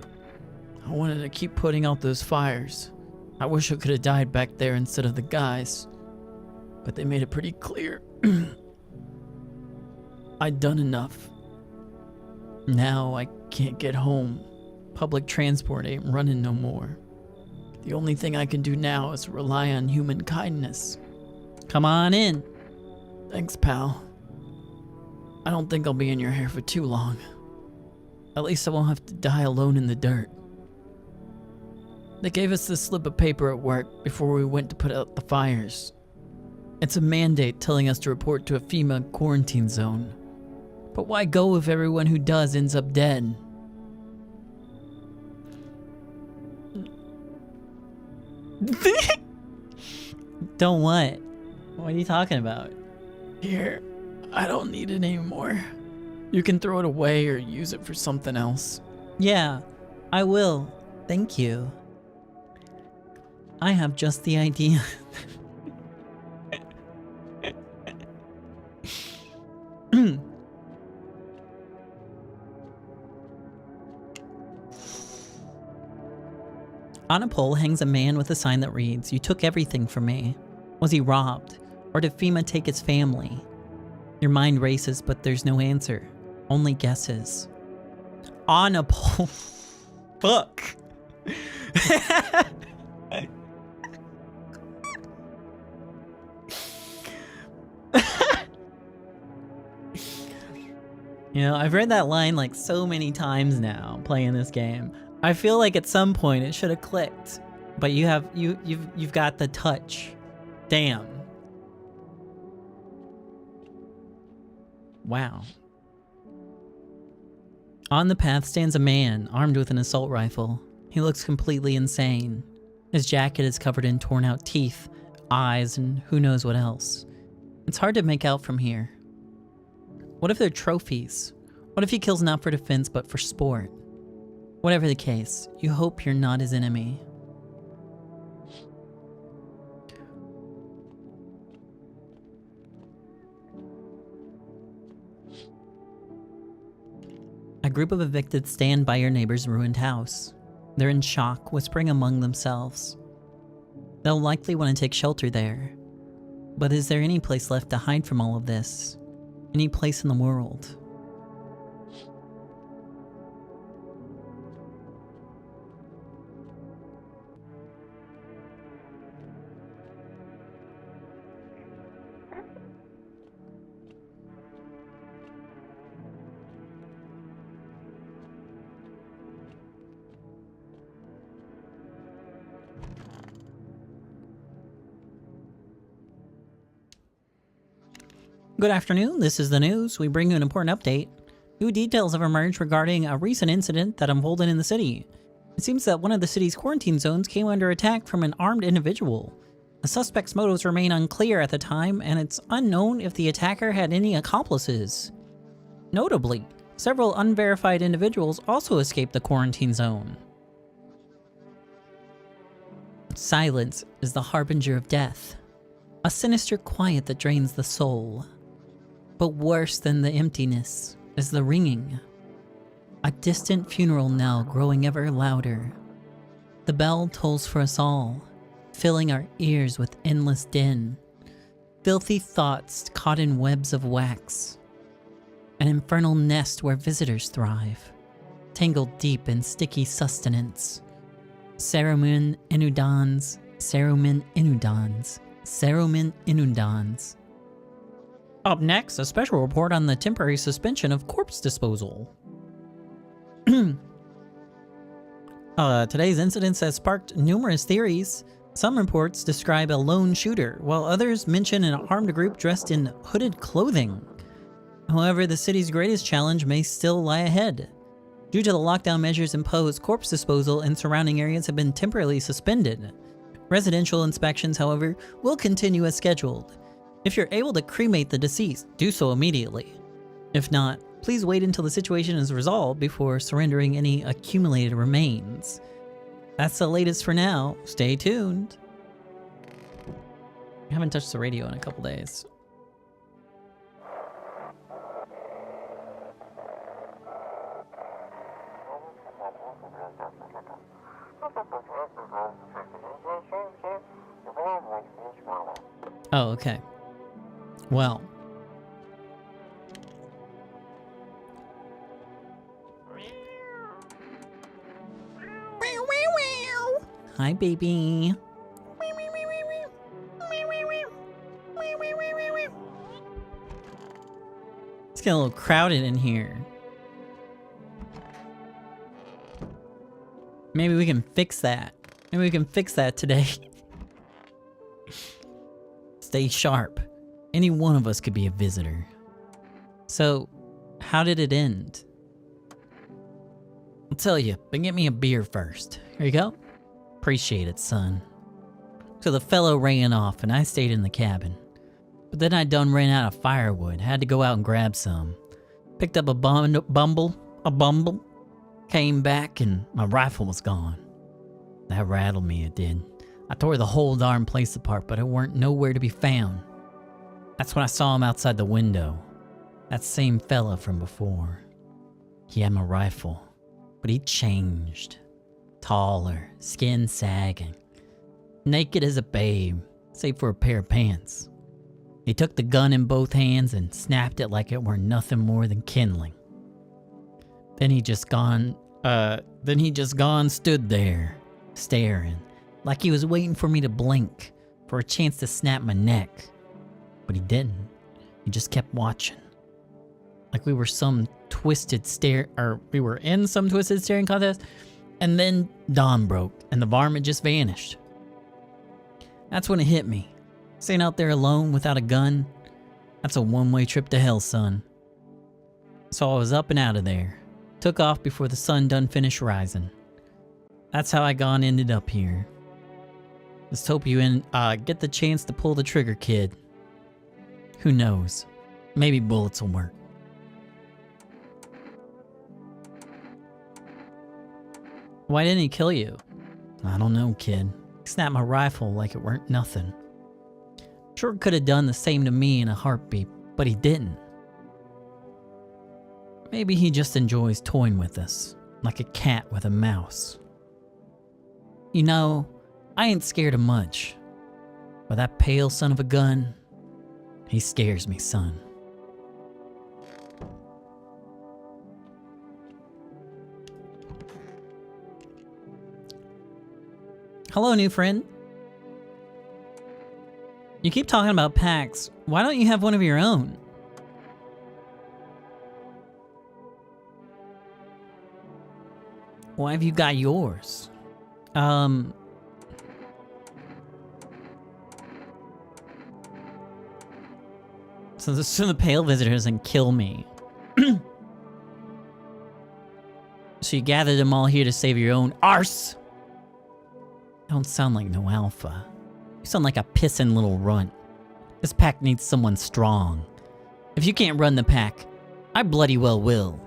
S1: I wanted to keep putting out those fires. I wish I could have died back there instead of the guys. But they made it pretty clear. I'd done enough. Now I can't get home. Public transport ain't running no more. The only thing I can do now is rely on human kindness. Come on in. Thanks, pal. I don't think I'll be in your hair for too long. At least I won't have to die alone in the dirt. They gave us this slip of paper at work before we went to put out the fires. It's a mandate telling us to report to a FEMA quarantine zone. But why go if everyone who does ends up dead? Don't what? What are you talking about? Here, I don't need it anymore. You can throw it away or use it for something else. Yeah, I will. Thank you. I have just the idea. On a pole hangs a man with a sign that reads, "You took everything from me." Was he robbed? Or did FEMA take his family? Your mind races, but there's no answer. Only guesses. On a pole. Fuck. You know, I've read that line like so many times now playing this game. I feel like at some point it should have clicked, but you've got the touch. Damn. Wow. On the path stands a man armed with an assault rifle. He looks completely insane. His jacket is covered in torn out teeth, eyes, and who knows what else. It's hard to make out from here. What if they're trophies? What if he kills not for defense but for sport? Whatever the case, you hope you're not his enemy. A group of evicted stand by your neighbor's ruined house. They're in shock, whispering among themselves. They'll likely want to take shelter there. But is there any place left to hide from all of this? Any place in the world? Good afternoon, this is the news. We bring you an important update. New details have emerged regarding a recent incident that unfolded in the city. It seems that one of the city's quarantine zones came under attack from an armed individual. The suspect's motives remain unclear at the time, and it's unknown if the attacker had any accomplices. Notably, several unverified individuals also escaped the quarantine zone. Silence is the harbinger of death, a sinister quiet that drains the soul. But worse than the emptiness is the ringing. A distant funeral knell growing ever louder. The bell tolls for us all, filling our ears with endless din. Filthy thoughts caught in webs of wax. An infernal nest where visitors thrive, tangled deep in sticky sustenance. Saruman Inudans, Saruman Inudans, Saruman Inudans. Up next, a special report on the temporary suspension of corpse disposal. Today's incidents has sparked numerous theories. Some reports describe a lone shooter, while others mention an armed group dressed in hooded clothing. However, the city's greatest challenge may still lie ahead. Due to the lockdown measures imposed, corpse disposal in surrounding areas have been temporarily suspended. Residential inspections, however, will continue as scheduled. If you're able to cremate the deceased, do so immediately. If not, please wait until the situation is resolved before surrendering any accumulated remains. That's the latest for now. Stay tuned. I haven't touched the radio in a couple days. Oh, okay. Well. Hi, baby. It's getting a little crowded in here. Maybe we can fix that. Maybe we can fix that today. Stay sharp. Any one of us could be a visitor. So, how did it end? I'll tell you, but get me a beer first. Here you go. Appreciate it, son. So the fellow ran off and I stayed in the cabin. But then I done ran out of firewood. Had to go out and grab some. Picked up a bumble. Came back and my rifle was gone. That rattled me, it did. I tore the whole darn place apart, but it weren't nowhere to be found. That's when I saw him outside the window. That same fella from before. He had my rifle, but he changed. Taller, skin sagging. Naked as a babe, save for a pair of pants. He took the gun in both hands and snapped it like it were nothing more than kindling. Then he just gone stood there, staring, like he was waiting for me to blink, for a chance to snap my neck. But he didn't. He just kept watching. Like we were in some twisted staring contest, and then dawn broke, and the varmint just vanished. That's when it hit me. Staying out there alone without a gun, that's a one-way trip to hell, son. So I was up and out of there. Took off before the sun done finished rising. That's how I ended up here. Just hope you get the chance to pull the trigger, kid. Who knows? Maybe bullets will work. Why didn't he kill you? I don't know, kid. He snapped my rifle like it weren't nothing. Sure could have done the same to me in a heartbeat, but he didn't. Maybe he just enjoys toying with us, like a cat with a mouse. You know, I ain't scared of much, but that pale son of a gun, he scares me, son. Hello, new friend. You keep talking about packs. Why don't you have one of your own? Why have you got yours? So the pale visitor doesn't kill me. So you gathered them all here to save your own arse? You don't sound like no alpha. You sound like a pissin' little runt. This pack needs someone strong. If you can't run the pack, I bloody well will.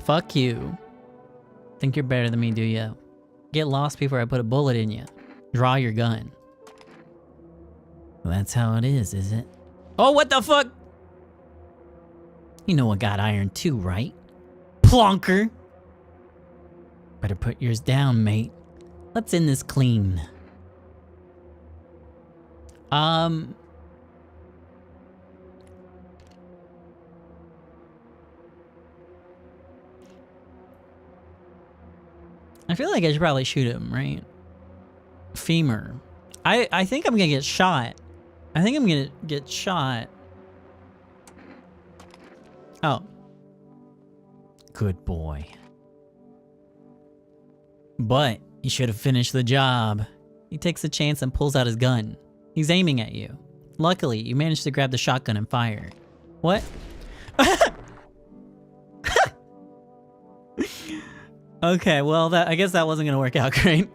S1: Fuck you. Think you're better than me, do you? Get lost before I put a bullet in you. Draw your gun. Well, that's how it is it? Oh, what the fuck? You know I got iron too, right? Plonker! Better put yours down, mate. Let's end this clean. I feel like I should probably shoot him, right? Femur. I think I'm gonna get shot. I think I'm gonna get shot. Oh. Good boy. But he should have finished the job. He takes a chance and pulls out his gun. He's aiming at you. Luckily, you managed to grab the shotgun and fire. What? Okay, well, I guess that wasn't gonna work out great.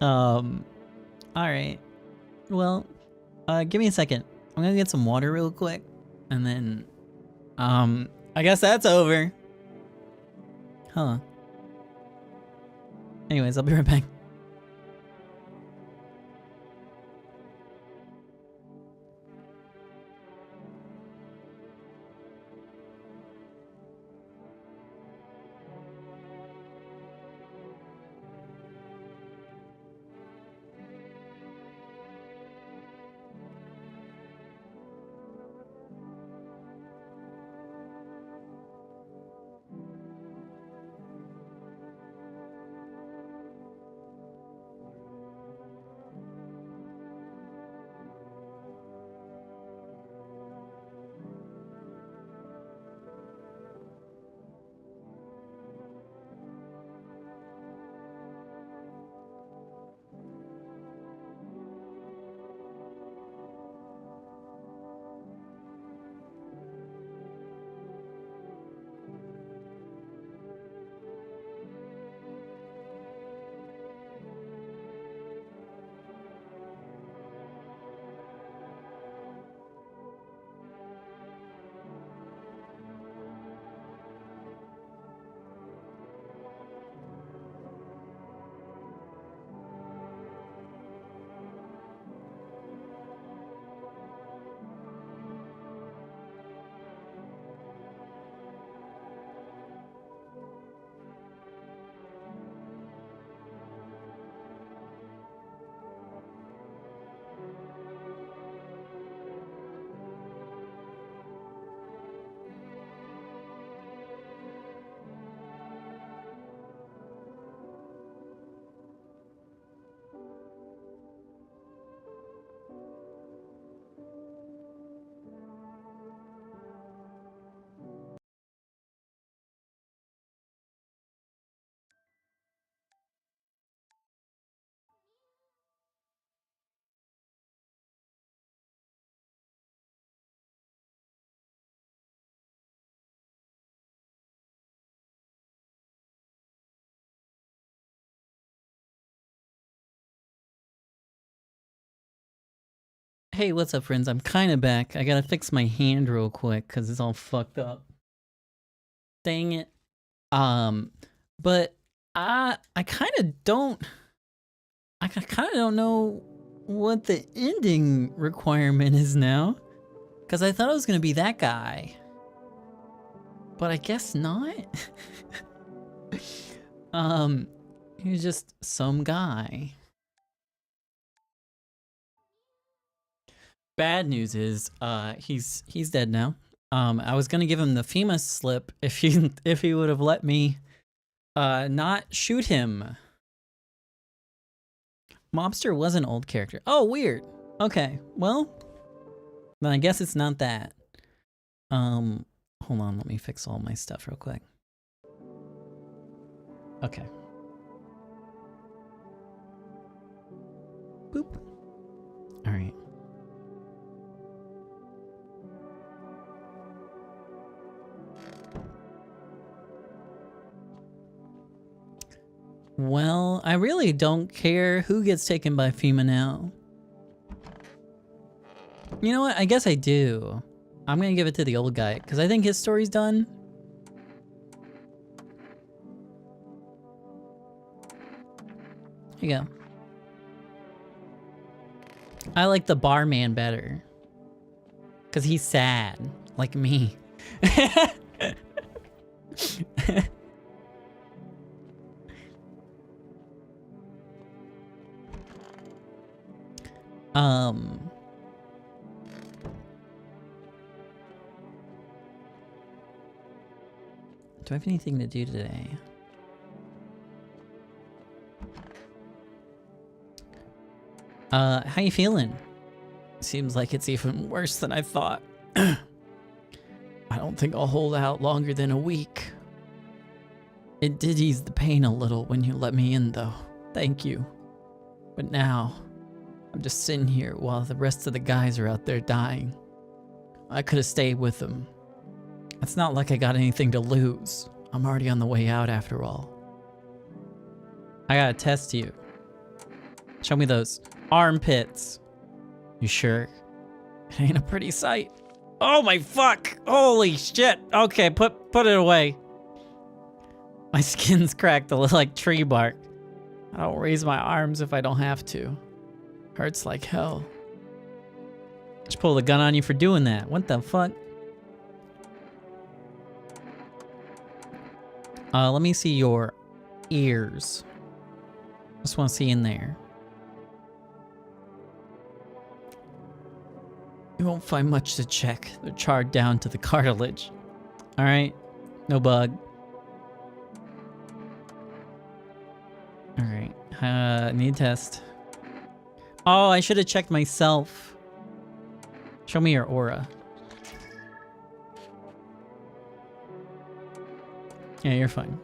S1: Alright. Well, give me a second. I'm gonna get some water real quick. And then, I guess that's over. Huh. Anyways, I'll be right back. Hey, what's up, friends? I'm kind of back. I gotta fix my hand real quick because it's all fucked up. Dang it. But I kind of don't. I kind of don't know what the ending requirement is now. Because I thought it was going to be that guy. But I guess not. He's just some guy. Bad news is, he's dead now. I was gonna give him the FEMA slip if he would have let me, not shoot him. Mobster was an old character. Oh, weird. Okay, well, then I guess it's not that. Hold on, let me fix all my stuff real quick. Okay. Boop. All right. Well, I really don't care who gets taken by FEMA now. You know what? I guess I do. I'm gonna give it to the old guy, because I think his story's done. Here you go. I like the barman better. Because he's sad, like me. Do I have anything to do today? How you feeling? Seems like it's even worse than I thought. I don't think I'll hold out longer than a week. It did ease the pain a little when you let me in, though. Thank you. But now, I'm just sitting here while the rest of the guys are out there dying. I could have stayed with them. It's not like I got anything to lose. I'm already on the way out after all. I gotta test you. Show me those armpits. You sure? It ain't a pretty sight. Oh my fuck! Holy shit! Okay, put it away. My skin's cracked a little like tree bark. I don't raise my arms if I don't have to. Hurts like hell. Just pull the gun on you for doing that. What the fuck? Let me see your ears. Just want to see in there. You won't find much to check. They're charred down to the cartilage. Alright. No bug. Alright. Need test. Oh, I should have checked myself. Show me your aura. Yeah, you're fine.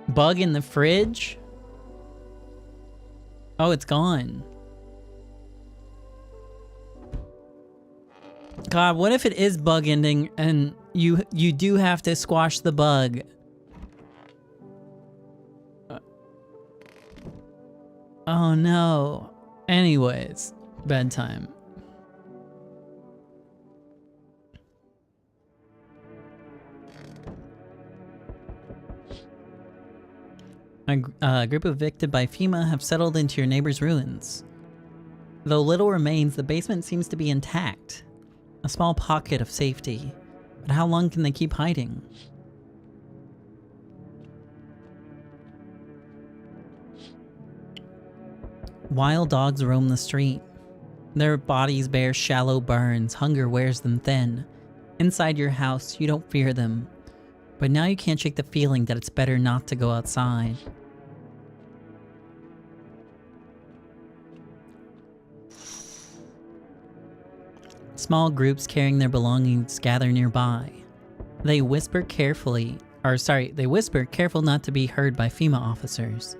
S1: Bug in the fridge? Oh, it's gone. God, what if it is bug ending and you do have to squash the bug? Oh no. Anyways, bedtime. A group affected by FEMA have settled into your neighbor's ruins. Though little remains, the basement seems to be intact. A small pocket of safety. But how long can they keep hiding? Wild dogs roam the street. Their bodies bear shallow burns. Hunger wears them thin. Inside your house, you don't fear them. But now you can't shake the feeling that it's better not to go outside. Small groups carrying their belongings gather nearby. They whisper careful not to be heard by FEMA officers.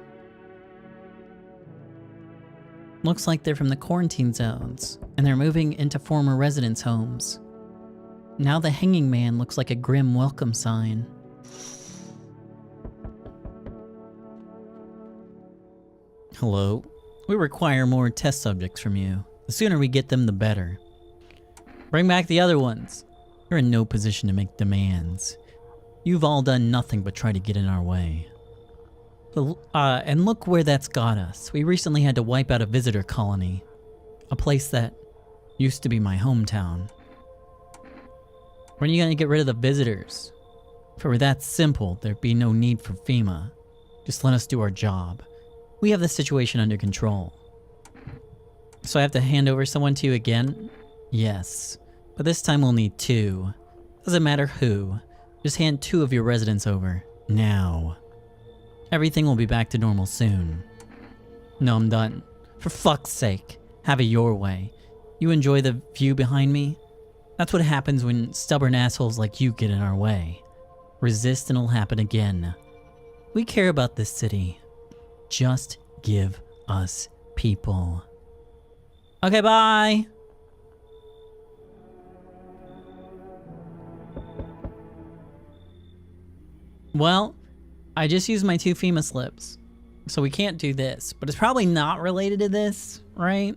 S1: Looks like they're from the quarantine zones, and they're moving into former residents' homes. Now the hanging man looks like a grim welcome sign. Hello. We require more test subjects from you. The sooner we get them, the better. Bring back the other ones. You're in no position to make demands. You've all done nothing but try to get in our way. And look where that's got us. We recently had to wipe out a visitor colony. A place that used to be my hometown. When are you gonna get rid of the visitors? If it were that simple, there'd be no need for FEMA. Just let us do our job. We have the situation under control. So I have to hand over someone to you again? Yes. But this time we'll need 2. Doesn't matter who. Just hand 2 of your residents over. Now. Everything will be back to normal soon. No, I'm done. For fuck's sake. Have it your way. You enjoy the view behind me? That's what happens when stubborn assholes like you get in our way. Resist and it'll happen again. We care about this city. Just give us people. Okay, bye! Well, I just used my 2 FEMA slips. So we can't do this. But it's probably not related to this, right?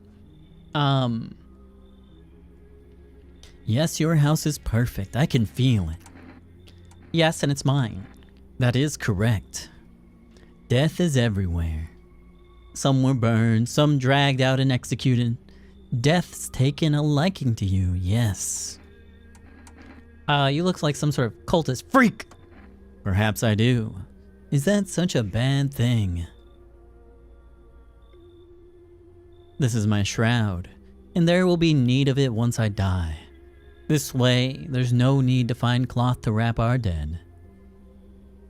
S1: Yes, your house is perfect. I can feel it. Yes, and it's mine. That is correct. Death is everywhere. Some were burned, some dragged out and executed. Death's taken a liking to you, yes. You look like some sort of cultist freak. Perhaps I do. Is that such a bad thing? This is my shroud, and there will be need of it once I die. This way, there's no need to find cloth to wrap our dead.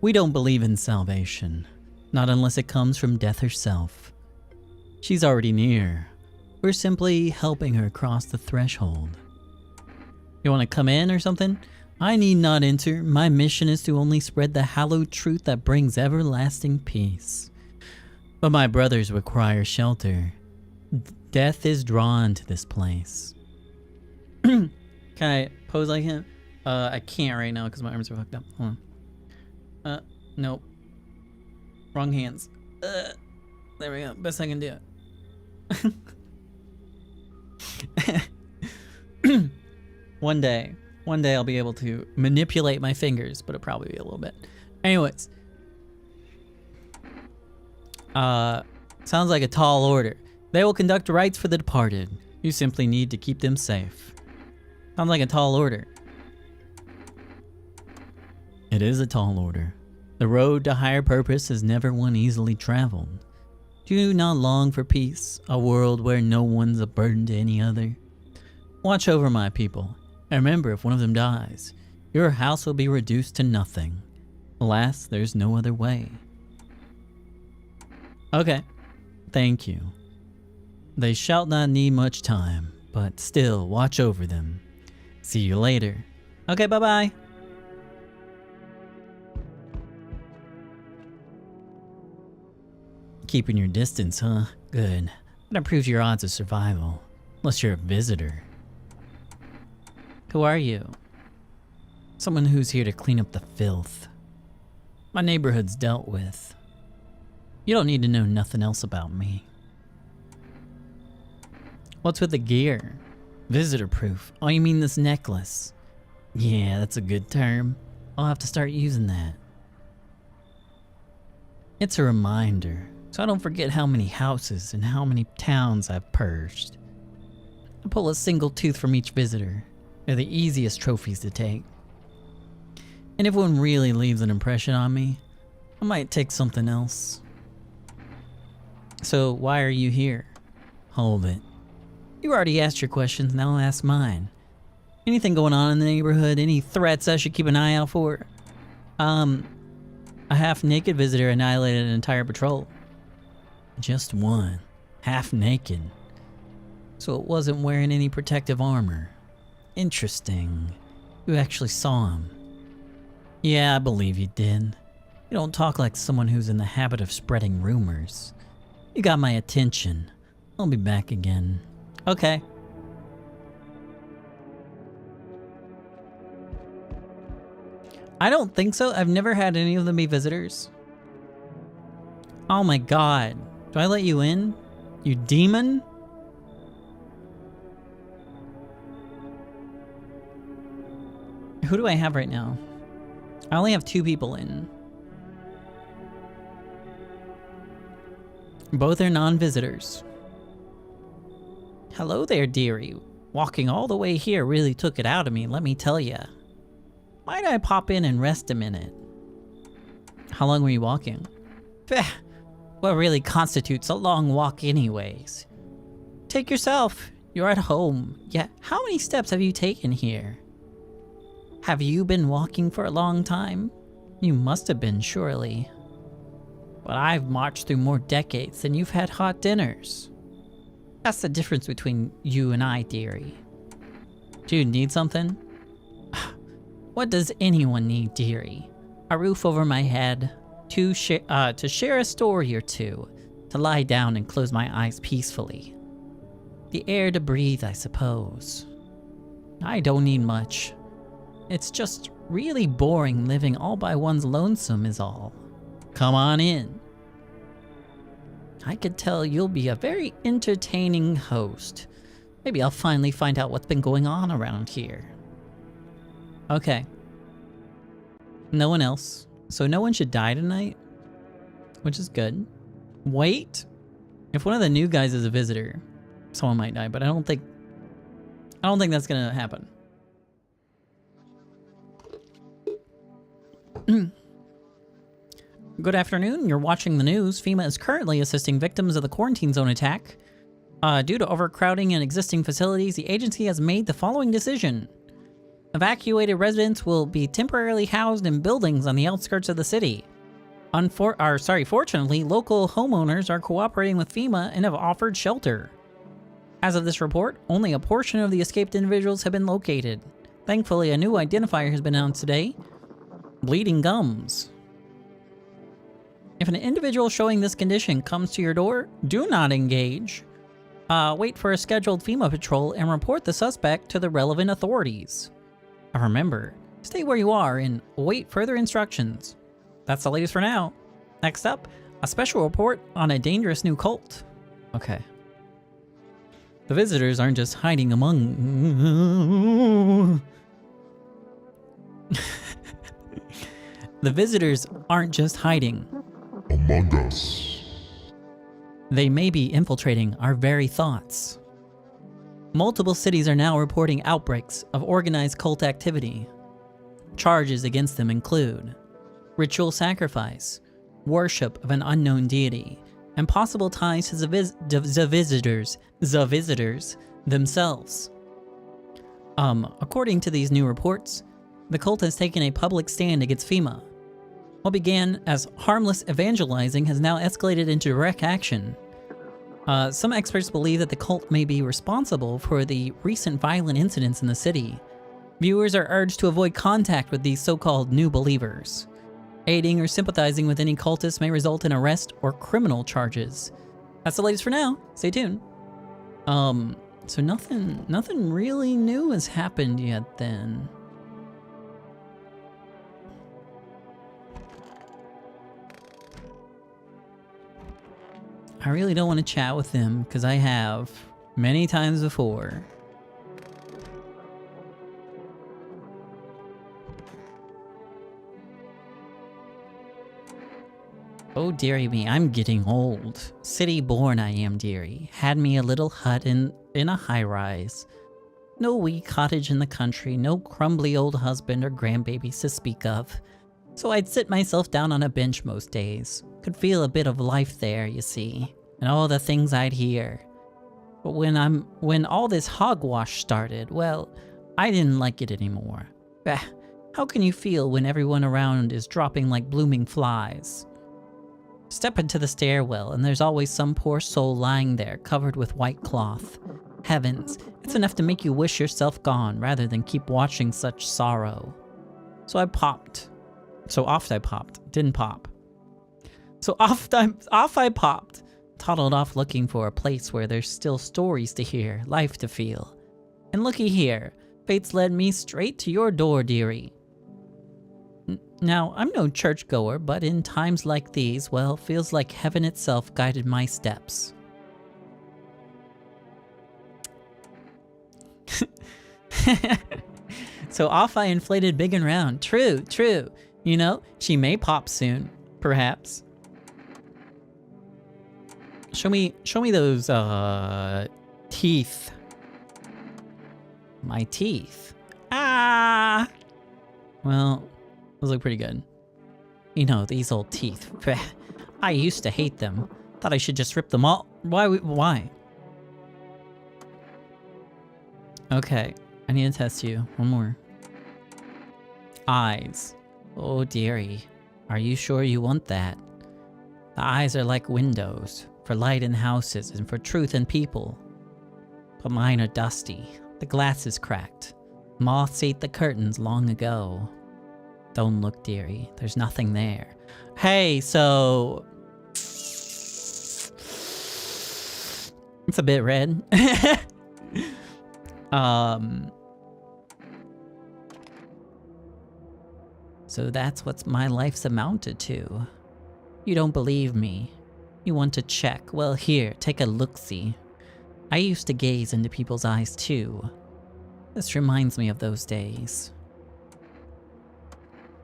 S1: We don't believe in salvation, not unless it comes from death herself. She's already near. We're simply helping her cross the threshold. You want to come in or something? I need not enter. My mission is to only spread the hallowed truth that brings everlasting peace. But my brothers require shelter. Death is drawn to this place. Can I pose like him? I can't right now because my arms are fucked up. Hold on. Nope. Wrong hands. There we go. Best I can do. One day I'll be able to manipulate my fingers, but it'll probably be a little bit. Anyways. Sounds like a tall order. They will conduct rites for the departed. You simply need to keep them safe. Sounds like a tall order. It is a tall order. The road to higher purpose is never one easily traveled. Do you not long for peace, a world where no one's a burden to any other? Watch over my people, and remember if one of them dies, your house will be reduced to nothing. Alas, there's no other way. Okay, thank you. They shall not need much time, but still watch over them. See you later. Okay, bye-bye. Keeping your distance, huh? Good. That improves your odds of survival. Unless you're a visitor. Who are you? Someone who's here to clean up the filth. My neighborhood's dealt with. You don't need to know nothing else about me. What's with the gear? Visitor proof. Oh, you mean this necklace? Yeah, that's a good term. I'll have to start using that. It's a reminder, so I don't forget how many houses and how many towns I've purged. I pull a single tooth from each visitor. They're the easiest trophies to take. And if one really leaves an impression on me, I might take something else. So why are you here? Hold it. You already asked your questions, now I'll ask mine. Anything going on in the neighborhood? Any threats I should keep an eye out for? A half-naked visitor annihilated an entire patrol. Just one. Half-naked. So it wasn't wearing any protective armor. Interesting. You actually saw him. Yeah, I believe you did. You don't talk like someone who's in the habit of spreading rumors. You got my attention. I'll be back again. Okay. I don't think so. I've never had any of them be visitors. Oh my god. Do I let you in? You demon? Who do I have right now? I only have 2 people in. Both are non-visitors. Hello there, dearie. Walking all the way here really took it out of me, let me tell ya. Might I pop in and rest a minute? How long were you walking? What really constitutes a long walk anyways? Take yourself. You're at home. Yeah, how many steps have you taken here? Have you been walking for a long time? You must have been, surely. But I've marched through more decades than you've had hot dinners. That's the difference between you and I, dearie. Do you need something? What does anyone need, dearie? A roof over my head, to share a story or two, to lie down and close my eyes peacefully. The air to breathe, I suppose. I don't need much. It's just really boring living all by one's lonesome is all. Come on in. I could tell you'll be a very entertaining host. Maybe I'll finally find out what's been going on around here. Okay. No one else. So no one should die tonight, which is good. Wait. If one of the new guys is a visitor, someone might die, but I don't think that's gonna happen. Good afternoon. You're watching the news. FEMA is currently assisting victims of the quarantine zone attack. Due to overcrowding in existing facilities, the agency has made the following decision. Evacuated residents will be temporarily housed in buildings on the outskirts of the city. Fortunately, local homeowners are cooperating with FEMA and have offered shelter. As of this report, only a portion of the escaped individuals have been located. Thankfully, a new identifier has been announced today. Bleeding gums. If an individual showing this condition comes to your door, do not engage. Wait for a scheduled FEMA patrol and report the suspect to the relevant authorities. Remember, stay where you are and await further instructions. That's the latest for now. Next up, a special report on a dangerous new cult. Okay. The visitors aren't just hiding among... The visitors aren't just hiding
S2: among us.
S1: They may be infiltrating our very thoughts. Multiple cities are now reporting outbreaks of organized cult activity. Charges against them include ritual sacrifice, worship of an unknown deity, and possible ties to the visitors themselves. According to these new reports, the cult has taken a public stand against FEMA. What began as harmless evangelizing has now escalated into direct action. Some experts believe that the cult may be responsible for the recent violent incidents in the city. Viewers are urged to avoid contact with these so-called new believers. Aiding or sympathizing with any cultists may result in arrest or criminal charges. That's the latest for now. Stay tuned. So nothing really new has happened yet then. I really don't want to chat with them because I have many times before. Oh dearie me, I'm getting old. City born I am, dearie. Had me a little hut in a high-rise. No wee cottage in the country, no crumbly old husband or grandbabies to speak of. So I'd sit myself down on a bench most days. Could feel a bit of life there, you see, and all the things I'd hear. But when all this hogwash started, well, I didn't like it anymore. Bah, how can you feel when everyone around is dropping like blooming flies? Step into the stairwell and there's always some poor soul lying there covered with white cloth. Heavens, it's enough to make you wish yourself gone rather than keep watching such sorrow. So I popped. So off I popped. Didn't pop. So off I popped. Toddled off looking for a place where there's still stories to hear, life to feel. And looky here, fate's led me straight to your door, dearie. Now, I'm no churchgoer, but in times like these, well, feels like heaven itself guided my steps. So off I inflated big and round. True, true. You know, she may pop soon, perhaps. Show me those, teeth. My teeth. Ah! Well, those look pretty good. You know, these old teeth. I used to hate them. Thought I should just rip them all. Why? Okay, I need to test you. One more. Eyes. Oh, dearie. Are you sure you want that? The eyes are like windows, for light in houses and for truth in people. But mine are dusty. The glass is cracked. Moths ate the curtains long ago. Don't look, dearie. There's nothing there. Hey, so... It's a bit red. So that's what my life's amounted to. You don't believe me. You want to check. Well, here, take a look-see. I used to gaze into people's eyes too. This reminds me of those days.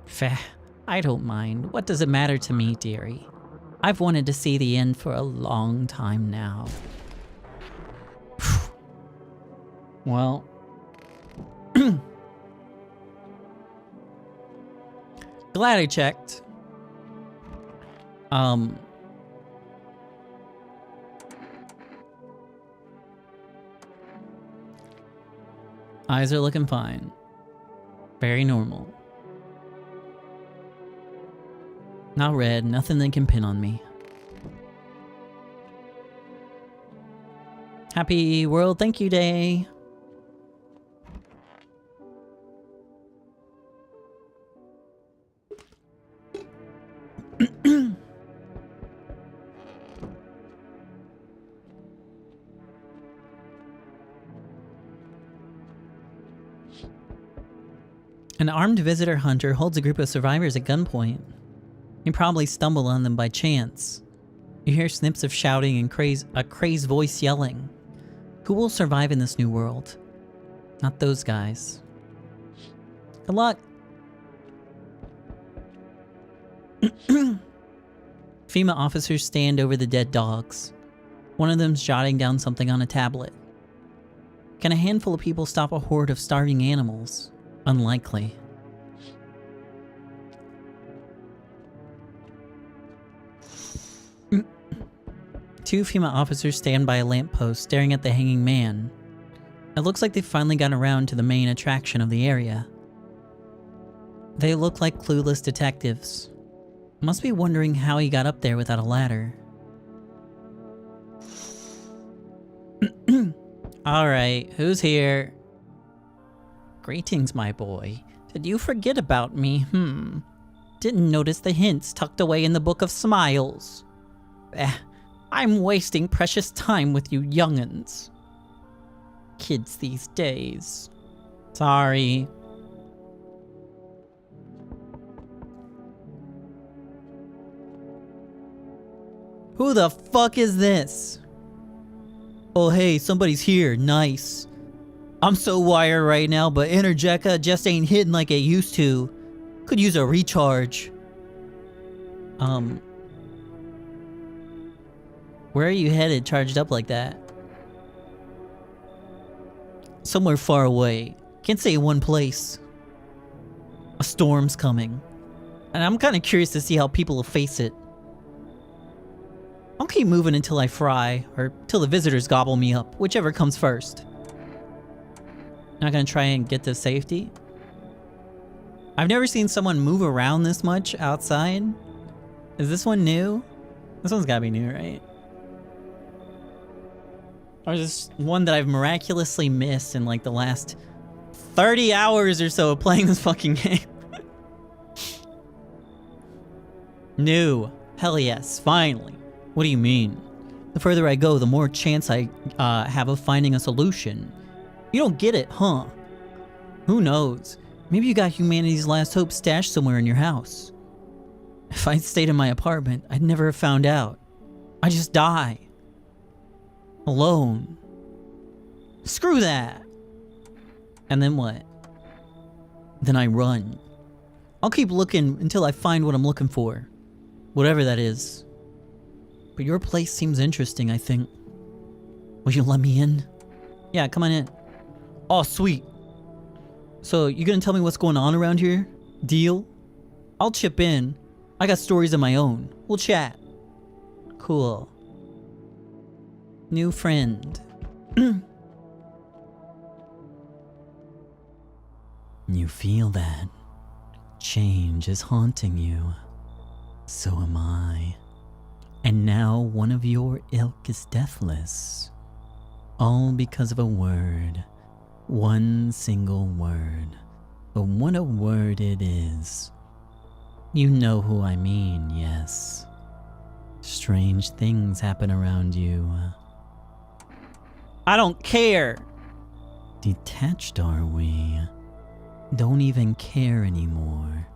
S1: Feh, I don't mind. What does it matter to me, dearie? I've wanted to see the end for a long time now. Well... Glad I checked. Eyes are looking fine. Very normal. Not red, nothing they can pin on me. Happy World Thank You Day! An armed visitor hunter holds a group of survivors at gunpoint. You probably stumble on them by chance. You hear snips of shouting and a crazed voice yelling. Who will survive in this new world? Not those guys. Good luck. FEMA officers stand over the dead dogs. One of them's jotting down something on a tablet. Can a handful of people stop a horde of starving animals? Unlikely. Two FEMA officers stand by a lamppost staring at the hanging man. It looks like they've finally gotten around to the main attraction of the area. They look like clueless detectives. Must be wondering how he got up there without a ladder. Alright, who's here? Greetings, my boy. Did you forget about me? Didn't notice the hints tucked away in the Book of Smiles. I'm wasting precious time with you young'uns. Kids these days. Sorry. Who the fuck is this? Oh hey, somebody's here. Nice. I'm so wired right now, but Energeca just ain't hitting like it used to. Could use a recharge. Where are you headed charged up like that? Somewhere far away. Can't say one place. A storm's coming. And I'm kind of curious to see how people will face it. I'll keep moving until I fry, or till the visitors gobble me up, whichever comes first. Not gonna try and get to safety? I've never seen someone move around this much outside. Is this one new? This one's gotta be new, right? Or is this one that I've miraculously missed in like the last 30 hours or so of playing this fucking game? New. Hell yes, finally. What do you mean? The further I go, the more chance I have of finding a solution. You don't get it, huh? Who knows? Maybe you got humanity's last hope stashed somewhere in your house. If I'd stayed in my apartment, I'd never have found out. I'd just die. Alone. Screw that! And then what? Then I run. I'll keep looking until I find what I'm looking for. Whatever that is. But your place seems interesting, I think. Will you let me in? Yeah, come on in. Oh, sweet. So, you gonna tell me what's going on around here? Deal? I'll chip in. I got stories of my own. We'll chat. Cool. New friend. You feel that. Change is haunting you. So am I. And now one of your ilk is deathless. All because of a word. One single word. But what a word it is. You know who I mean, yes. Strange things happen around you. I don't care! Detached are we? Don't even care anymore.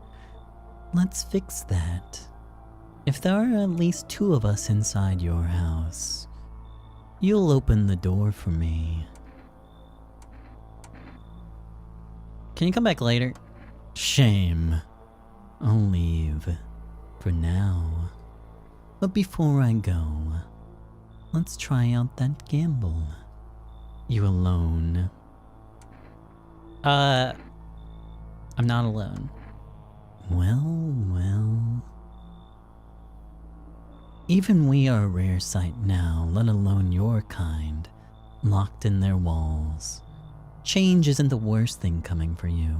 S1: Let's fix that. If there are at least 2 of us inside your house, you'll open the door for me. Can you come back later? Shame. I'll leave. For now. But before I go, let's try out that gamble. You alone? I'm not alone. Well. Even we are a rare sight now, let alone your kind, locked in their walls. Change isn't the worst thing coming for you.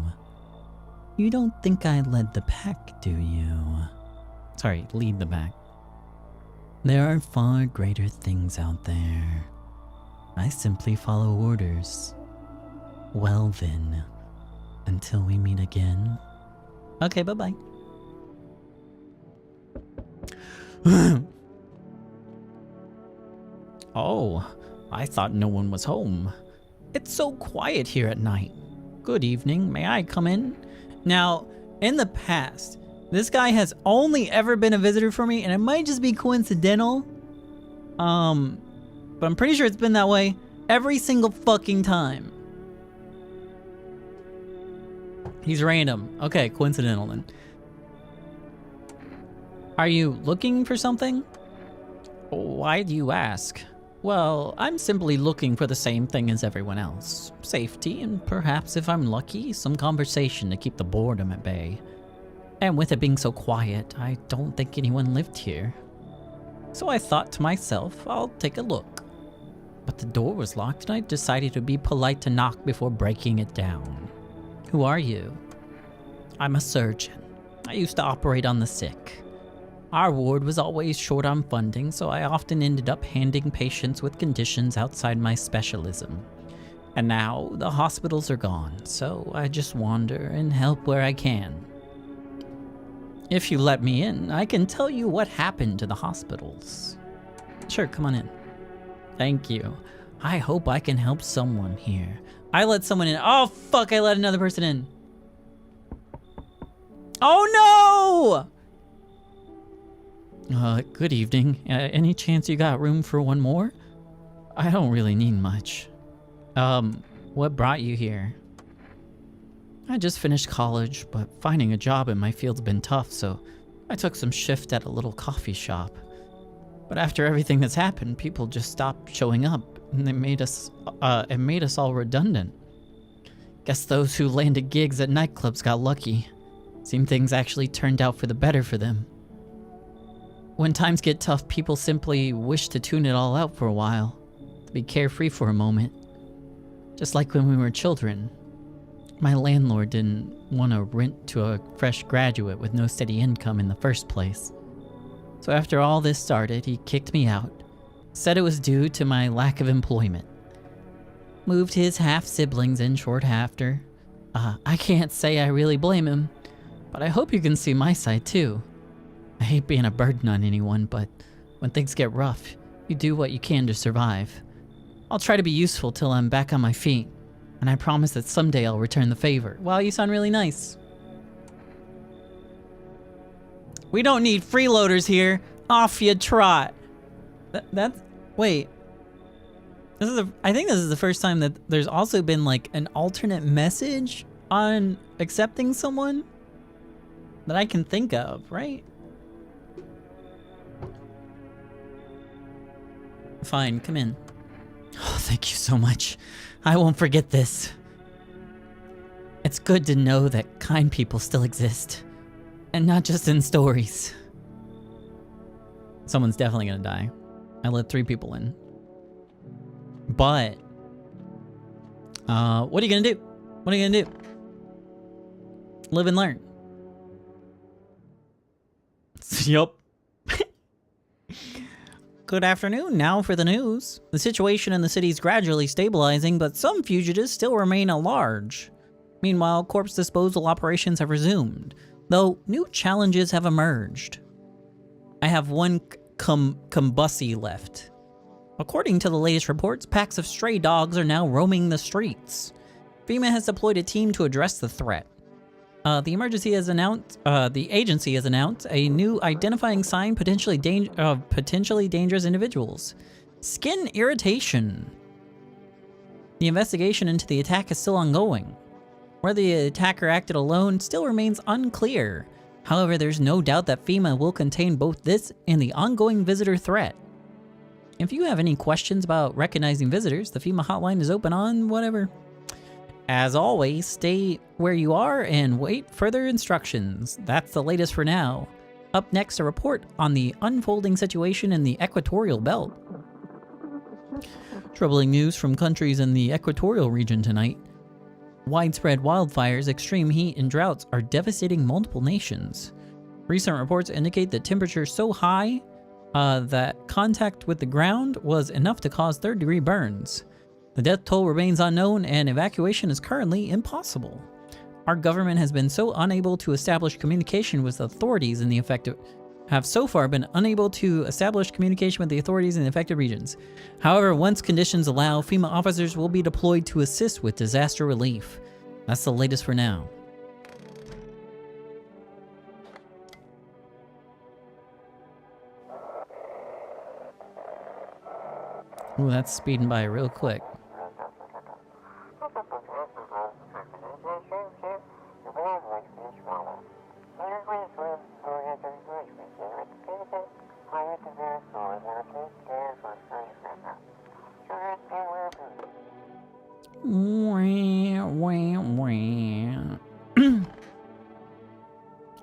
S1: You don't think I led the pack, do you? Sorry, lead the pack. There are far greater things out there. I simply follow orders. Well then, until we meet again. Okay, bye-bye. Oh, I thought no one was home. It's so quiet here at night. Good evening, may I come in? Now, in the past, this guy has only ever been a visitor for me, and it might just be coincidental. But I'm pretty sure it's been that way every single fucking time. He's random. Okay, coincidental then. Are you looking for something? Why do you ask? Well, I'm simply looking for the same thing as everyone else. Safety, and perhaps if I'm lucky, some conversation to keep the boredom at bay. And with it being so quiet, I don't think anyone lived here. So I thought to myself, I'll take a look. But the door was locked and I decided to be polite to knock before breaking it down. Who are you? I'm a surgeon. I used to operate on the sick. Our ward was always short on funding, so I often ended up handing patients with conditions outside my specialism. And now the hospitals are gone, so I just wander and help where I can. If you let me in, I can tell you what happened to the hospitals. Sure, come on in. Thank you. I hope I can help someone here. I let someone in. Oh, fuck, I let another person in. Oh, no! Good evening. Any chance you got room for one more? I don't really need much. What brought you here? I just finished college, but finding a job in my field's been tough, so I took some shift at a little coffee shop. But after everything that's happened, people just stopped showing up, and it made us all redundant. Guess those who landed gigs at nightclubs got lucky. Seemed things actually turned out for the better for them. When times get tough, people simply wish to tune it all out for a while, to be carefree for a moment. Just like when we were children. My landlord didn't want to rent to a fresh graduate with no steady income in the first place. So after all this started, he kicked me out. Said it was due to my lack of employment. Moved his half-siblings in short after. I can't say I really blame him, but I hope you can see my side too. I hate being a burden on anyone, but when things get rough, you do what you can to survive. I'll try to be useful till I'm back on my feet, and I promise that someday I'll return the favor. Wow, you sound really nice. We don't need freeloaders here. Off you trot. Wait. I think this is the first time that there's also been like an alternate message on accepting someone. that I can think of, right? Fine, come in. Oh, thank you so much. I won't forget this. It's good to know that kind people still exist. And not just in stories. Someone's definitely gonna die. I let 3 people in. But... what are you gonna do? What are you gonna do? Live and learn. Yup. Good afternoon. Now for the news. The situation in the city is gradually stabilizing, but some fugitives still remain at large. Meanwhile, corpse disposal operations have resumed, though new challenges have emerged. I have one combussie left. According to the latest reports, packs of stray dogs are now roaming the streets. FEMA has deployed a team to address the threat. The agency has announced a new identifying sign potentially dangerous individuals. Skin irritation. The investigation into the attack is still ongoing. Whether the attacker acted alone still remains unclear. However, there's no doubt that FEMA will contain both this and the ongoing visitor threat. If you have any questions about recognizing visitors, the FEMA hotline is open on whatever. As always, stay where you are and wait further instructions. That's the latest for now. Up next, a report on the unfolding situation in the equatorial belt. Troubling news from countries in the equatorial region tonight. Widespread wildfires, extreme heat, and droughts are devastating multiple nations. Recent reports indicate that temperatures so high that contact with the ground was enough to cause third-degree burns. The death toll remains unknown, and evacuation is currently impossible. Our government has been so unable to establish communication with authorities in the affected regions. However, once conditions allow, FEMA officers will be deployed to assist with disaster relief. That's the latest for now. Ooh, that's speeding by real quick.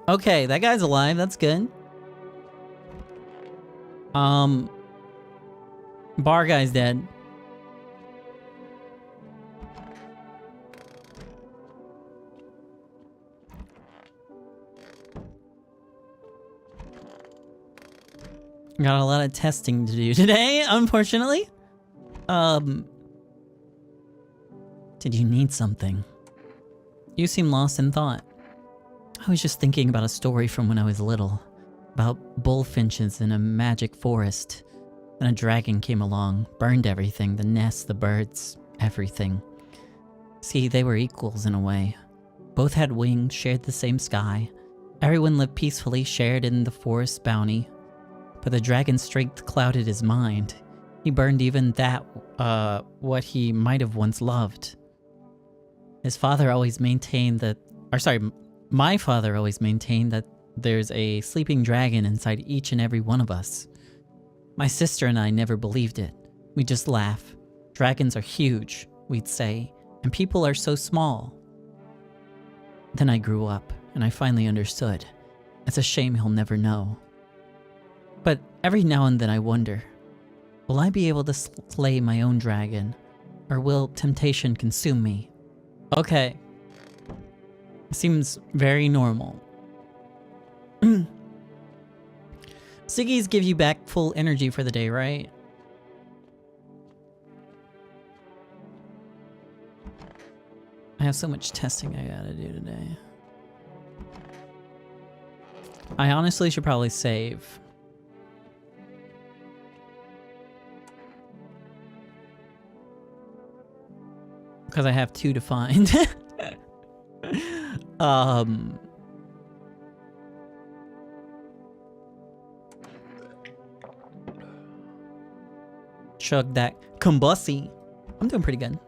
S1: Okay, that guy's alive. That's good. Bar guy's dead. Got a lot of testing to do today, unfortunately. Did you need something? You seem lost in thought. I was just thinking about a story from when I was little, about bullfinches in a magic forest. Then a dragon came along, burned everything, the nests, the birds, everything. See, they were equals in a way. Both had wings, shared the same sky. Everyone lived peacefully, shared in the forest's bounty. But the dragon's strength clouded his mind. He burned even that, what he might have once loved. His father always maintained that, my father always maintained that there's a sleeping dragon inside each and every one of us. My sister and I never believed it. We just laugh. Dragons are huge, we'd say, and people are so small. Then I grew up, and I finally understood. It's a shame he'll never know. But every now and then I wonder, will I be able to slay my own dragon, or will temptation consume me? Okay. Seems very normal. Siggies give you back full energy for the day, right? I have so much testing I gotta do today. I honestly should probably save. Because I have 2 to find. Chug that combussie. I'm doing pretty good.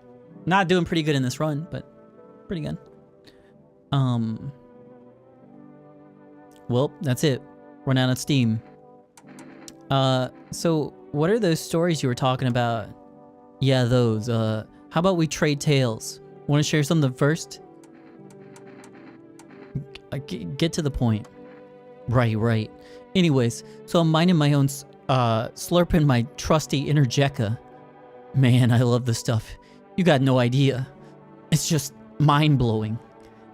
S1: Not doing pretty good in this run, but pretty good. Well, that's it. Run out of steam. So what are those stories you were talking about? Yeah, those. How about we trade tales? Want to share something first? Get to the point. Right. Anyways, so I'm minding my own, slurping my trusty Energeca. Man, I love this stuff. You got no idea. It's just mind-blowing.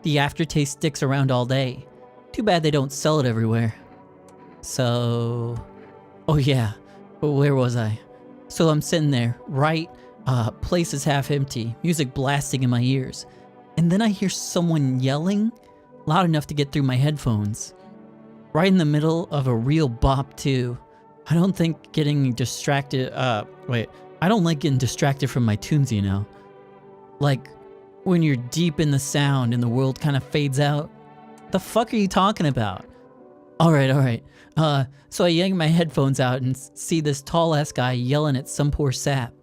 S1: The aftertaste sticks around all day. Too bad they don't sell it everywhere. So... Oh yeah, but where was I? So I'm sitting there, right? Place is half empty, music blasting in my ears. And then I hear someone yelling, loud enough to get through my headphones. Right in the middle of a real bop too. I don't think getting distracted, I don't like getting distracted from my tunes, you know? Like, when you're deep in the sound and the world kind of fades out. The fuck are you talking about? Alright. So I yank my headphones out and see this tall-ass guy yelling at some poor sap.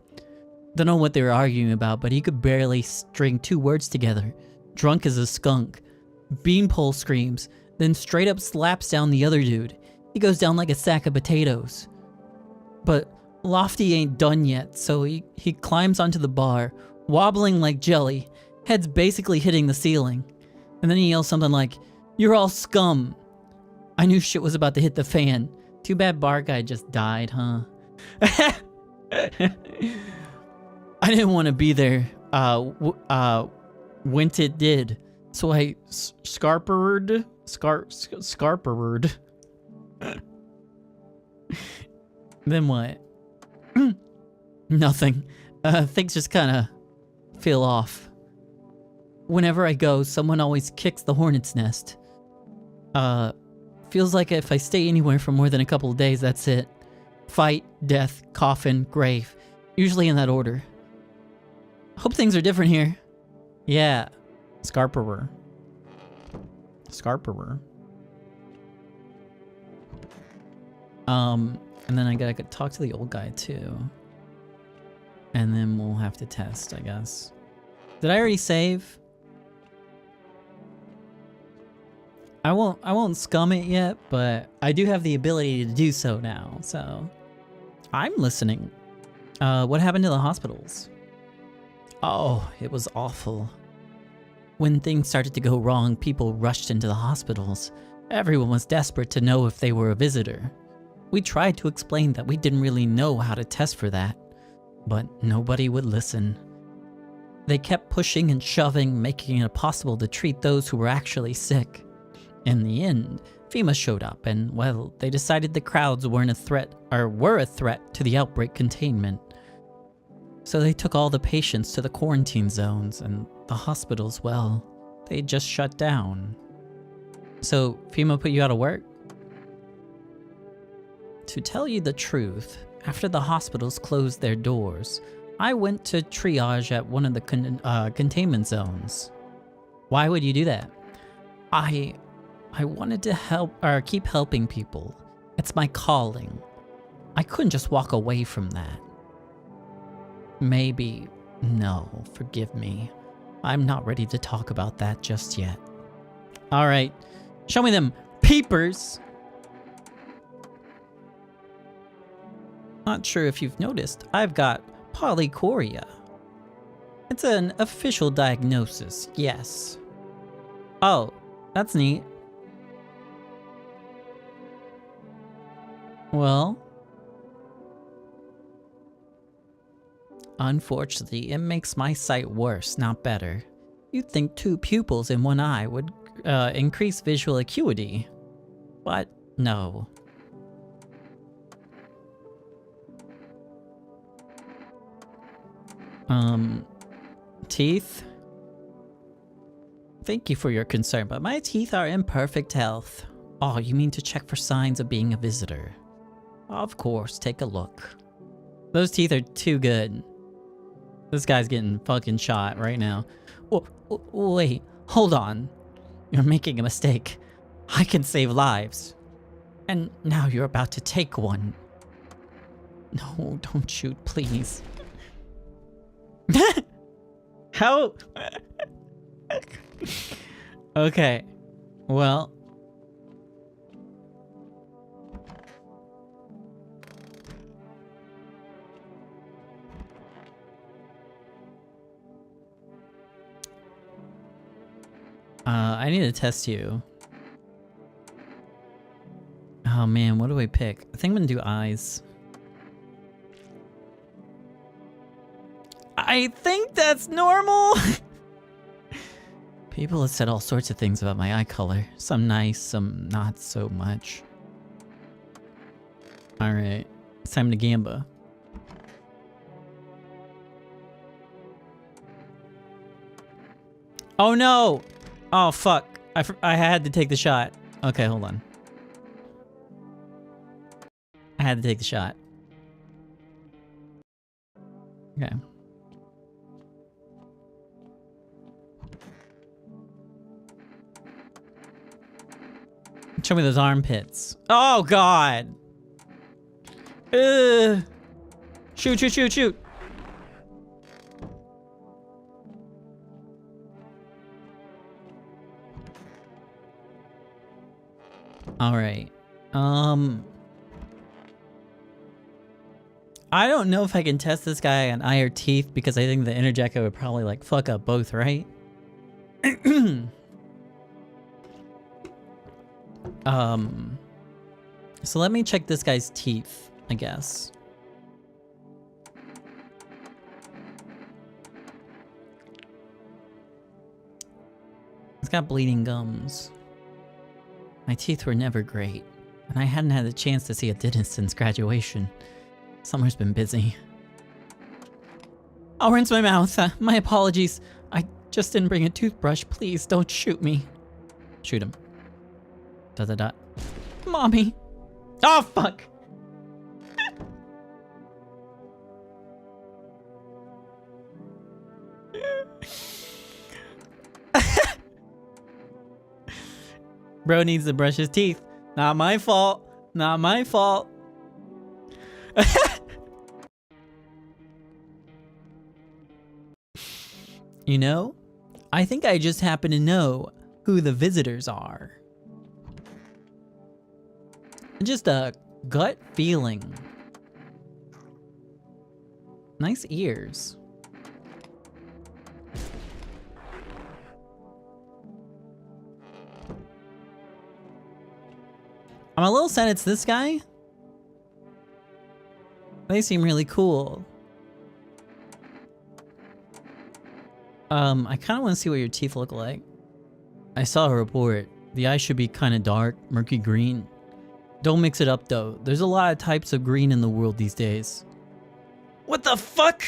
S1: Don't know what they were arguing about, but he could barely string 2 words together. Drunk as a skunk. Beanpole screams, then straight up slaps down the other dude. He goes down like a sack of potatoes. But Lofty ain't done yet, so he climbs onto the bar, wobbling like jelly, head's basically hitting the ceiling. And then he yells something like, "You're all scum." I knew shit was about to hit the fan. Too bad bar guy just died, huh? I didn't want to be there when it did. So I scarpered. Then what? Nothing. Things just kind of feel off. Whenever I go, someone always kicks the hornet's nest. Feels like if I stay anywhere for more than a couple of days, that's it. Fight, death, coffin, grave. Usually in that order. Hope things are different here. Yeah. Scarperer. And then I gotta talk to the old guy too. And then we'll have to test, I guess. Did I already save? I won't scum it yet, but I do have the ability to do so now, so I'm listening. What happened to the hospitals? Oh, it was awful. When things started to go wrong, people rushed into the hospitals. Everyone was desperate to know if they were a visitor. We tried to explain that we didn't really know how to test for that, but nobody would listen. They kept pushing and shoving, making it impossible to treat those who were actually sick. In the end, FEMA showed up and, well, they decided the crowds were a threat to the outbreak containment. So they took all the patients to the quarantine zones, and the hospitals, well, they just shut down. So FEMA put you out of work? To tell you the truth, after the hospitals closed their doors, I went to triage at one of the containment zones. Why would you do that? I wanted to help, or keep helping people. It's my calling. I couldn't just walk away from that. Maybe, no, forgive me. I'm not ready to talk about that just yet. Alright, show me them papers! Not sure if you've noticed, I've got polychoria. It's an official diagnosis, yes. Oh, that's neat. Well, unfortunately, it makes my sight worse, not better. You'd think 2 pupils in one eye would increase visual acuity, but no. Teeth? Thank you for your concern, but my teeth are in perfect health. Oh, you mean to check for signs of being a visitor? Of course, take a look. Those teeth are too good. This guy's getting fucking shot right now. Wait, hold on. You're making a mistake. I can save lives. And now you're about to take one. No, don't shoot, please. How? Okay. Well, I need to test you. Oh man, what do I pick? I think I'm gonna do eyes. I think that's normal. People have said all sorts of things about my eye color. Some nice, some not so much. Alright, it's time to gamba. Oh no! Oh fuck. I had to take the shot. Okay, hold on. I had to take the shot. Okay. Show me those armpits. Oh god! Shoot, shoot, shoot, shoot! Alright. I don't know if I can test this guy on eye or teeth because I think the inner jacket would probably like fuck up both, right? So let me check this guy's teeth, I guess. He's got bleeding gums. My teeth were never great, and I hadn't had the chance to see a dentist since graduation. Summer's been busy. I'll rinse my mouth. My apologies. I just didn't bring a toothbrush. Please don't shoot me. Shoot him. Da-da-da. Mommy. Oh, fuck. Bro needs to brush his teeth. Not my fault. Not my fault. You know, I think I just happen to know who the visitors are. Just a gut feeling. Nice ears. I'm a little sad it's this guy. They seem really cool. I kind of want to see what your teeth look like. I saw a report. The eye should be kind of dark, murky green. Don't mix it up though. There's a lot of types of green in the world these days. What the fuck?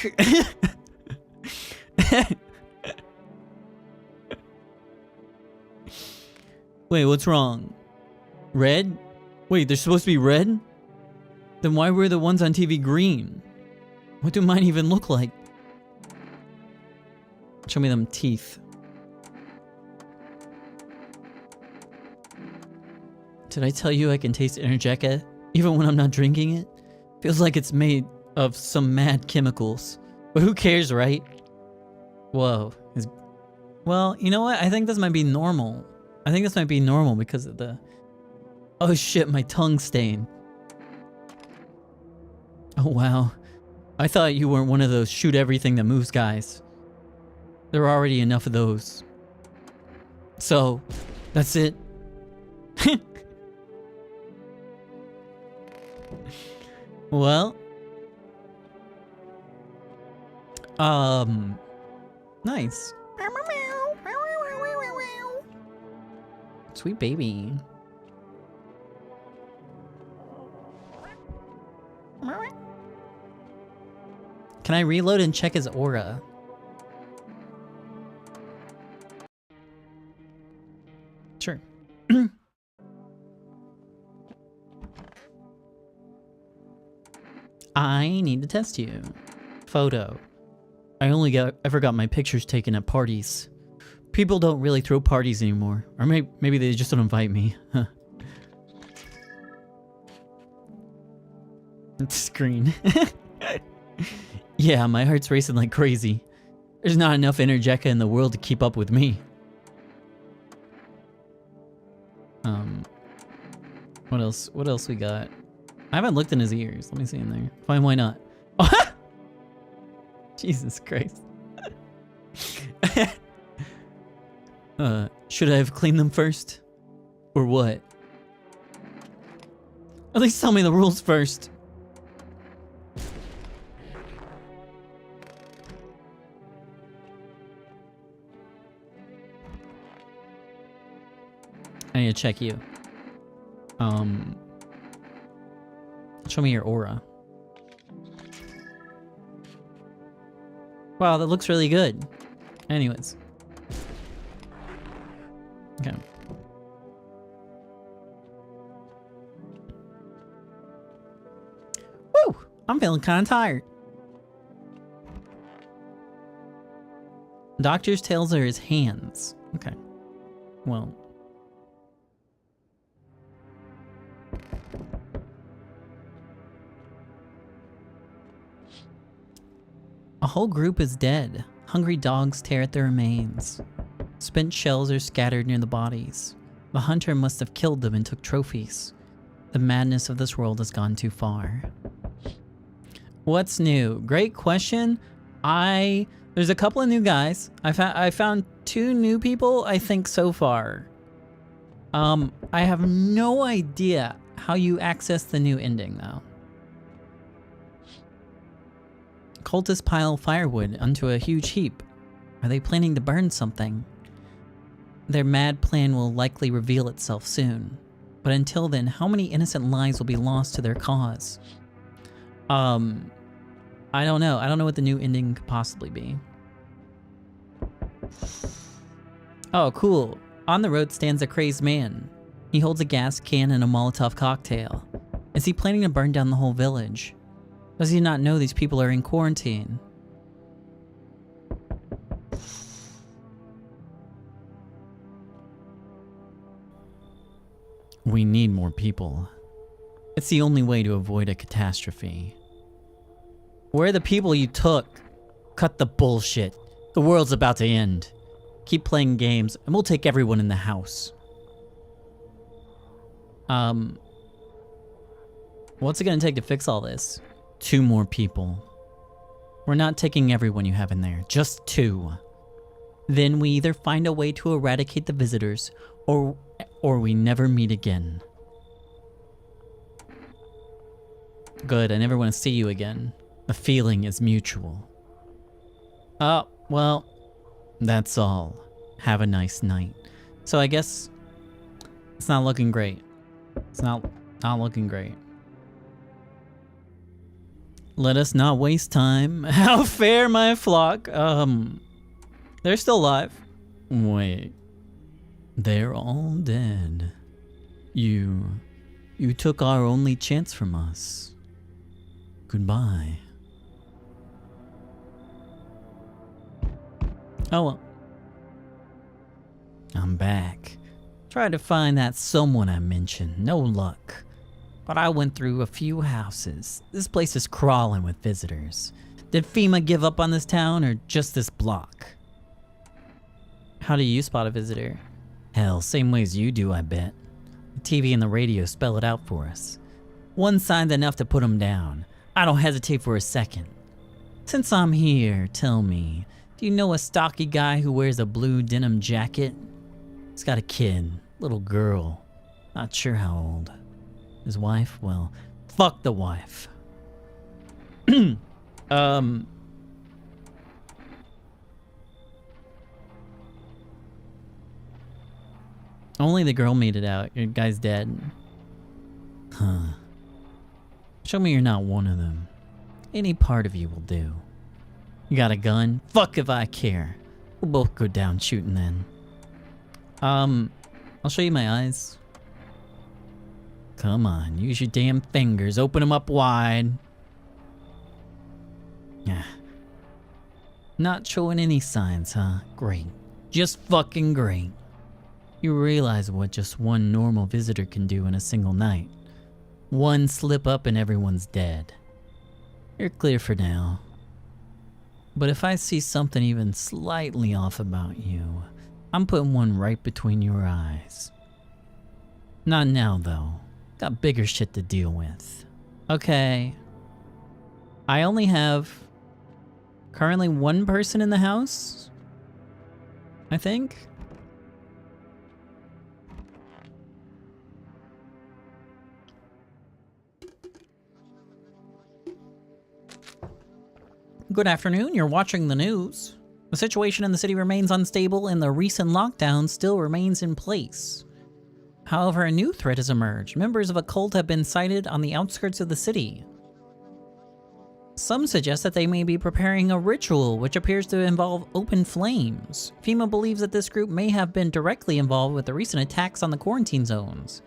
S1: Wait, what's wrong? Red? Wait, they're supposed to be red? Then why were the ones on TV green? What do mine even look like? Show me them teeth. Did I tell you I can taste Energeca even when I'm not drinking it? Feels like it's made of some mad chemicals. But who cares, right? Whoa. Well, you know what? I think this might be normal. I think this might be normal because of the... Oh shit, my tongue stained. Oh wow. I thought you weren't one of those shoot everything that moves guys. There are already enough of those. So, that's it. Well. Nice. Sweet baby. Can I reload and check his aura? Sure. I need to test you. Photo. I only ever got my pictures taken at parties. People don't really throw parties anymore. Or maybe they just don't invite me. Huh. Screen. Yeah, my heart's racing like crazy. There's not enough Energeca in the world to keep up with me. What else? What else we got? I haven't looked in his ears. Let me see in there. Fine, why not? Jesus Christ. Should I have cleaned them first? Or what? At least tell me the rules first. I need to check you. Show me your aura. Wow, that looks really good. Anyways. Okay. Woo! I'm feeling kind of tired. Doctor's tails are his hands. Okay. Well. A whole group is dead. Hungry dogs tear at their remains. Spent shells are scattered near the bodies. The hunter must have killed them and took trophies. The madness of this world has gone too far. What's new? Great question. There's a couple of new guys. I found 2 new people, I think, so far. I have no idea how you access the new ending, though. Cultists pile firewood onto a huge heap. Are they planning to burn something? Their mad plan will likely reveal itself soon. But until then, how many innocent lives will be lost to their cause? I don't know. I don't know what the new ending could possibly be. Oh, cool. On the road stands a crazed man. He holds a gas can and a Molotov cocktail. Is he planning to burn down the whole village? Does he not know these people are in quarantine? We need more people. It's the only way to avoid a catastrophe. Where are the people you took? Cut the bullshit. The world's about to end. Keep playing games, and we'll take everyone in the house. What's it gonna take to fix all this? 2 more people. We're not taking everyone you have in there, just 2. Then we either find a way to eradicate the visitors, or we never meet again. Good, I never want to see you again. The feeling is mutual. Oh, well, that's all. Have a nice night. So I guess it's not looking great. It's not looking great. Let us not waste time. How fair, my flock. They're still alive. Wait. They're all dead. You took our only chance from us. Goodbye. Oh well. I'm back. Tried to find that someone I mentioned. No luck. But I went through a few houses. This place is crawling with visitors. Did FEMA give up on this town or just this block? How do you spot a visitor? Hell, same way as you do, I bet. The TV and the radio spell it out for us. One sign's enough to put them down. I don't hesitate for a second. Since I'm here, tell me, do you know a stocky guy who wears a blue denim jacket? He's got a kid, little girl, not sure how old. His wife? Well, fuck the wife. Only the girl made it out. Your guy's dead. Huh. Show me you're not one of them. Any part of you will do. You got a gun? Fuck if I care. We'll both go down shooting then. I'll show you my eyes. Come on, use your damn fingers. Open them up wide. Yeah. Not showing any signs, huh? Great. Just fucking great. You realize what just one normal visitor can do in a single night. One slip up and everyone's dead. You're clear for now. But if I see something even slightly off about you, I'm putting one right between your eyes. Not now, though. Got bigger shit to deal with. Okay. I only have currently 1 person in the house, I think. Good afternoon, you're watching the news. The situation in the city remains unstable and the recent lockdown still remains in place. However, a new threat has emerged. Members of a cult have been sighted on the outskirts of the city. Some suggest that they may be preparing a ritual which appears to involve open flames. FEMA believes that this group may have been directly involved with the recent attacks on the quarantine zones.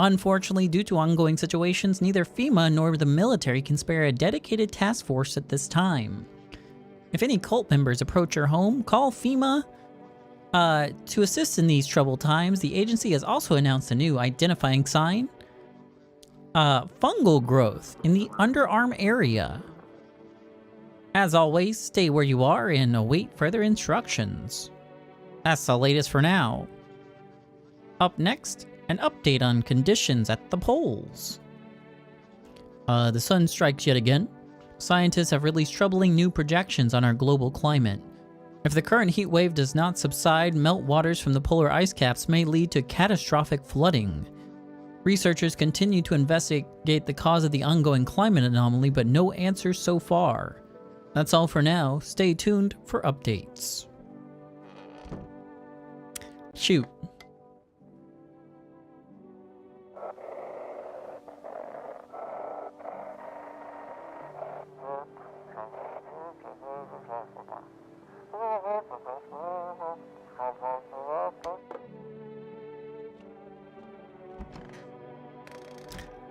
S1: Unfortunately, due to ongoing situations, neither FEMA nor the military can spare a dedicated task force at this time. If any cult members approach your home, call FEMA to assist in these troubled times. The agency has also announced a new identifying sign. Fungal growth in the underarm area. As always, stay where you are and await further instructions. That's the latest for now. Up next, an update on conditions at the poles. The sun strikes yet again. Scientists have released troubling new projections on our global climate. If the current heat wave does not subside, meltwaters from the polar ice caps may lead to catastrophic flooding. Researchers continue to investigate the cause of the ongoing climate anomaly, but no answers so far. That's all for now. Stay tuned for updates. Shoot.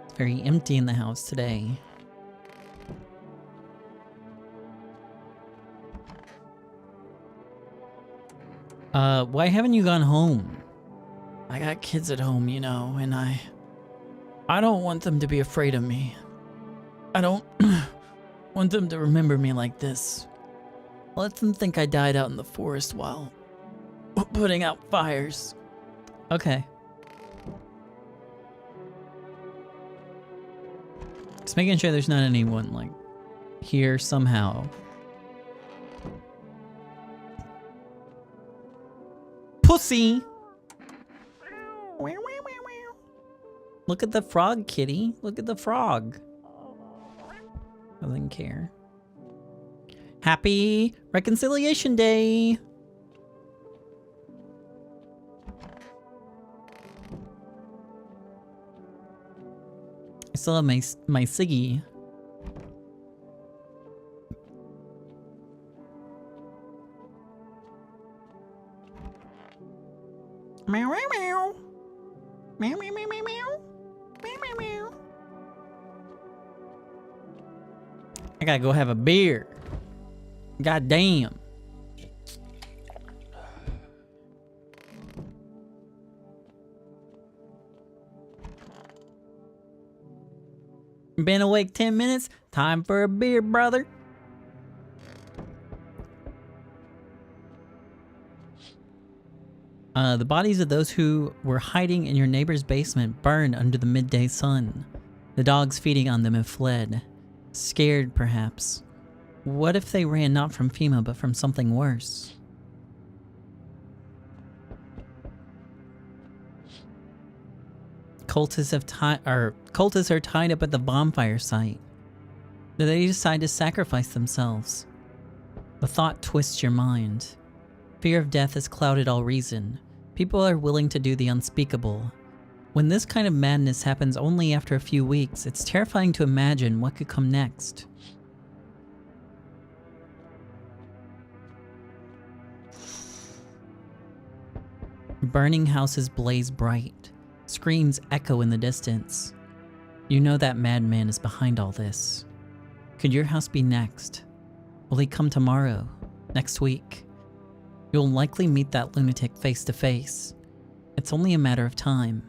S1: It's very empty in the house today. Why haven't you gone home? I got kids at home, you know, and I don't want them to be afraid of me. I don't want them to remember me like this. Let them think I died out in the forest while putting out fires. Okay. Just making sure there's not anyone, like, here somehow. Pussy! Look at the frog, kitty. Look at the frog. Doesn't care. Happy Reconciliation Day! I still have my Siggy. Meow meow meow. Meow meow meow meow meow. Meow meow meow. I gotta go have a beer. God damn. Been awake 10 minutes. Time for a beer, brother. The bodies of those who were hiding in your neighbor's basement burned under the midday sun. The dogs feeding on them have fled. Scared, perhaps. What if they ran not from FEMA, but from something worse? Cultists are tied up at the bonfire site. They decide to sacrifice themselves. The thought twists your mind. Fear of death has clouded all reason. People are willing to do the unspeakable. When this kind of madness happens only after a few weeks, it's terrifying to imagine what could come next. Burning houses blaze bright. Screams echo in the distance. You know that madman is behind all this. Could your house be next? Will he come tomorrow? Next week? You'll likely meet that lunatic face to face. It's only a matter of time.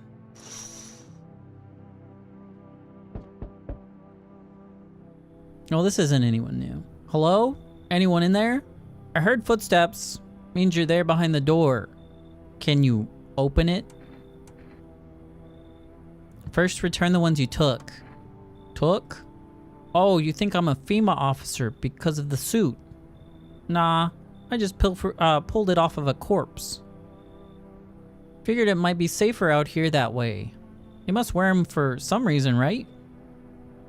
S1: Oh, this isn't anyone new. Hello? Anyone in there? I heard footsteps. Means you're there behind the door. Can you open it? First, return the ones you took. Took? Oh, you think I'm a FEMA officer because of the suit? Nah, I just pulled it off of a corpse. Figured it might be safer out here that way. You must wear them for some reason, right?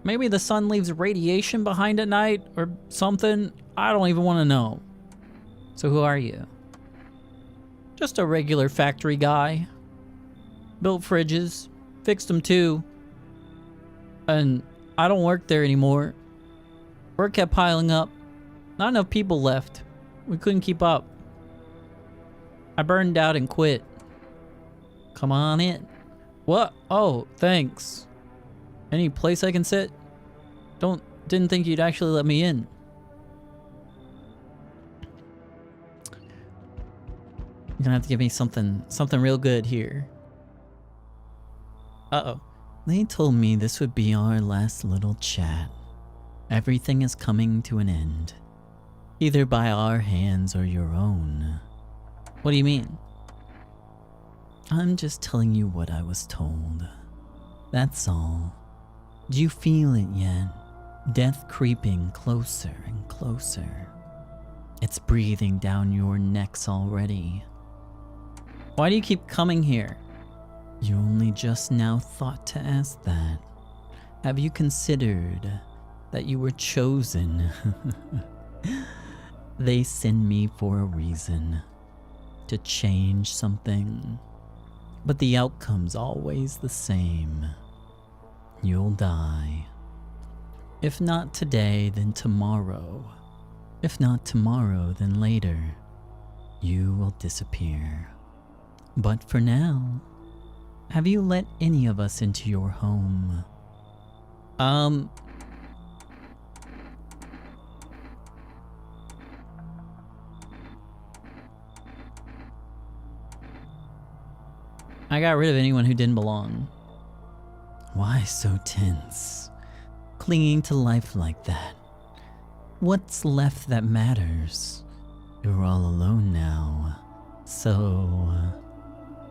S1: Maybe the sun leaves radiation behind at night or something. I don't even want to know. So who are you? Just a regular factory guy. Built fridges. Fixed them too. And I don't work there anymore. Work kept piling up. Not enough people left. We couldn't keep up. I burned out and quit. Come on in. What? Oh, thanks. Any place I can sit? Didn't think you'd actually let me in. You're gonna have to give me something real good here. Uh-oh. They told me this would be our last little chat. Everything is coming to an end. Either by our hands or your own. What do you mean? I'm just telling you what I was told. That's all. Do you feel it yet? Death creeping closer and closer. It's breathing down your necks already. Why do you keep coming here? You only just now thought to ask that. Have you considered that you were chosen? They send me for a reason. To change something. But the outcome's always the same. You'll die. If not today, then tomorrow. If not tomorrow, then later. You will disappear. But for now, have you let any of us into your home? I got rid of anyone who didn't belong. Why so tense? Clinging to life like that? What's left that matters? You're all alone now. So,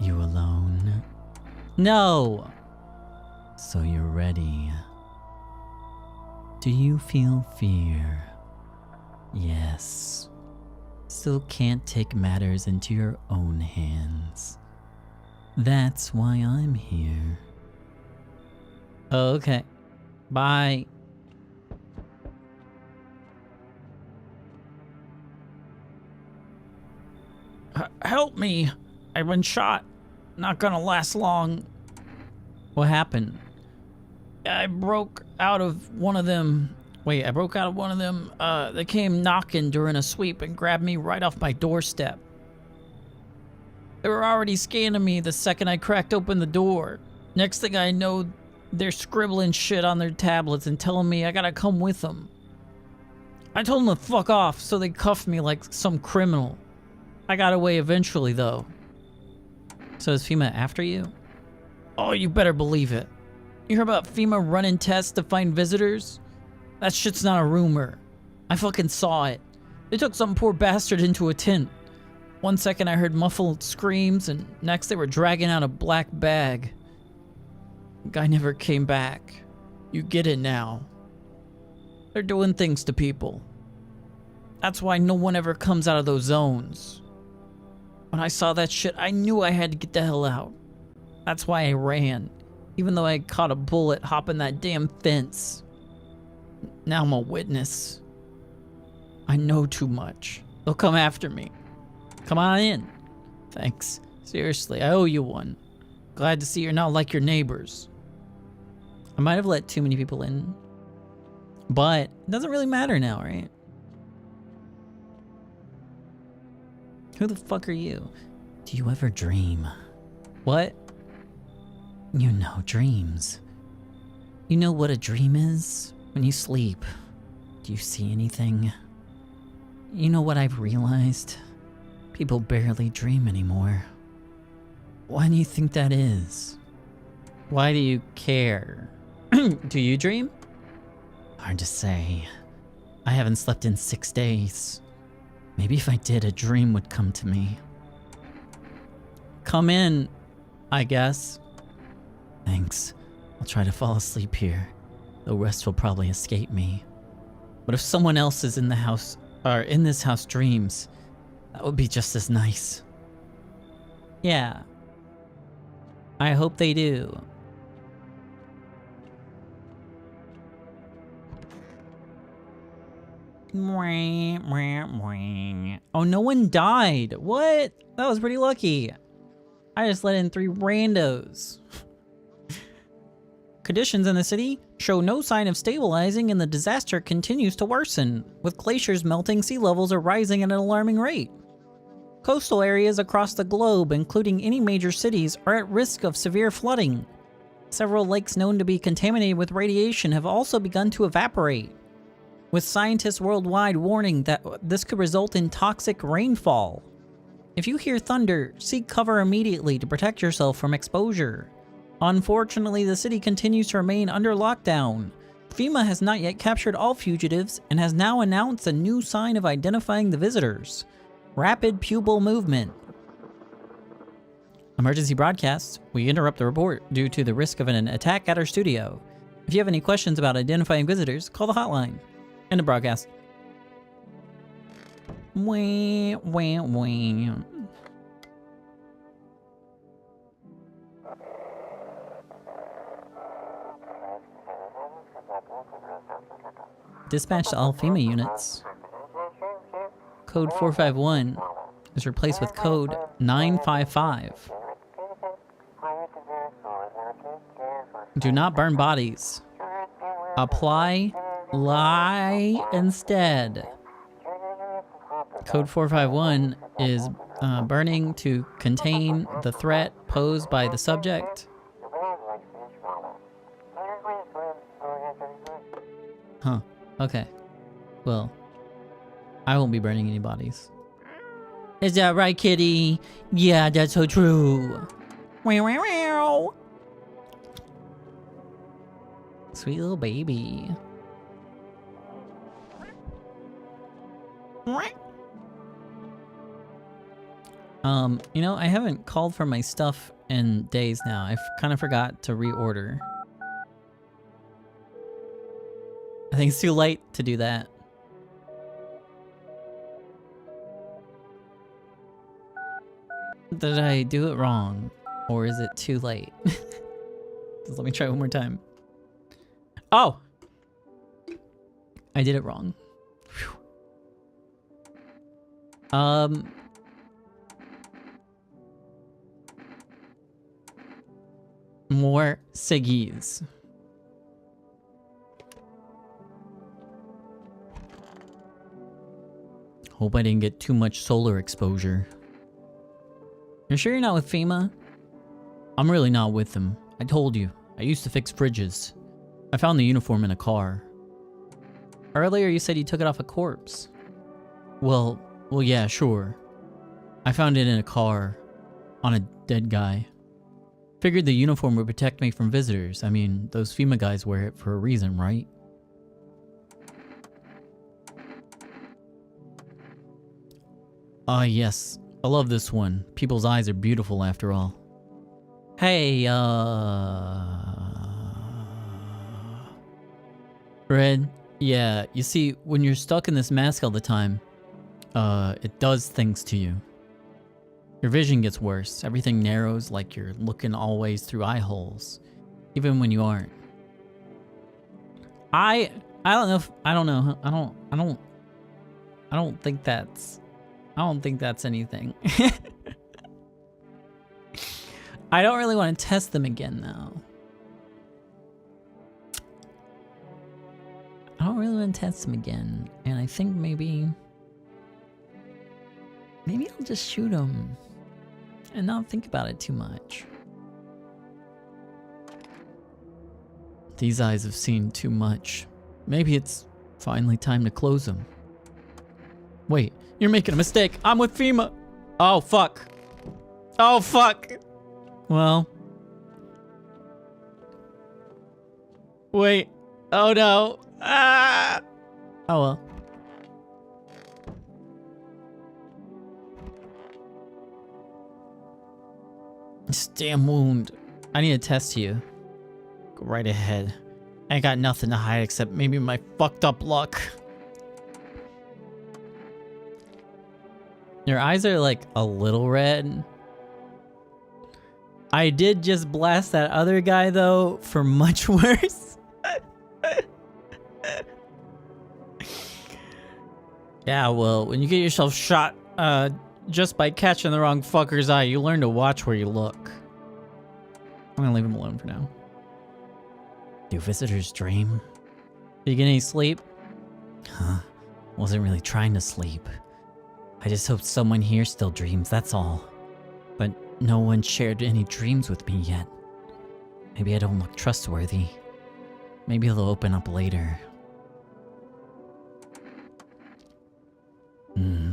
S1: you alone? No! So you're ready. Do you feel fear? Yes. Still can't take matters into your own hands. That's why I'm here. Okay. Bye. Help me. I've been shot. Not gonna last long. What happened? I broke out of one of them. Wait, I broke out of one of them. They came knocking during a sweep and grabbed me right off my doorstep. They were already scanning me the second I cracked open the door. Next thing I know, they're scribbling shit on their tablets and telling me I gotta come with them. I told them to fuck off, so they cuffed me like some criminal. I got away eventually, though. So is FEMA after you? Oh, you better believe it. You hear about FEMA running tests to find visitors? That shit's not a rumor. I fucking saw it. They took some poor bastard into a tent. One second I heard muffled screams, and next they were dragging out a black bag. The guy never came back. You get it now. They're doing things to people. That's why no one ever comes out of those zones. When I saw that shit, I knew I had to get the hell out. That's why I ran, even though I caught a bullet hopping that damn fence. Now I'm a witness. I know too much. They'll come after me. Come on in. Thanks. Seriously, I owe you one. Glad to see you're not like your neighbors. I might have let too many people in. But it doesn't really matter now, right? Who the fuck are you? Do you ever dream? What? You know dreams. You know what a dream is? When you sleep, do you see anything? You know what I've realized? People barely dream anymore. Why do you think that is? Why do you care? Do you dream? Hard to say. I haven't slept in 6 days. Maybe if I did, a dream would come to me. Come in, I guess. Thanks. I'll try to fall asleep here. The rest will probably escape me. But if someone else is in the house, or in this house dreams, that would be just as nice. Yeah. I hope they do. Oh, no one died. What? That was pretty lucky. I just let in 3 randos. Conditions in the city show no sign of stabilizing and the disaster continues to worsen, with glaciers melting, sea levels are rising at an alarming rate. Coastal areas across the globe, including any major cities, are at risk of severe flooding. Several lakes known to be contaminated with radiation have also begun to evaporate, with scientists worldwide warning that this could result in toxic rainfall. If you hear thunder, seek cover immediately to protect yourself from exposure. Unfortunately, the city continues to remain under lockdown. FEMA has not yet captured all fugitives and has now announced a new sign of identifying the visitors: rapid pupil movement. Emergency broadcast. We interrupt the report due to the risk of an attack at our studio. If you have any questions about identifying visitors, call the hotline. End of broadcast. Wah, wah, wah. Dispatch to all FEMA units. Code 451 is replaced with code 955. Do not burn bodies. Apply lie instead. Code 451 is burning to contain the threat posed by the subject. Huh. Okay. Well, I won't be burning any bodies. Is that right, kitty? Yeah, that's so true. Wow, wow, wow. Sweet little baby. You know, I haven't called for my stuff in days now. I kind of forgot to reorder. I think it's too late to do that. Did I do it wrong? Or is it too late? Just let me try one more time. Oh! I did it wrong. Whew. More ciggies. Hope I didn't get too much solar exposure. You're sure you're not with FEMA? I'm really not with them. I told you, I used to fix fridges. I found the uniform in a car. Earlier you said you took it off a corpse. Well, yeah, sure. I found it in a car, on a dead guy. Figured the uniform would protect me from visitors. I mean, those FEMA guys wear it for a reason, right? Ah, yes. I love this one. People's eyes are beautiful after all. Hey, Red, yeah, you see, when you're stuck in this mask all the time, it does things to you. Your vision gets worse. Everything narrows like you're looking always through eye holes, even when you aren't. I don't know if, I don't think that's anything. I don't really want to test them again though. I don't really want to test them again, and I think maybe I'll just shoot them and not think about it too much. These eyes have seen too much. Maybe it's finally time to close them. Wait, you're making a mistake. I'm with FEMA. Oh, fuck. Oh, fuck. Well. Wait. Oh, no. Ah. Oh, well. This damn wound. I need to test you. Go right ahead. I ain't got nothing to hide except maybe my fucked up luck. Your eyes are like a little red. I did just blast that other guy though for much worse. Yeah, well, when you get yourself shot, just by catching the wrong fucker's eye, you learn to watch where you look. I'm gonna leave him alone for now. Do visitors dream? Did you get any sleep? Huh. Wasn't really trying to sleep. I just hope someone here still dreams, that's all. But no one shared any dreams with me yet. Maybe I don't look trustworthy. Maybe they'll open up later.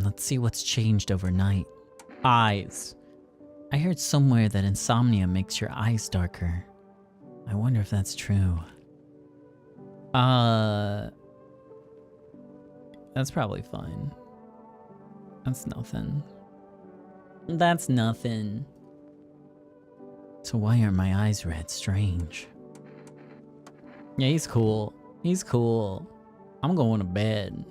S1: Let's see what's changed overnight. Eyes. I heard somewhere that insomnia makes your eyes darker. I wonder if that's true. That's probably fine. That's nothing. That's nothing. So why aren't my eyes red? Strange. Yeah, he's cool. He's cool. I'm going to bed.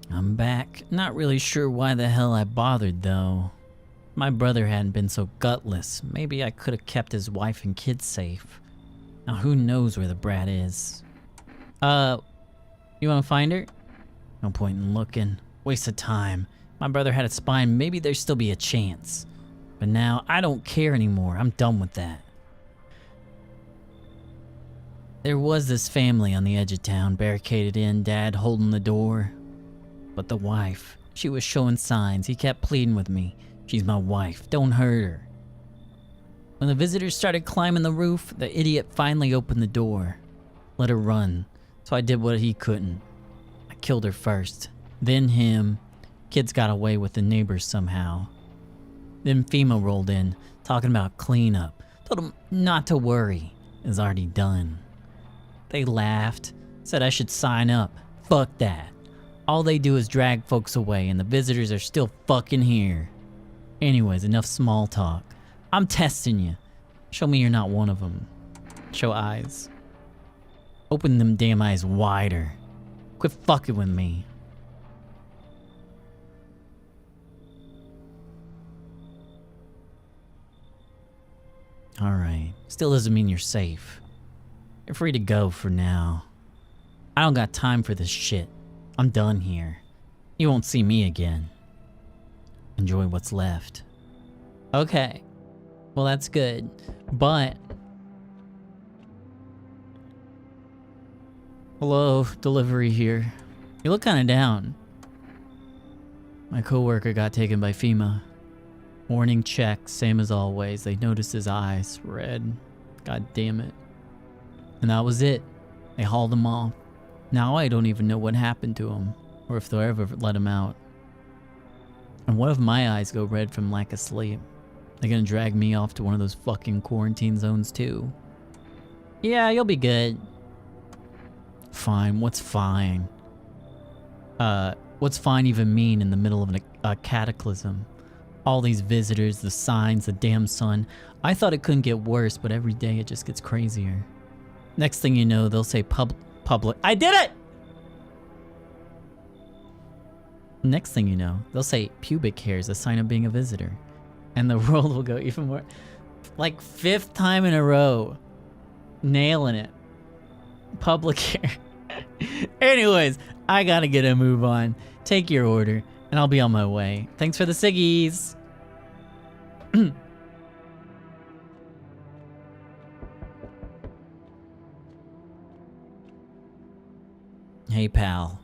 S1: I'm back. Not really sure why the hell I bothered though. My brother hadn't been so gutless. Maybe I could have kept his wife and kids safe. Now who knows where the brat is. You wanna find her? No point in looking. Waste of time. My brother had a spine, maybe there'd still be a chance. But now, I don't care anymore. I'm done with that. There was this family on the edge of town, barricaded in, Dad holding the door. But the wife, she was showing signs. He kept pleading with me. She's my wife, don't hurt her. When the visitors started climbing the roof, the idiot finally opened the door. Let her run. So I did what he couldn't. I killed her first, then him. Kids got away with the neighbors somehow. Then FEMA rolled in, talking about cleanup. Told them not to worry, it was already done. They laughed, said I should sign up. Fuck that. All they do is drag folks away and the visitors are still fucking here. Anyways, enough small talk. I'm testing you. Show me you're not one of them. Show eyes. Open them damn eyes wider. Quit fucking with me. Alright, still doesn't mean you're safe. You're free to go for now. I don't got time for this shit. I'm done here. You won't see me again. Enjoy what's left. Okay. Well, that's good. But... Hello, delivery here. You look kinda down. My coworker got taken by FEMA. Warning check, same as always. They noticed his eyes, red. God damn it. And that was it. They hauled him off. Now I don't even know what happened to him, or if they'll ever let him out. And what if my eyes go red from lack of sleep? They're gonna drag me off to one of those fucking quarantine zones too. Yeah, you'll be good. Fine, what's fine? What's fine even mean in the middle of a cataclysm? All these visitors, the signs, the damn sun. I thought it couldn't get worse, but every day it just gets crazier. Next thing you know, they'll say public. I did it! Next thing you know, they'll say pubic hair is a sign of being a visitor. And the world will go even more. Like 5th time in a row. Nailing it. Public hair. Anyways, I gotta get a move on. Take your order, and I'll be on my way. Thanks for the ciggies. Hey pal,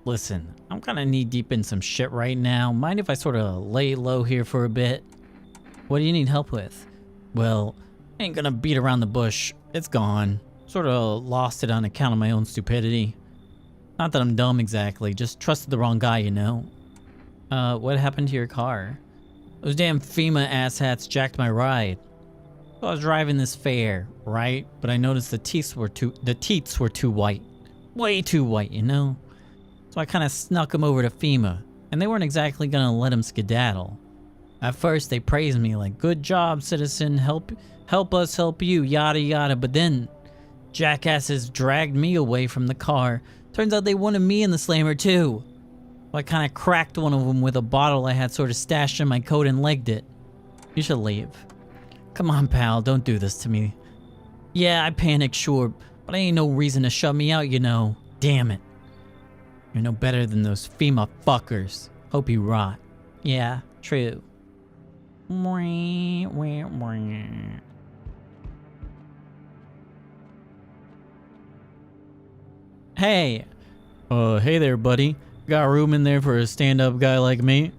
S1: listen, I'm kinda knee deep in some shit right now. Mind if I sorta lay low here for a bit? What do you need help with? Well, I ain't gonna beat around the bush. It's gone. Sorta lost it on account of my own stupidity. Not that I'm dumb exactly, just trusted the wrong guy, you know? What happened to your car? Those damn FEMA asshats jacked my ride. So I was driving this fair, right? But I noticed the teats were too white. Way too white, you know? So I kinda snuck them over to FEMA, and they weren't exactly gonna let him skedaddle. At first they praised me like, good job citizen, help us help you, yada yada, but then jackasses dragged me away from the car. Turns out they wanted me in the slammer too. So I kind of cracked one of them with a bottle I had sort of stashed in my coat and legged it. You should leave. Come on, pal, don't do this to me. Yeah, I panicked, sure, but ain't no reason to shut me out, you know. Damn it. You're no better than those FEMA fuckers. Hope you rot. Yeah, true. Hey. Hey there, buddy. Got room in there for a stand-up guy like me?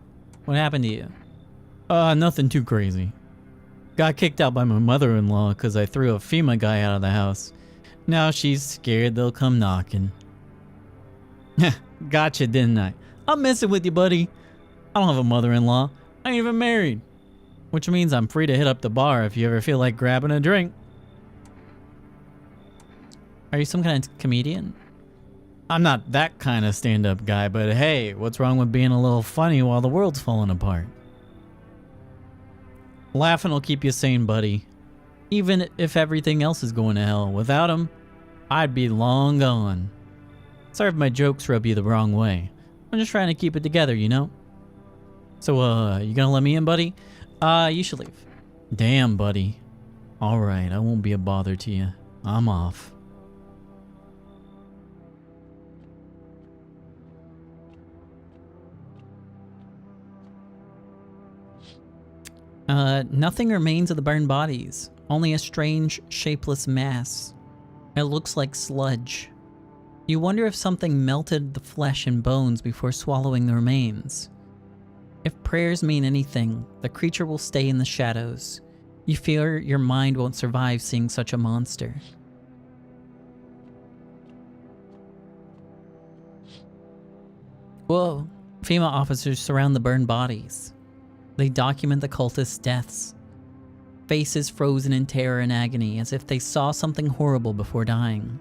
S1: What happened to you? Nothing too crazy. Got kicked out by my mother-in-law because I threw a FEMA guy out of the house. Now she's scared they'll come knocking. Gotcha, didn't I? I'm messing with you, buddy. I don't have a mother-in-law. I ain't even married. Which means I'm free to hit up the bar if you ever feel like grabbing a drink. Are you some kind of comedian? I'm not that kind of stand-up guy, but hey, what's wrong with being a little funny while the world's falling apart? Laughing will keep you sane, buddy. Even if everything else is going to hell. Without him, I'd be long gone. Sorry if my jokes rub you the wrong way. I'm just trying to keep it together, you know? So, you gonna let me in, buddy? You should leave. Damn, buddy. Alright, I won't be a bother to you. I'm off. Nothing remains of the burned bodies. Only a strange, shapeless mass. It looks like sludge. You wonder if something melted the flesh and bones before swallowing the remains. If prayers mean anything, the creature will stay in the shadows. You fear your mind won't survive seeing such a monster. Whoa. FEMA officers surround the burned bodies. They document the cultists' deaths. Faces frozen in terror and agony, as if they saw something horrible before dying.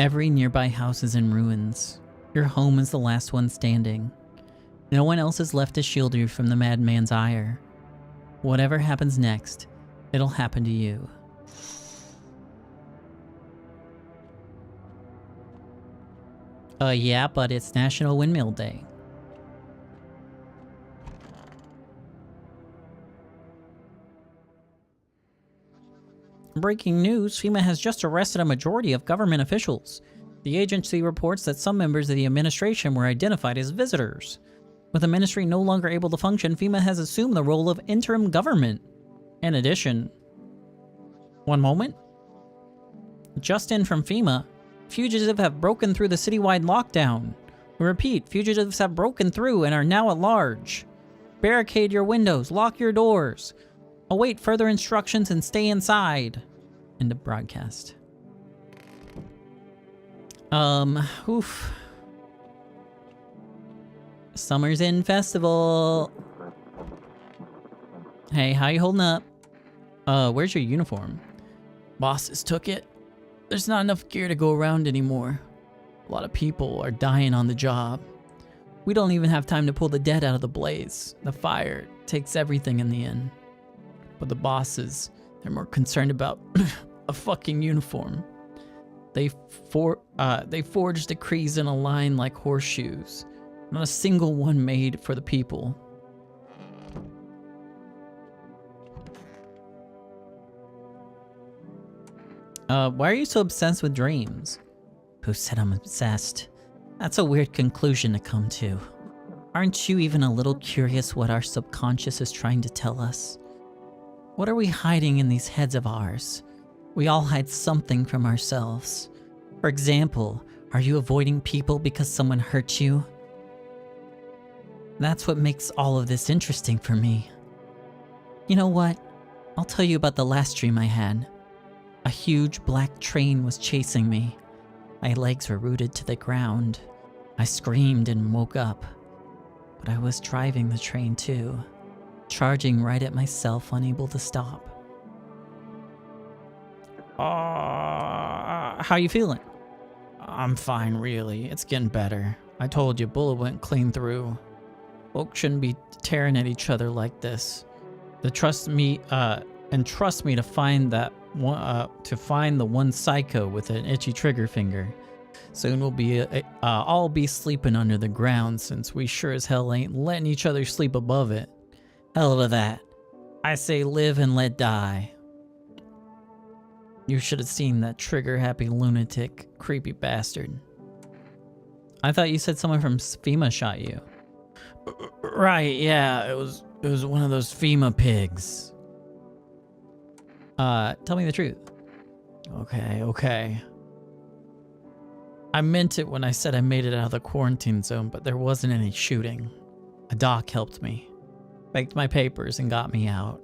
S1: Every nearby house is in ruins. Your home is the last one standing. No one else is left to shield you from the madman's ire. Whatever happens next, it'll happen to you. Yeah, but it's National Windmill Day. Breaking news, FEMA has just arrested a majority of government officials. The agency reports that some members of the administration were identified as visitors. With the ministry no longer able to function, FEMA has assumed the role of interim government. In addition... One moment. Just in from FEMA, fugitives have broken through the citywide lockdown. We repeat, fugitives have broken through and are now at large. Barricade your windows, lock your doors. Await further instructions and stay inside. End of broadcast. Oof. Summer's in festival. Hey, how you holding up? Where's your uniform? Bosses took it. There's not enough gear to go around anymore. A lot of people are dying on the job. We don't even have time to pull the dead out of the blaze. The fire takes everything in the end. But the bosses, they're more concerned about a fucking uniform. They forged decrees in a line like horseshoes. Not a single one made for the people. Why are you so obsessed with dreams? Who said I'm obsessed? That's a weird conclusion to come to. Aren't you even a little curious what our subconscious is trying to tell us? What are we hiding in these heads of ours? We all hide something from ourselves. For example, are you avoiding people because someone hurt you? That's what makes all of this interesting for me. You know what? I'll tell you about the last dream I had. A huge black train was chasing me. My legs were rooted to the ground. I screamed and woke up. But I was driving the train too, charging right at myself, unable to stop. How you feeling? I'm fine, really. It's getting better. I told you, bullet went clean through. Folks shouldn't be tearing at each other like this. Trust me to find that to find the one psycho with an itchy trigger finger. Soon we'll be all be sleeping under the ground, since we sure as hell ain't letting each other sleep above it. Hell to that. I say live and let die. You should have seen that trigger-happy lunatic, creepy bastard. I thought you said someone from FEMA shot you. Right, yeah, it was one of those FEMA pigs. Tell me the truth. Okay. I meant it when I said I made it out of the quarantine zone, but there wasn't any shooting. A doc helped me, faked my papers, and got me out.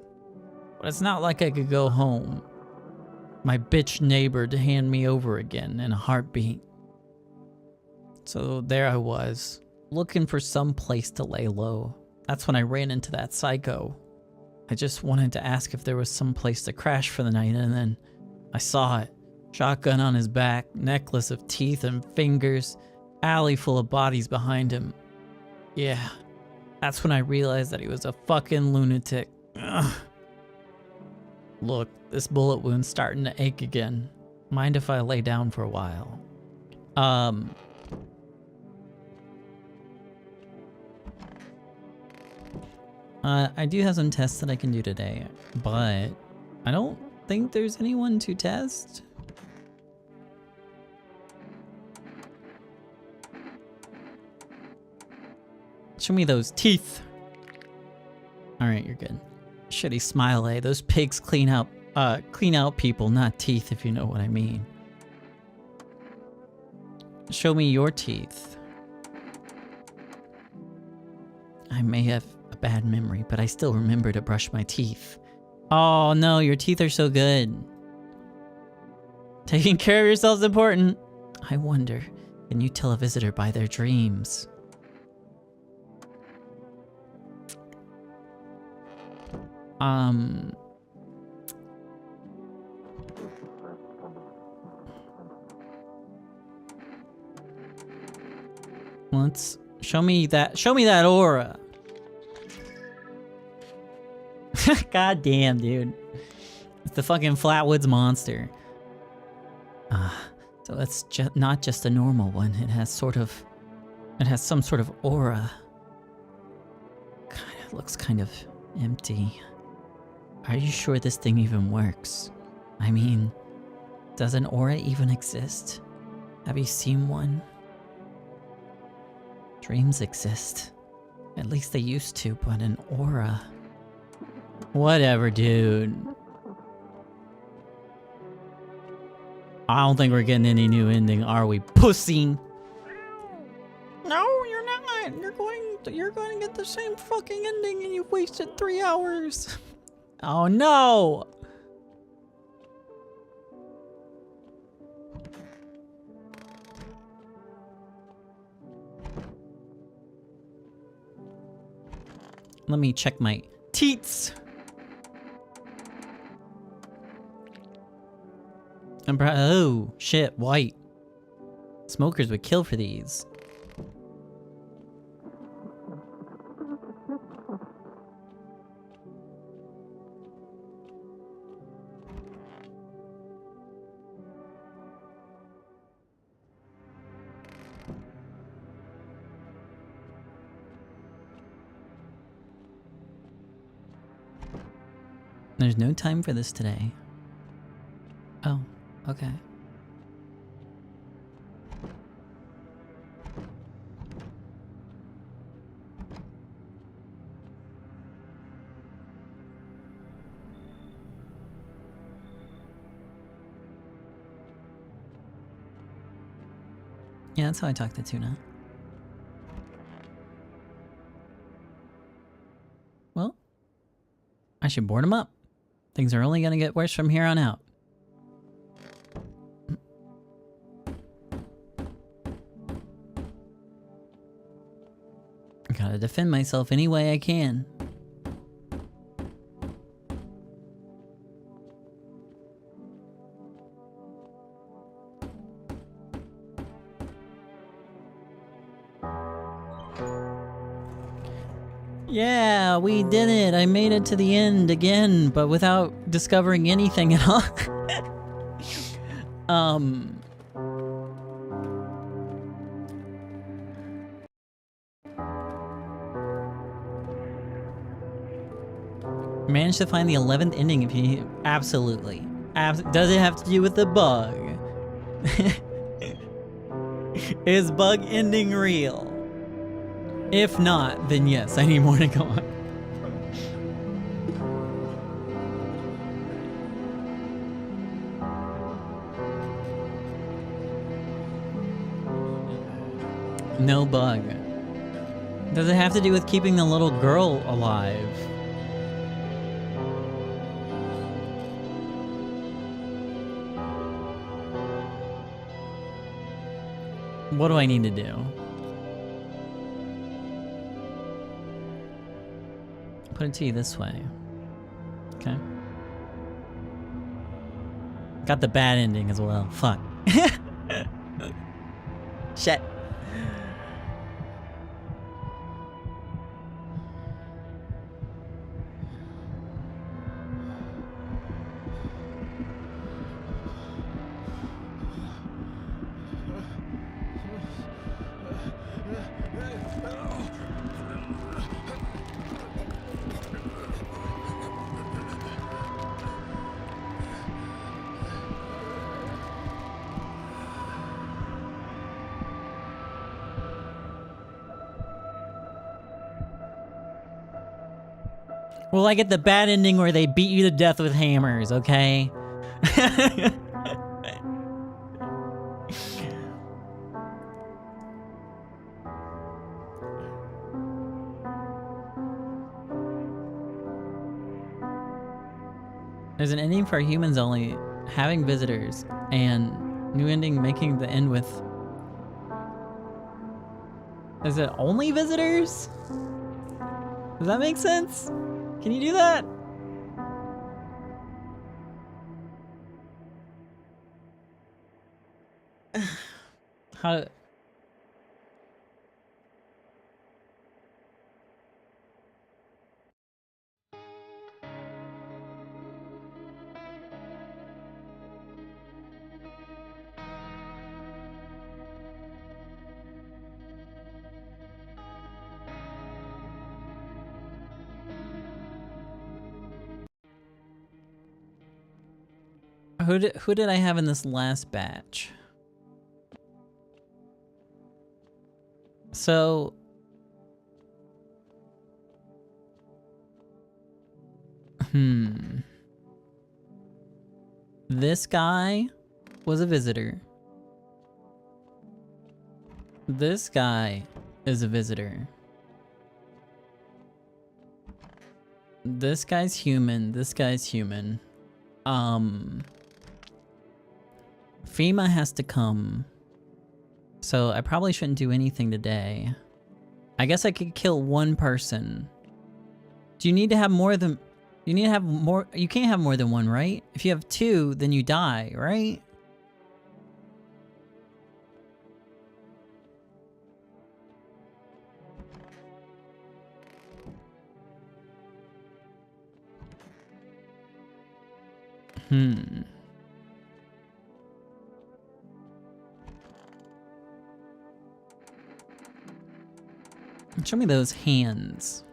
S1: But it's not like I could go home. My bitch neighbor to hand me over again in a heartbeat. So there I was, looking for some place to lay low. That's when I ran into that psycho. I just wanted to ask if there was some place to crash for the night, and then I saw it. Shotgun on his back, necklace of teeth and fingers, alley full of bodies behind him. Yeah, that's when I realized that he was a fucking lunatic. Ugh. Look, this bullet wound's starting to ache again. Mind if I lay down for a while? I do have some tests that I can do today, but I don't think there's anyone to test. Show me those teeth. Alright, you're good. Shitty smile, eh? Those pigs clean out people, not teeth, if you know what I mean. Show me your teeth. I may have a bad memory, but I still remember to brush my teeth. Oh no, your teeth are so good. Taking care of yourself's important. I wonder, can you tell a visitor by their dreams? Let's show me that aura. God damn, dude. It's the fucking Flatwoods monster. So it's not just a normal one. It has some sort of aura. Looks kind of empty. Are you sure this thing even works? I mean, does an aura even exist? Have you seen one? Dreams exist. At least they used to, but an aura... Whatever, dude. I don't think we're getting any new ending, are we, pussy? No, you're not. You're going to get the same fucking ending, and you've wasted 3 hours. Oh no! Let me check my teats. Oh shit, white. Smokers would kill for these. There's no time for this today. Oh, okay. Yeah, that's how I talk to Tuna. Well, I should board him up. Things are only gonna get worse from here on out. I gotta defend myself any way I can. Yeah, we did it. I made it to the end again, but without discovering anything at all. Managed to find the 11th ending if you... Absolutely. Does it have to do with the bug? Is bug ending real? If not, then yes, I need more to go on. No bug. Does it have to do with keeping the little girl alive? What do I need to do? Put it to you this way. Okay. Got the bad ending as well. Fuck. Shit. Well, I get the bad ending where they beat you to death with hammers, okay? There's an ending for humans only, having visitors, and new ending making the end with... Is it only visitors? Does that make sense? Can you do that? How... Who did I have in this last batch? So... This guy was a visitor. This guy is a visitor. This guy's human. This guy's human. FEMA has to come. So I probably shouldn't do anything today. I guess I could kill one person. Do you need to have more than... You need to have more... You can't have more than one, right? If you have two, then you die, right? Show me those hands.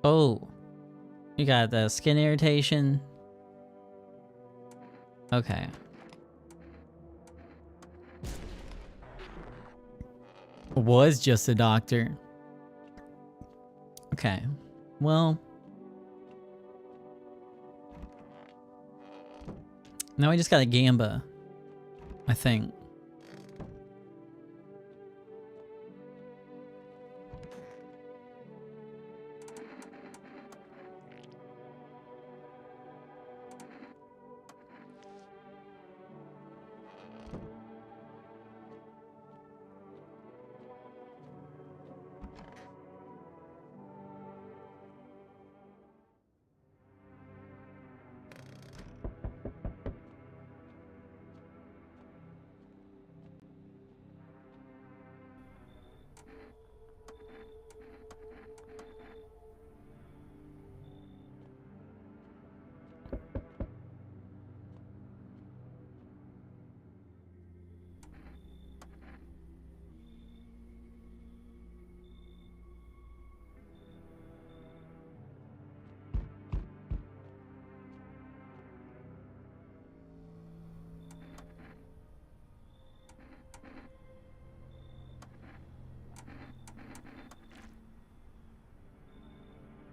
S1: Oh. You got the skin irritation. Okay. Was just a doctor. Okay. Well. Now we just got a Gamba. I think.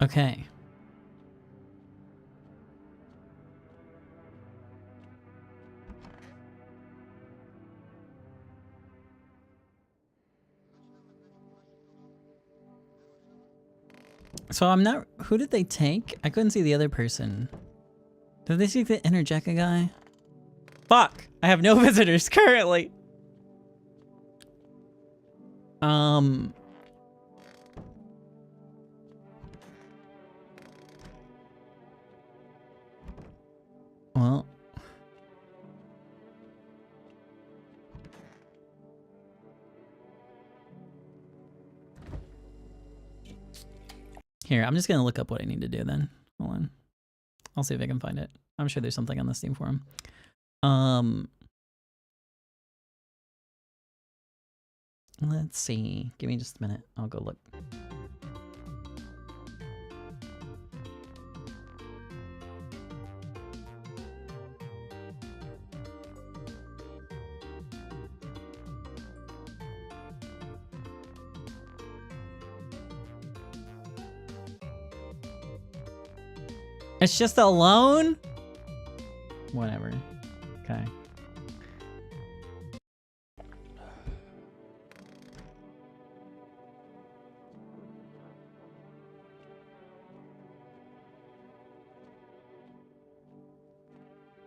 S1: Okay. So I'm not... Who did they take? I couldn't see the other person. Did they take the Energeca guy? Fuck! I have no visitors currently! Well... Here, I'm just gonna look up what I need to do then. Hold on. I'll see if I can find it. I'm sure there's something on the Steam forum. Let's see. Give me just a minute. I'll go look. It's just alone? Whatever. Okay.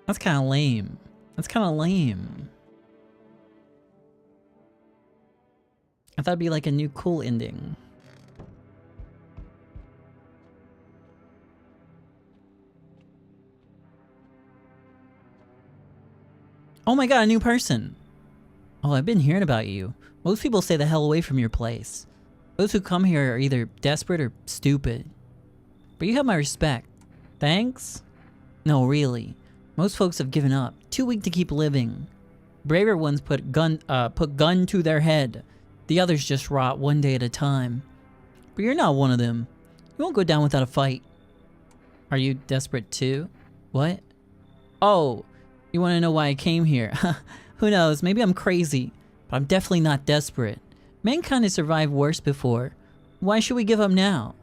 S1: That's kind of lame. That's kind of lame. I thought it'd be like a new cool ending. Oh my god, a new person! Oh, I've been hearing about you. Most people stay the hell away from your place. Those who come here are either desperate or stupid. But you have my respect. Thanks? No, really. Most folks have given up. Too weak to keep living. Braver ones put gun to their head. The others just rot one day at a time. But you're not one of them. You won't go down without a fight. Are you desperate too? What? Oh, you want to know why I came here? Who knows, maybe I'm crazy, but I'm definitely not desperate. Mankind has survived worse before. Why should we give up now?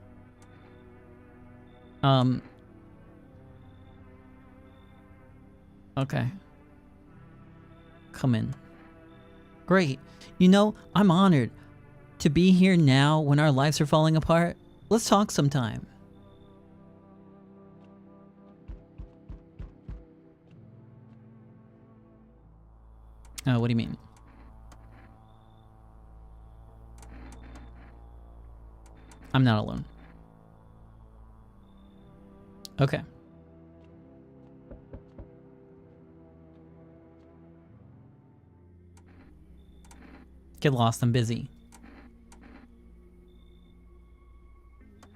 S1: Okay. Come in. Great. You know, I'm honored to be here now when our lives are falling apart. Let's talk sometime. Oh, what do you mean? I'm not alone. Okay. Get lost, I'm busy.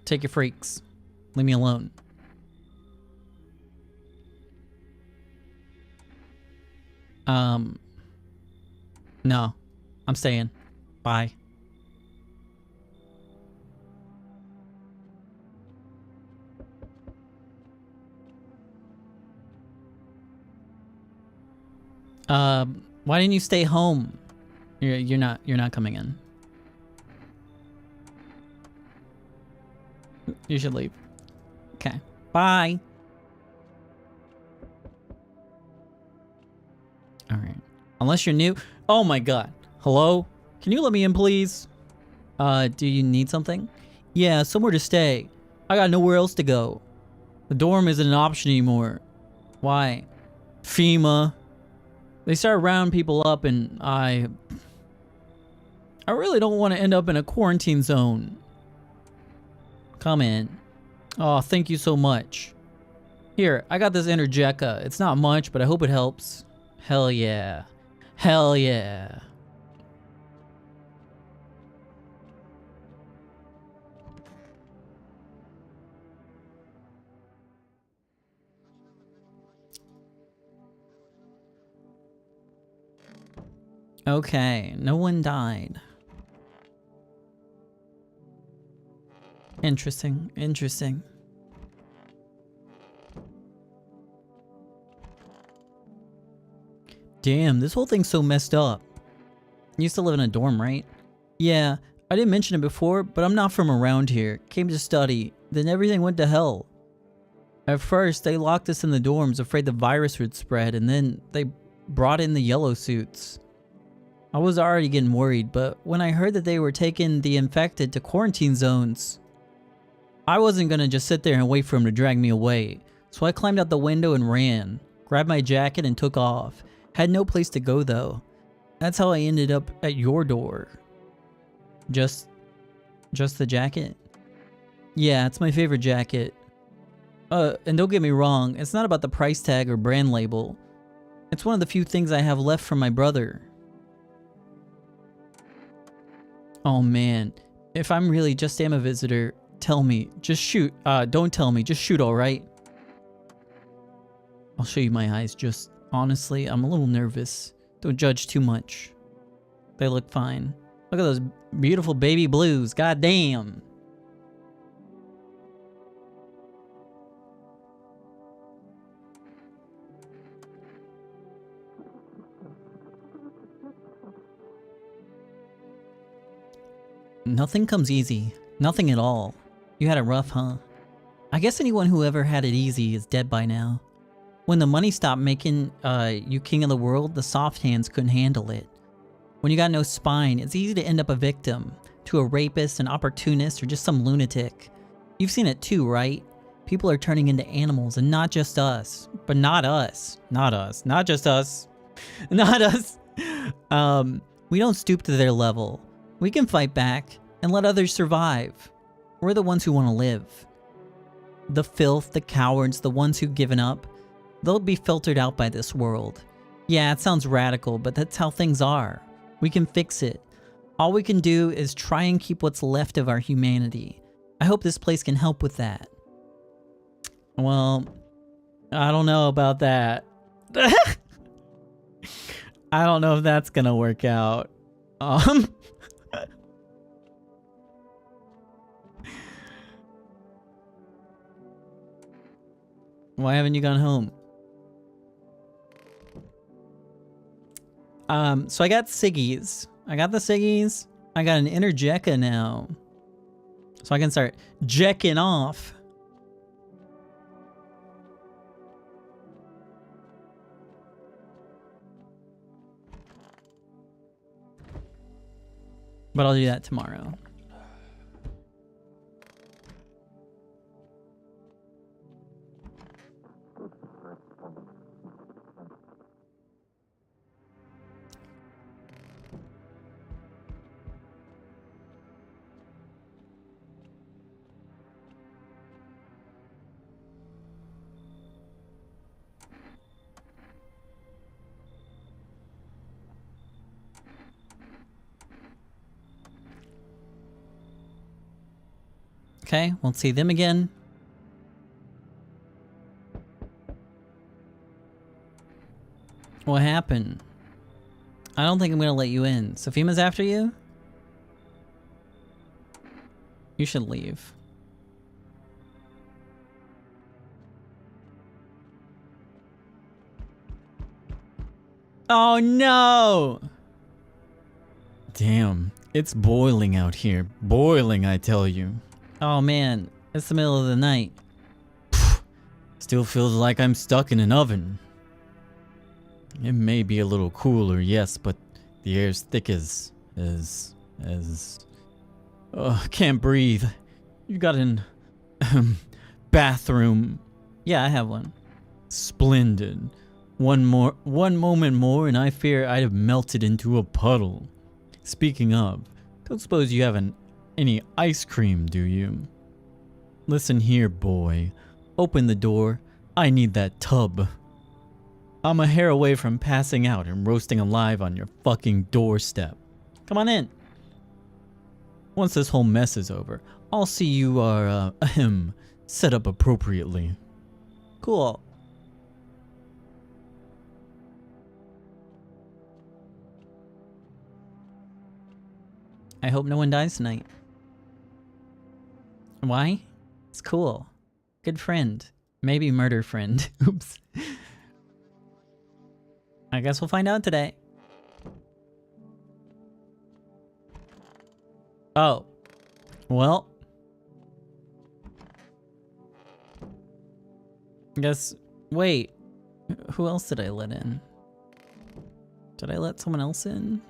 S1: Take your freaks. Leave me alone. No. I'm staying. Bye. Why didn't you stay home? You're not coming in. You should leave. Okay. Bye. All right. Unless you're new. Oh my god. Hello? Can you let me in, please? Do you need something? Yeah, somewhere to stay. I got nowhere else to go. The dorm isn't an option anymore. Why? FEMA. They start rounding people up and I really don't want to end up in a quarantine zone. Come in. Oh, thank you so much. Here, I got this Energeca. It's not much, but I hope it helps. Hell yeah. Hell yeah. Okay, no one died. Interesting, interesting. Damn, this whole thing's so messed up. You used to live in a dorm, right? Yeah, I didn't mention it before, but I'm not from around here. Came to study. Then everything went to hell. At first, they locked us in the dorms, afraid the virus would spread, and then they brought in the yellow suits. I was already getting worried, but when I heard that they were taking the infected to quarantine zones, I wasn't gonna just sit there and wait for them to drag me away. So I climbed out the window and ran, grabbed my jacket and took off. Had no place to go though. That's how I ended up at your door. Just the jacket? Yeah, it's my favorite jacket. And don't get me wrong, it's not about the price tag or brand label. It's one of the few things I have left from my brother. Oh man, if I'm really just am a visitor, tell me. Just shoot. Don't tell me. Just shoot, alright? I'll show you my eyes. Just honestly, I'm a little nervous. Don't judge too much. They look fine. Look at those beautiful baby blues. God damn. Nothing comes easy. Nothing at all. You had it rough, huh? I guess anyone who ever had it easy is dead by now. When the money stopped making you king of the world, the soft hands couldn't handle it. When you got no spine, it's easy to end up a victim to a rapist, an opportunist, or just some lunatic. You've seen it too, right? People are turning into animals, and not just us. But not us. Not us. Not just us. Not us. We don't stoop to their level. We can fight back and let others survive. We're the ones who want to live. The filth, the cowards, the ones who've given up, they'll be filtered out by this world. Yeah, it sounds radical, but that's how things are. We can fix it. All we can do is try and keep what's left of our humanity. I hope this place can help with that. Well, I don't know about that. I don't know if that's gonna work out. Why haven't you gone home? So I got Siggies. I got the Siggies. I got an inner Jekka now. So I can start jecking off. But I'll do that tomorrow. Okay, won't see them again. What happened? I don't think I'm gonna let you in. Sophima's after you? You should leave. Oh no!
S3: Damn, it's boiling out here. Boiling, I tell you.
S1: Oh man, it's the middle of the night.
S3: Still feels like I'm stuck in an oven. It may be a little cooler, yes, but the air's thick as... can't breathe. You got an... bathroom.
S1: Yeah, I have one.
S3: Splendid. One moment more and I fear I'd have melted into a puddle. Speaking of, don't suppose you have any ice cream, do you? Listen here, boy. Open the door. I need that tub. I'm a hair away from passing out and roasting alive on your fucking doorstep.
S1: Come on in.
S3: Once this whole mess is over, I'll see you are, set up appropriately.
S1: Cool. I hope no one dies tonight. Why? It's cool. Good friend. Maybe murder friend. Oops. I guess we'll find out today. Oh. Well. Guess, wait, who else did I let in? Did I let someone else in?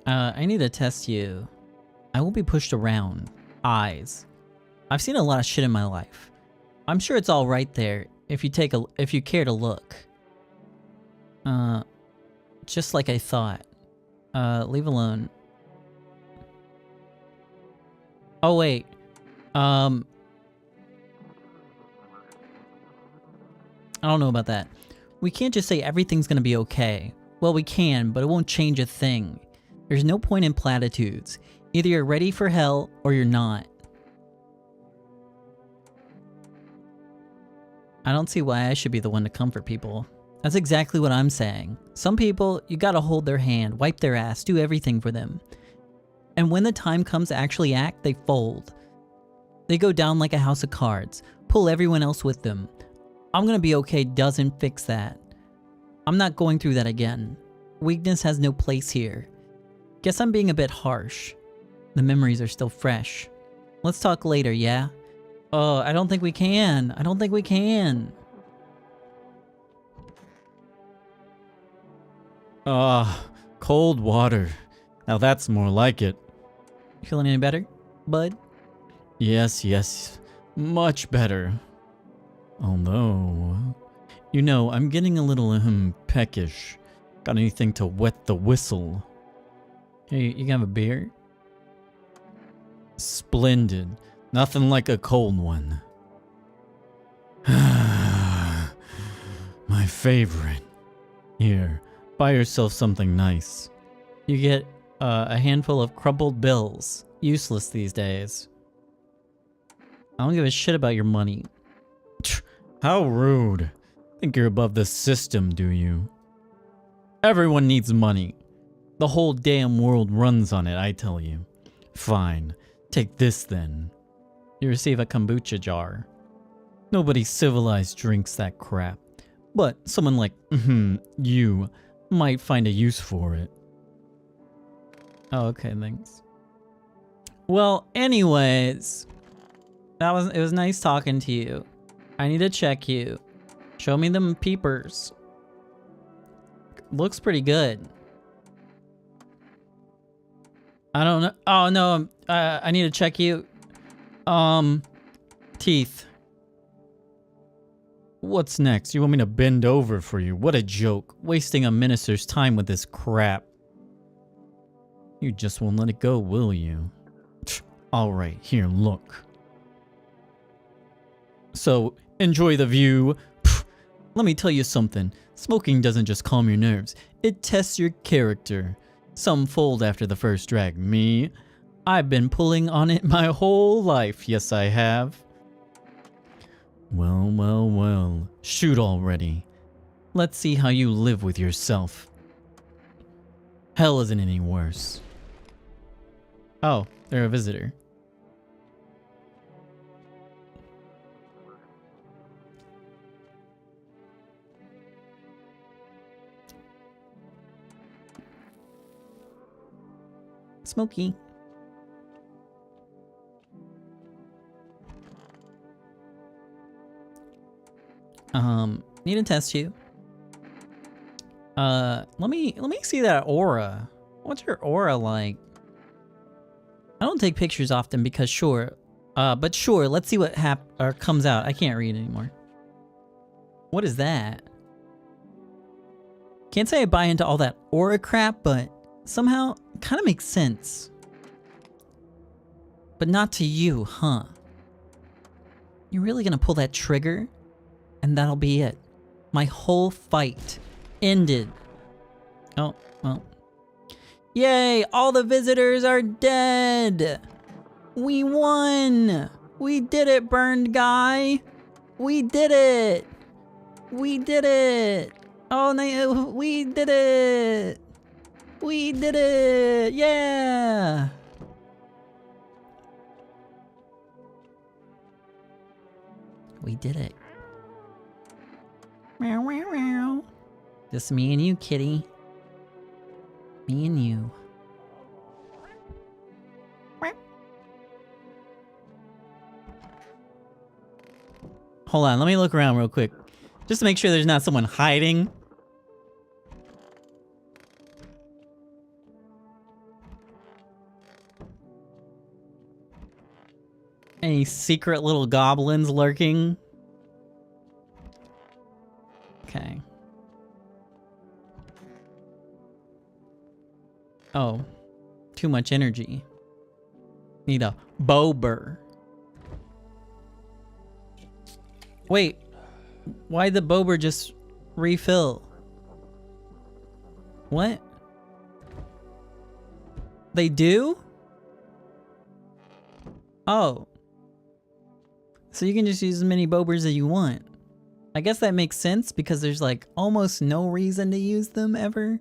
S1: I need to test you. I will be pushed around. Eyes. I've seen a lot of shit in my life. I'm sure it's all right there if you care to look. Just like I thought. Leave alone. Oh wait. I don't know about that. We can't just say everything's gonna be okay. Well, we can, but it won't change a thing. There's no point in platitudes. Either you're ready for hell or you're not. I don't see why I should be the one to comfort people. That's exactly what I'm saying. Some people, you gotta hold their hand, wipe their ass, do everything for them. And when the time comes to actually act, they fold. They go down like a house of cards, pull everyone else with them. I'm gonna be okay doesn't fix that. I'm not going through that again. Weakness has no place here. Guess I'm being a bit harsh. The memories are still fresh. Let's talk later, yeah? Oh, I don't think we can. I don't think we can.
S3: Cold water. Now that's more like it.
S1: Feeling any better, bud?
S3: Yes. Much better. Although, you know, I'm getting a little, peckish. Got anything to wet the whistle?
S1: Hey, you can have a beer?
S3: Splendid. Nothing like a cold one. My favorite. Here, buy yourself something nice.
S1: You get a handful of crumpled bills. Useless these days. I don't give a shit about your money.
S3: How rude. Think you're above the system, do you? Everyone needs money. The whole damn world runs on it, I tell you. Fine. Take this then.
S1: You receive a kombucha jar.
S3: Nobody civilized drinks that crap. But someone like, you might find a use for it.
S1: Oh, okay, thanks. Well, anyways, it was nice talking to you. I need to check you. Show me them peepers. Looks pretty good. I don't know. Oh no, I need to check you. Teeth.
S3: What's next? You want me to bend over for you? What a joke. Wasting a minister's time with this crap. You just won't let it go, will you? Alright, here, look. So, enjoy the view. Let me tell you something. Smoking doesn't just calm your nerves. It tests your character. Some fold after the first drag. Me? I've been pulling on it my whole life. Yes, I have. Well. Shoot already. Let's see how you live with yourself. Hell isn't any worse.
S1: Oh, they're a visitor. Smokey. Need to test you. Let me see that aura. What's your aura like? I don't take pictures often because sure. But sure, let's see what comes out. I can't read anymore. What is that? Can't say I buy into all that aura crap, but somehow it kind of makes sense. But not to you, huh? You're really gonna pull that trigger? And that'll be it. My whole fight ended. Oh, well. Yay! All the visitors are dead! We won! We did it, burned guy! We did it! We did it! Oh, no, we did it! We did it! Yeah! We did it. Meow, meow, meow. Just me and you, kitty. Me and you. Hold on, let me look around real quick. Just to make sure there's not someone hiding. Any secret little goblins lurking? Okay. Oh. Too much energy. Need a Bober. Wait. Why'd the Bober just refill? What? They do? Oh. So you can just use as many Bobers as you want. I guess that makes sense because there's like almost no reason to use them ever.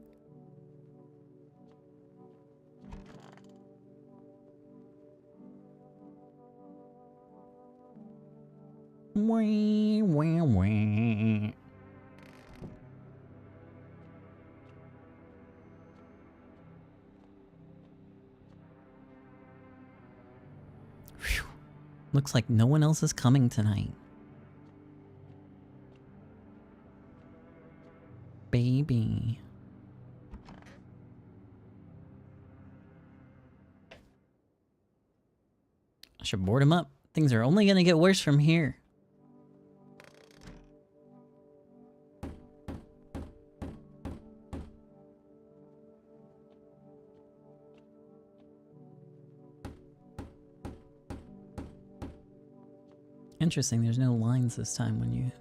S1: Wee, wee, wee. Phew. Looks like no one else is coming tonight. Baby. I should board him up. Things are only gonna get worse from here. Interesting, there's no lines this time when you...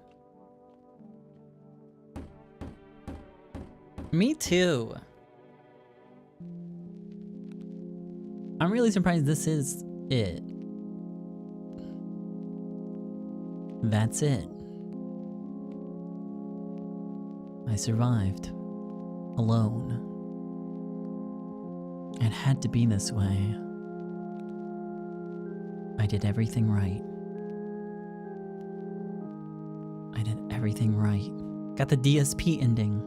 S1: Me too. I'm really surprised this is it. That's it. I survived. Alone. It had to be this way. I did everything right. I did everything right. Got the DSP ending.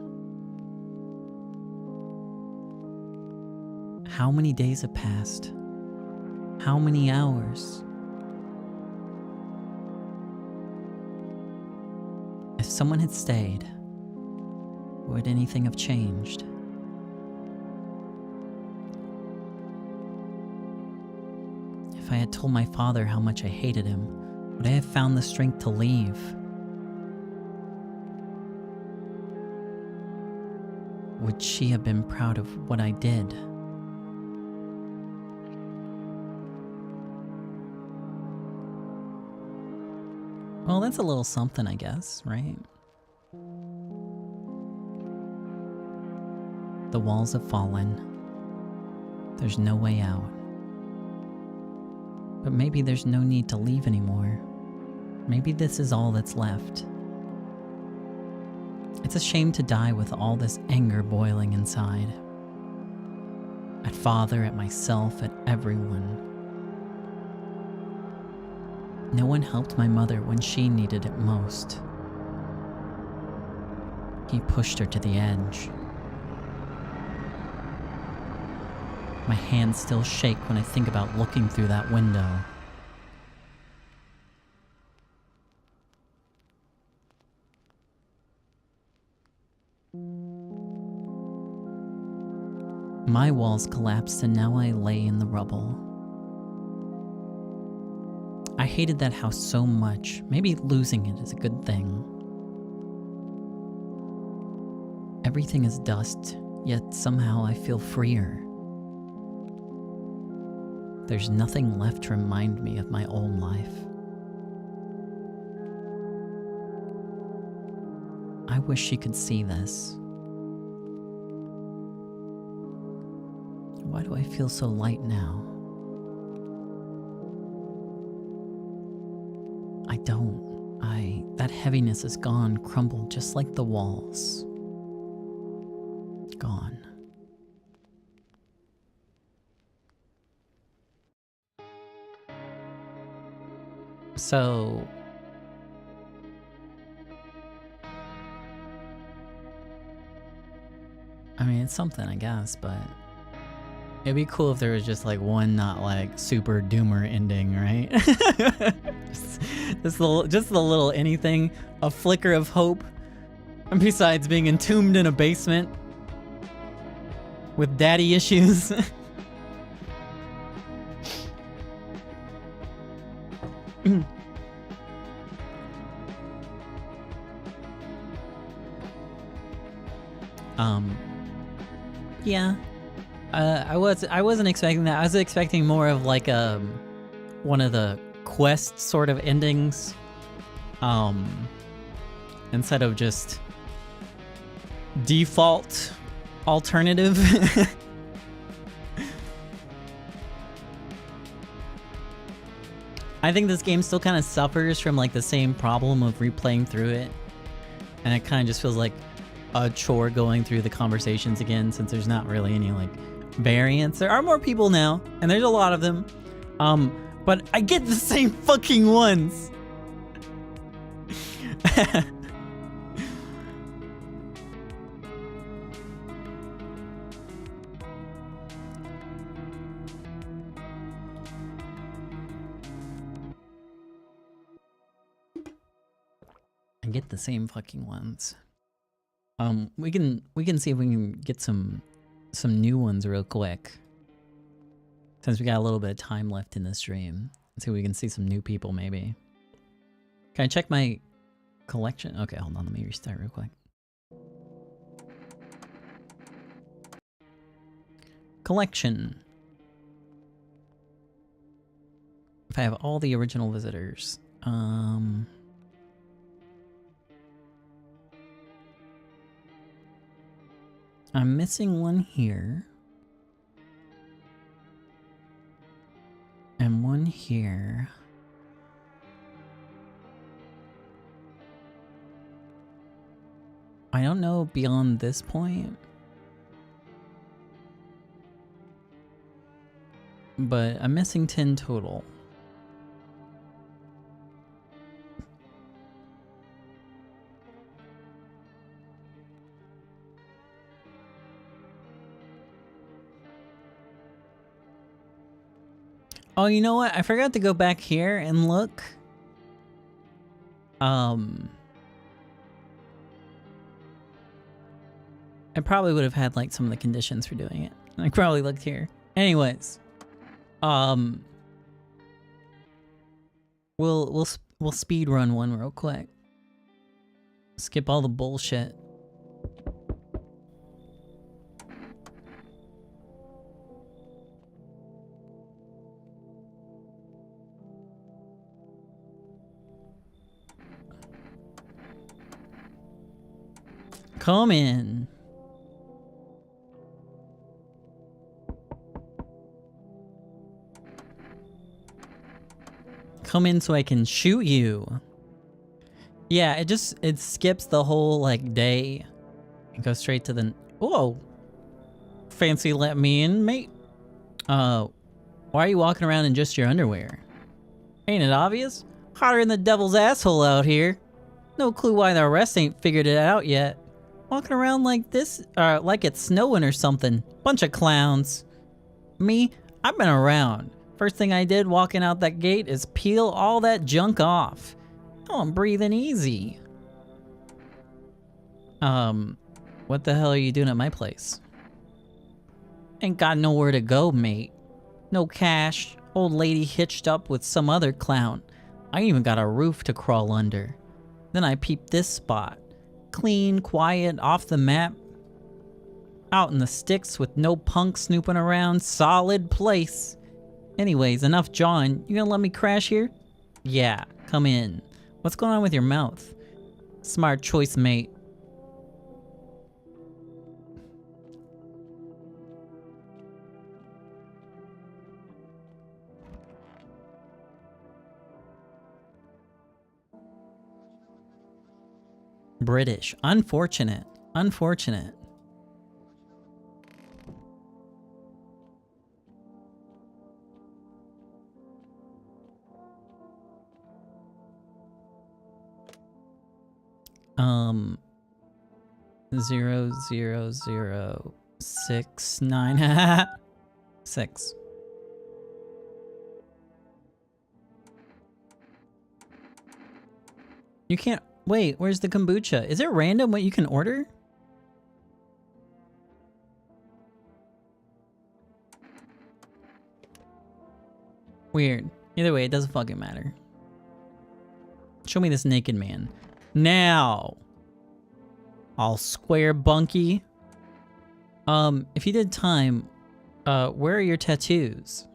S1: How many days have passed? How many hours? If someone had stayed, would anything have changed? If I had told my father how much I hated him, would I have found the strength to leave? Would she have been proud of what I did? Well, that's a little something, I guess, right? The walls have fallen. There's no way out. But maybe there's no need to leave anymore. Maybe this is all that's left. It's a shame to die with all this anger boiling inside. At father, at myself, at everyone. No one helped my mother when she needed it most. He pushed her to the edge. My hands still shake when I think about looking through that window. My walls collapsed and now I lay in the rubble. I hated that house so much. Maybe losing it is a good thing. Everything is dust, yet somehow I feel freer. There's nothing left to remind me of my old life. I wish she could see this. Why do I feel so light now? I don't. That heaviness is gone, crumbled just like the walls. Gone. So... I mean, it's something, I guess, but it'd be cool if there was just like one not like super doomer ending, right? just the little anything, a flicker of hope. And besides being entombed in a basement with daddy issues. Yeah. I wasn't expecting that. I was expecting more of like one of the quest sort of endings. Instead of just default alternative. I think this game still kind of suffers from like the same problem of replaying through it. And it kind of just feels like a chore going through the conversations again, since there's not really any like variants. There are more people now, and there's a lot of them. But I get the same fucking ones. I get the same fucking ones. We can see if we can get some new ones real quick. Since we got a little bit of time left in this stream. Let's see if we can see some new people maybe. Can I check my collection? Okay, hold on, let me restart real quick. Collection. If I have all the original visitors. I'm missing one here. And one here. I don't know beyond this point. But I'm missing 10 total. Oh, you know what? I forgot to go back here and look. I probably would have had like some of the conditions for doing it. I probably looked here. Anyways, we'll speed run one real quick. Skip all the bullshit. Come in. Come in so I can shoot you. Yeah, it skips the whole like day and goes straight to the. Whoa. Fancy let me in, mate. Why are you walking around in just your underwear? Ain't it obvious? Hotter than the devil's asshole out here. No clue why the rest ain't figured it out yet. Walking around like this, like it's snowing or something. Bunch of clowns. Me, I've been around. First thing I did walking out that gate is peel all that junk off. Oh, I'm breathing easy. What the hell are you doing at my place? Ain't got nowhere to go, mate. No cash, old lady hitched up with some other clown. I even got a roof to crawl under. Then I peeped this spot. Clean, quiet, off the map. Out in the sticks with no punk snooping around. Solid place. Anyways, enough jawing. You gonna let me crash here? Yeah, come in. What's going on with your mouth? Smart choice, mate. British. Unfortunate. Unfortunate. 00069 6. You can't wait. Where's the kombucha? Is it random what you can order? Weird. Either way, it doesn't fucking matter. Show me this naked man. Now. All square bunky. If you did time, where are your tattoos?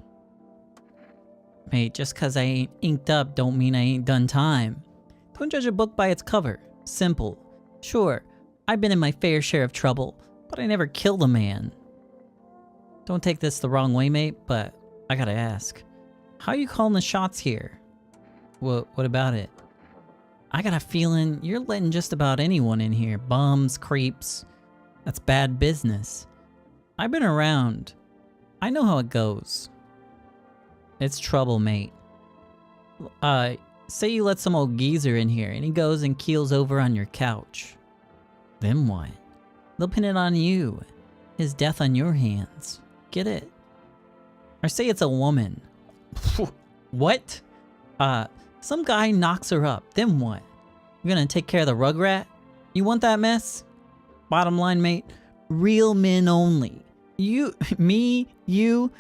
S1: Mate, just cause I ain't inked up don't mean I ain't done time. Don't judge a book by its cover. Simple. Sure, I've been in my fair share of trouble, but I never killed a man. Don't take this the wrong way, mate, but I gotta ask. How you calling the shots here? What about it? I got a feeling you're letting just about anyone in here. Bums, creeps. That's bad business. I've been around. I know how it goes. It's trouble, mate. Say you let some old geezer in here and he goes and keels over on your couch. Then what? They'll pin it on you. His death on your hands. Get it? Or say it's a woman. What? Some guy knocks her up. Then what? You're gonna take care of the rugrat? You want that mess? Bottom line, mate. Real men only. You, me, you,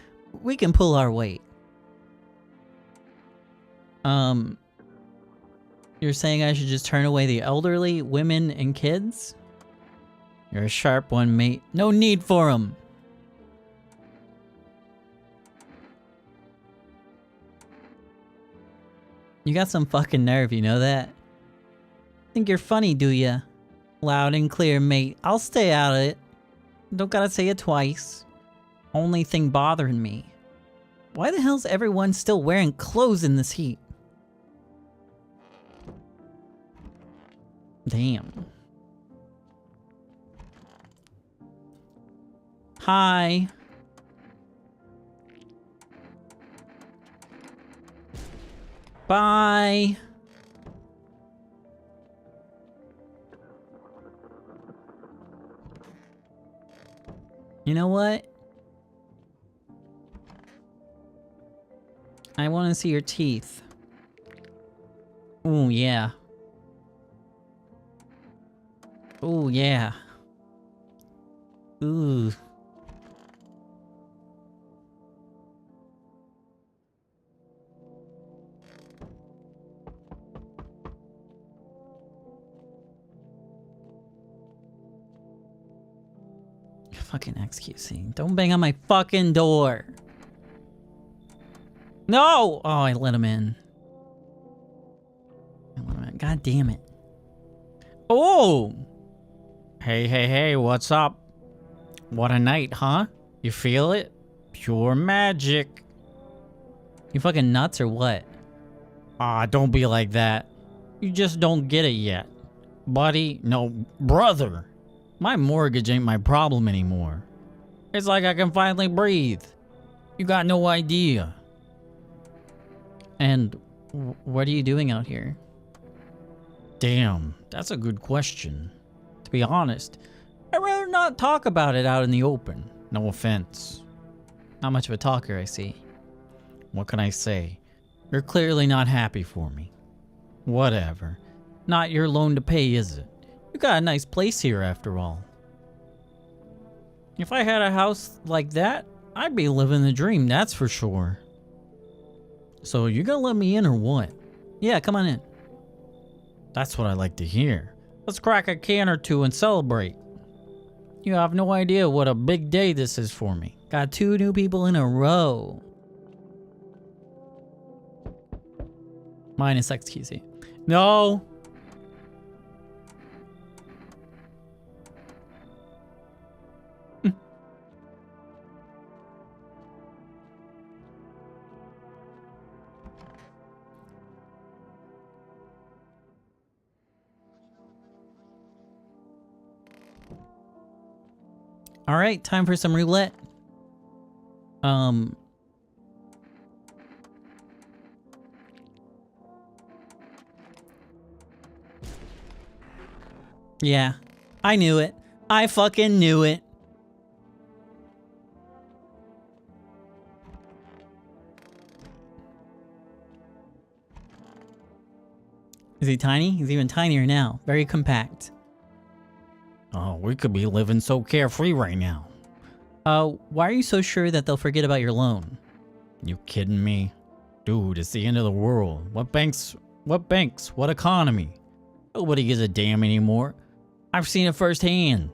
S1: we can pull our weight. You're saying I should just turn away the elderly, women, and kids? You're a sharp one, mate. No need for 'em. You got some fucking nerve, you know that? Think you're funny, do ya? Loud and clear, mate. I'll stay out of it. Don't gotta say it twice. Only thing bothering me. Why the hell's everyone still wearing clothes in this heat? Damn. Hi. Bye. You know what? I want to see your teeth. Ooh, yeah. Ooh, yeah. Ooh. Fucking XQC. Don't bang on my fucking door. No! Oh, I let him in. God damn it. Oh! Hey, what's up? What a night, huh? You feel it? Pure magic. You fucking nuts or what? Ah, don't be like that. You just don't get it yet. Buddy, no, brother. My mortgage ain't my problem anymore. It's like I can finally breathe. You got no idea. And what are you doing out here? Damn, that's a good question. To be honest, I'd rather not talk about it out in the open. No offense. Not much of a talker, I see. What can I say? You're clearly not happy for me. Whatever. Not your loan to pay, is it? You got a nice place here after all. If I had a house like that, I'd be living the dream, that's for sure. So you gonna let me in or what? Yeah, come on in. That's what I like to hear. Let's crack a can or two and celebrate. You have no idea what a big day this is for me. Got 2 new people in a row. Minus XQC. No! All right, time for some roulette. Yeah, I knew it. I fucking knew it. Is he tiny? He's even tinier now. Very compact.
S3: Oh, we could be living so carefree right now.
S1: Why are you so sure that they'll forget about your loan?
S3: You kidding me? Dude, it's the end of the world. What banks? What economy? Nobody gives a damn anymore. I've seen it firsthand.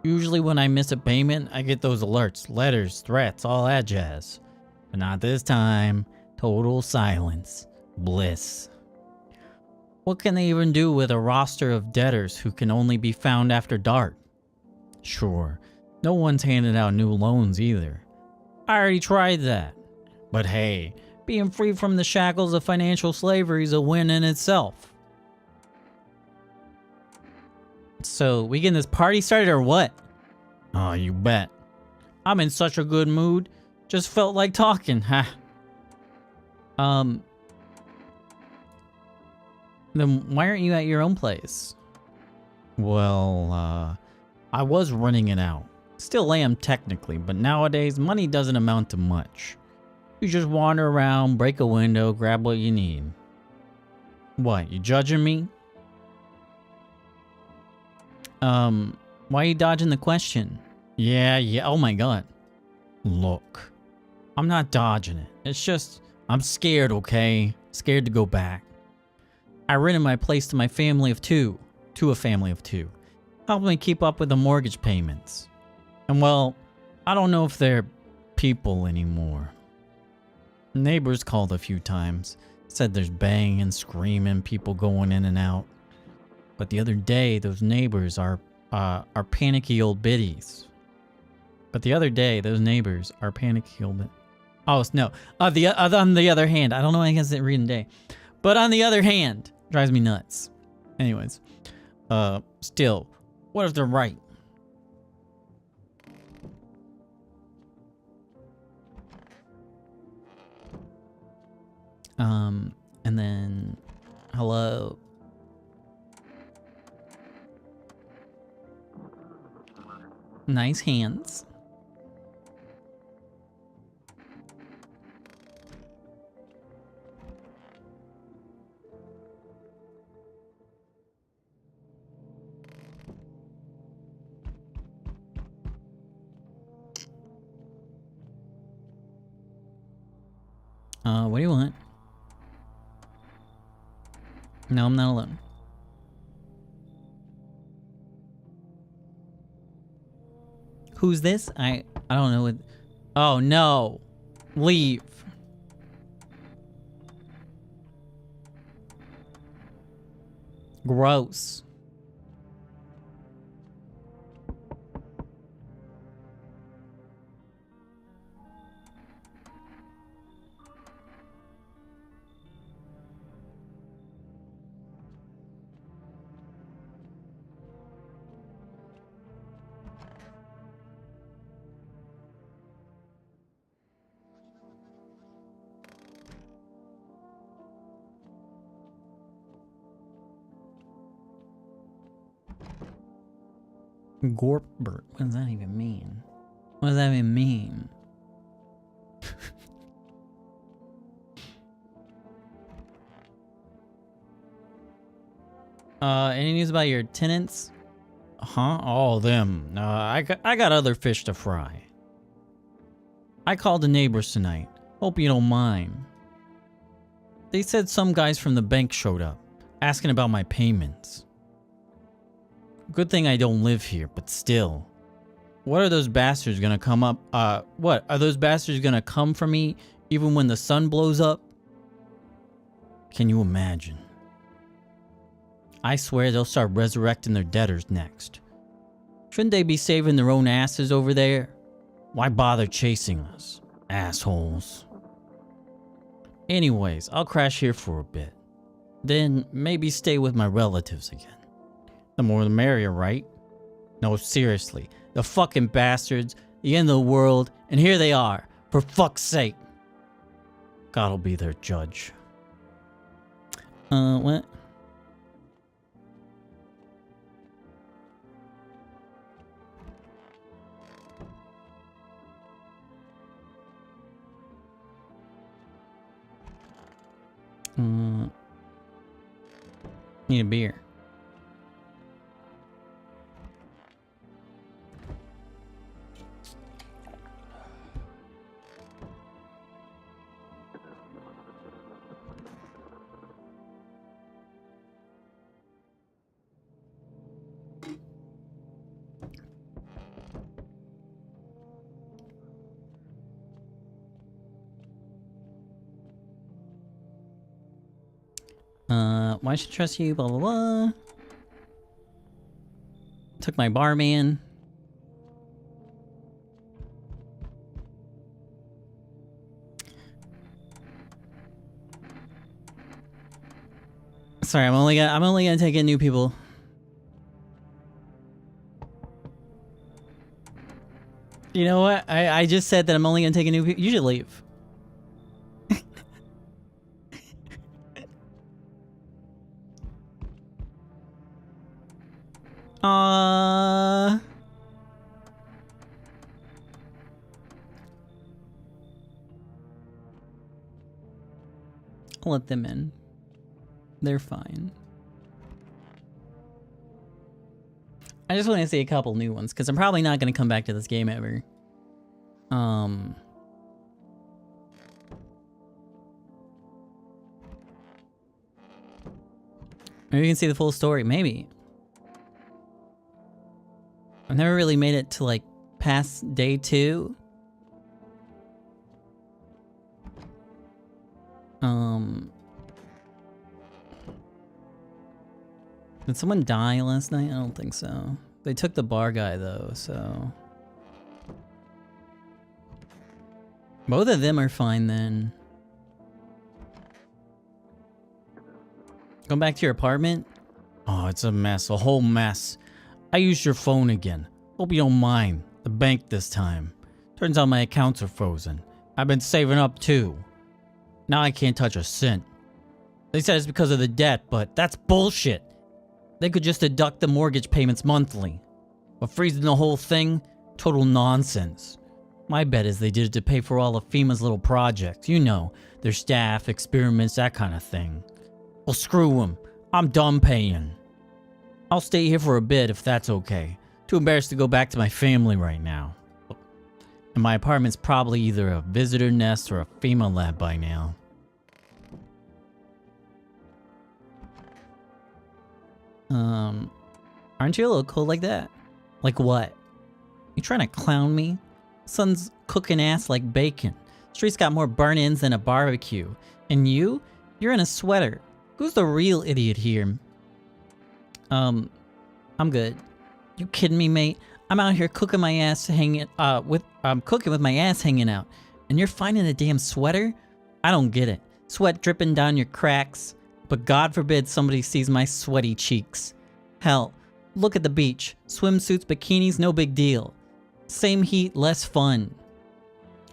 S3: Usually when I miss a payment, I get those alerts, letters, threats, all that jazz. But not this time. Total silence. Bliss. What can they even do with a roster of debtors who can only be found after dark? Sure, no one's handed out new loans either. I already tried that. But hey, being free from the shackles of financial slavery is a win in itself.
S1: So, we getting this party started or what?
S3: Oh, you bet.
S1: I'm in such a good mood. Just felt like talking, ha. Then why aren't you at your own place?
S3: Well, I was renting it out. Still am technically, but nowadays money doesn't amount to much. You just wander around, break a window, grab what you need. What, you judging me?
S1: Why are you dodging the question?
S3: Yeah, oh my god. Look, I'm not dodging it. It's just, I'm scared, okay? Scared to go back.
S1: I rented my place to my family of two. To a family of two.
S3: Help me keep up with the mortgage payments. And well, I don't know if they're people anymore. Neighbors called a few times. Said there's banging, screaming, people going in and out. But the other day, those neighbors are panicky old biddies.
S1: Oh, no. On the other hand, I don't know why I guess it reading day. But on the other hand, drives me nuts. Anyways.
S3: Still, what if they're right?
S1: And then, hello. Nice hands. What do you want? No, I'm not alone. Who's this? I don't know what. Oh no. Leave. Gross. Gorpbert. What does that even mean? What does that even mean? Any news about your tenants?
S3: Huh? All them. I got other fish to fry. I called the neighbors tonight. Hope you don't mind. They said some guys from the bank showed up, asking about my payments. Good thing I don't live here, but still. What are those bastards gonna come up? What? Are those bastards gonna come for me even when the sun blows up? Can you imagine? I swear they'll start resurrecting their debtors next. Shouldn't they be saving their own asses over there? Why bother chasing us? Assholes. Anyways, I'll crash here for a bit. Then maybe stay with my relatives again. The more the merrier, right? No, seriously. The fucking bastards, the end of the world, and here they are, for fuck's sake. God'll be their judge.
S1: What? Need a beer. Why should I trust you? Blah, blah, blah. Took my barman. Sorry, I'm only gonna take in new people. You know what? I just said that I'm only gonna take in new people. You should leave. I'll let them in. They're fine. I just want to see a couple new ones, because I'm probably not going to come back to this game ever. Maybe you can see the full story. Maybe. I've never really made it to, like, past day 2. Did someone die last night? I don't think so. They took the bar guy, though, so... Both of them are fine, then. Going back to your apartment?
S3: Oh, it's a mess. A whole mess. I used your phone again. Hope you don't mind. The bank this time. Turns out my accounts are frozen. I've been saving up, too. Now I can't touch a cent. They said it's because of the debt, but that's bullshit. They could just deduct the mortgage payments monthly. But freezing the whole thing? Total nonsense. My bet is they did it to pay for all of FEMA's little projects. You know, their staff, experiments, that kind of thing. Well, screw them. I'm done paying. I'll stay here for a bit if that's okay. Too embarrassed to go back to my family right now. And my apartment's probably either a visitor nest or a FEMA lab by now.
S1: Aren't you a little cold like that? Like what? You trying to clown me? Sun's cooking ass like bacon. Street's got more burn-ins than a barbecue. And you're in a sweater. Who's the real idiot here? I'm good. You kidding me, mate? I'm out here cooking my ass cooking with my ass hanging out. And you're finding a damn sweater? I don't get it. Sweat dripping down your cracks. But God forbid somebody sees my sweaty cheeks. Hell, look at the beach. Swimsuits, bikinis, no big deal. Same heat, less fun.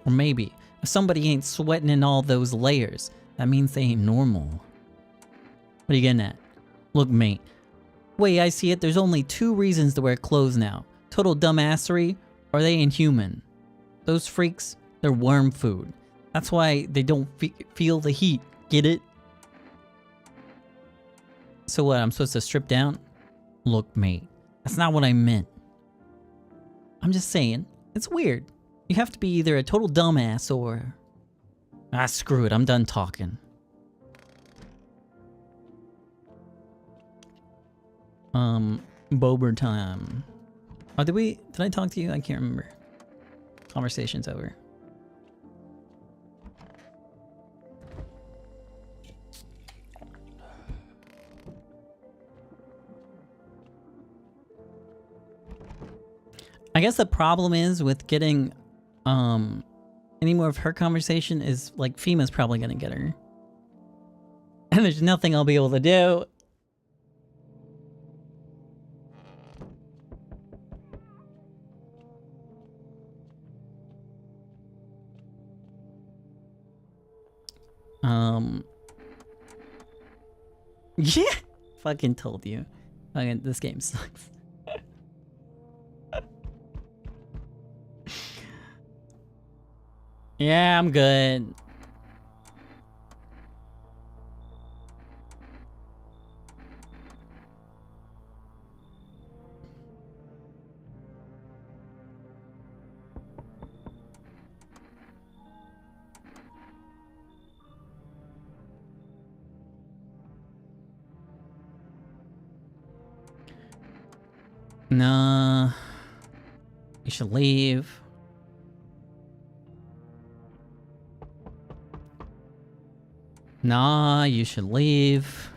S1: Or maybe, if somebody ain't sweating in all those layers, that means they ain't normal. What are you getting at? Look, mate. Way I see it, there's only 2 reasons to wear clothes now. Total dumbassery, or they ain't human. Those freaks, they're worm food. That's why they don't feel the heat. Get it? So what, I'm supposed to strip down? Look, mate, that's not what I meant. I'm just saying, it's weird. You have to be either a total dumbass or... Ah, screw it, I'm done talking. Bober time. Oh, did I talk to you? I can't remember. Conversation's over. I guess the problem is with getting any more of her conversation is like FEMA's probably gonna get her. And there's nothing I'll be able to do. Yeah, fucking told you. Fucking, this game sucks. Yeah, I'm good. Nah. You should leave. Nah, you should leave.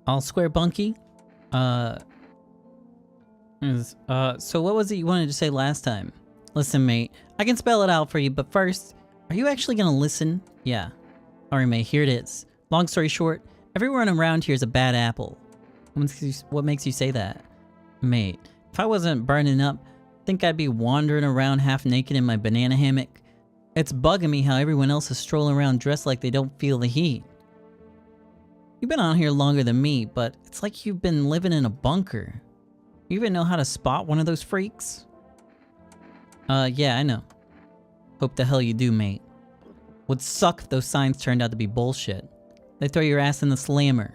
S1: All square bunky? So what was it you wanted to say last time? Listen, mate, I can spell it out for you, but first, are you actually gonna listen? Yeah. Alright, mate, here it is. Long story short, everyone around here is a bad apple. What makes you say that? Mate, if I wasn't burning up, think I'd be wandering around half naked in my banana hammock? It's bugging me how everyone else is strolling around dressed like they don't feel the heat. You've been on here longer than me, but it's like you've been living in a bunker. You even know how to spot one of those freaks? Yeah, I know. Hope the hell you do, mate. Would suck if those signs turned out to be bullshit. They throw your ass in the slammer.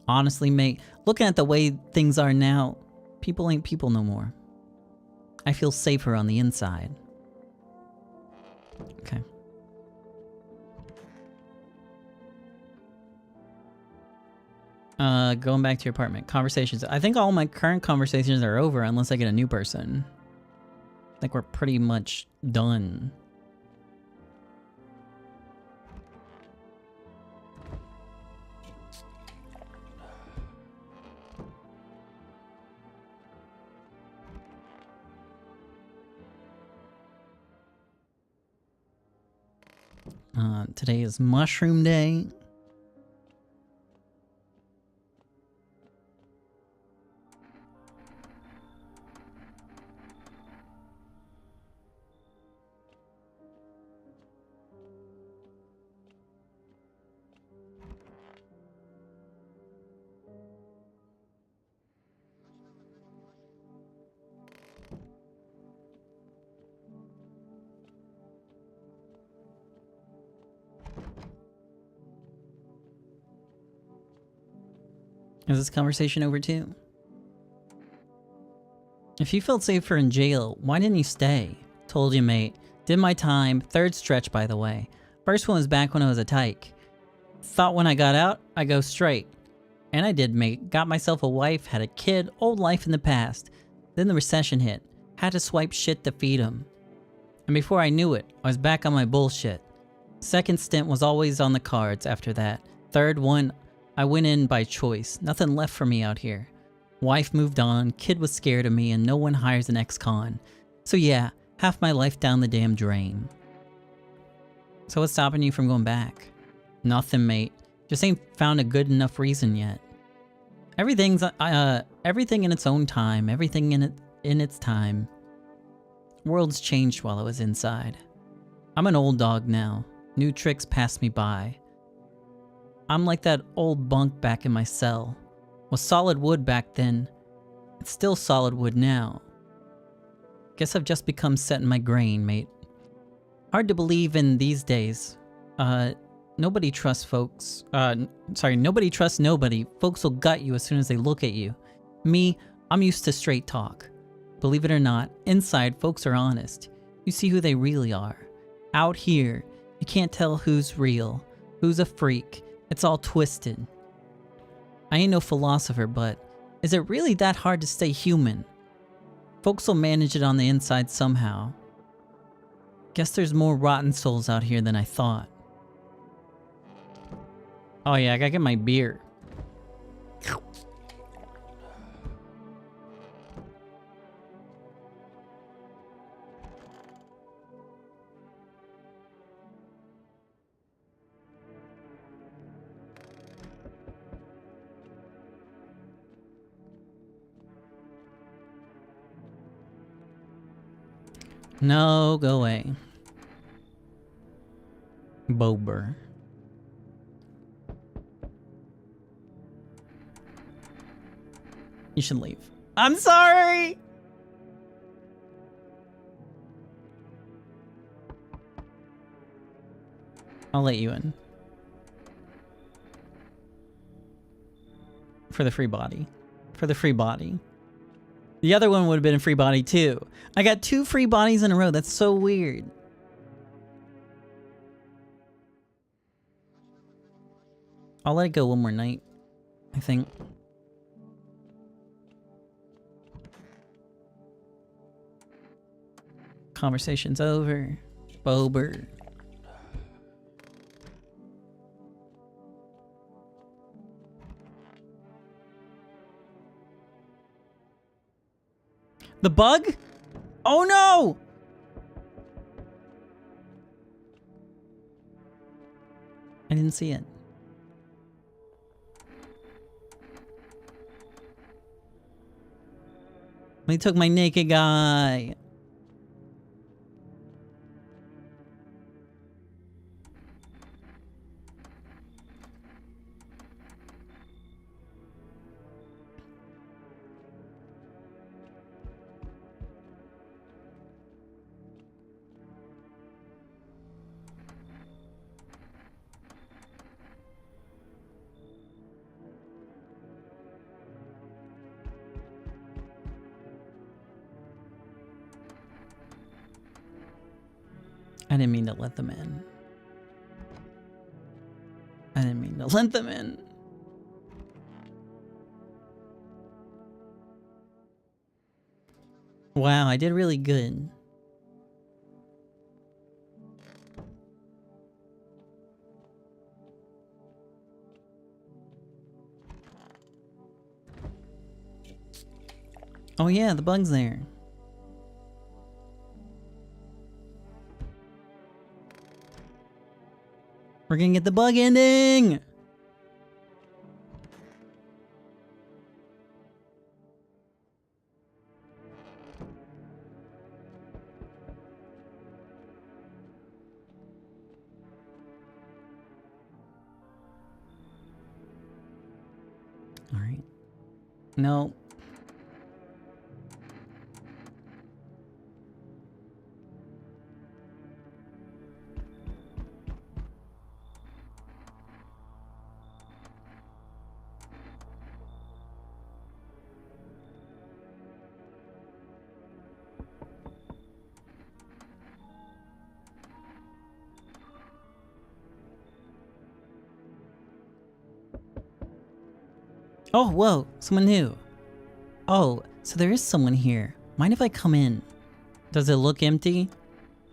S1: Honestly, mate, looking at the way things are now, people ain't people no more. I feel safer on the inside. Okay. Going back to your apartment. Conversations. I think all my current conversations are over unless I get a new person. I think we're pretty much done. Today is Mushroom Day. Is this conversation over too? If you felt safer in jail, why didn't you stay? Told you, mate. Did my time. Third stretch, by the way. First one was back when I was a tyke. Thought when I got out, I'd go straight. And I did, mate. Got myself a wife, had a kid, old life in the past. Then the recession hit. Had to swipe shit to feed him. And before I knew it, I was back on my bullshit. Second stint was always on the cards after that. Third one, I went in by choice. Nothing left for me out here. Wife moved on, kid was scared of me, and no one hires an ex-con. So yeah, half my life down the damn drain. So what's stopping you from going back? Nothing, mate. Just ain't found a good enough reason yet. Everything in its own time, everything in its time. World's changed while I was inside. I'm an old dog now. New tricks pass me by. I'm like that old bunk back in my cell. Was solid wood back then. It's still solid wood now. Guess I've just become set in my grain, mate. Hard to believe in these days. Nobody trusts folks. Nobody trusts nobody. Folks will gut you as soon as they look at you. Me, I'm used to straight talk. Believe it or not, inside folks are honest. You see who they really are. Out here, you can't tell who's real, who's a freak. It's all twisted. I ain't no philosopher, but is it really that hard to stay human? Folks will manage it on the inside somehow. Guess there's more rotten souls out here than I thought. Oh yeah, I gotta get my beer. No, go away. Bober. You should leave. I'm sorry! I'll let you in. For the free body. For the free body. The other one would have been a free body too. I got 2 free bodies in a row. That's so weird. I'll let it go one more night, I think. Conversation's over. Bober. The bug? Oh no! I didn't see it. They took my naked guy. I didn't mean to let them in. I didn't mean to let them in. Wow, I did really good. Oh yeah, the bug's there. We're gonna get the bug ending! Alright. No. Oh, whoa, someone new. Oh, so there is someone here. Mind if I come in? Does it look empty?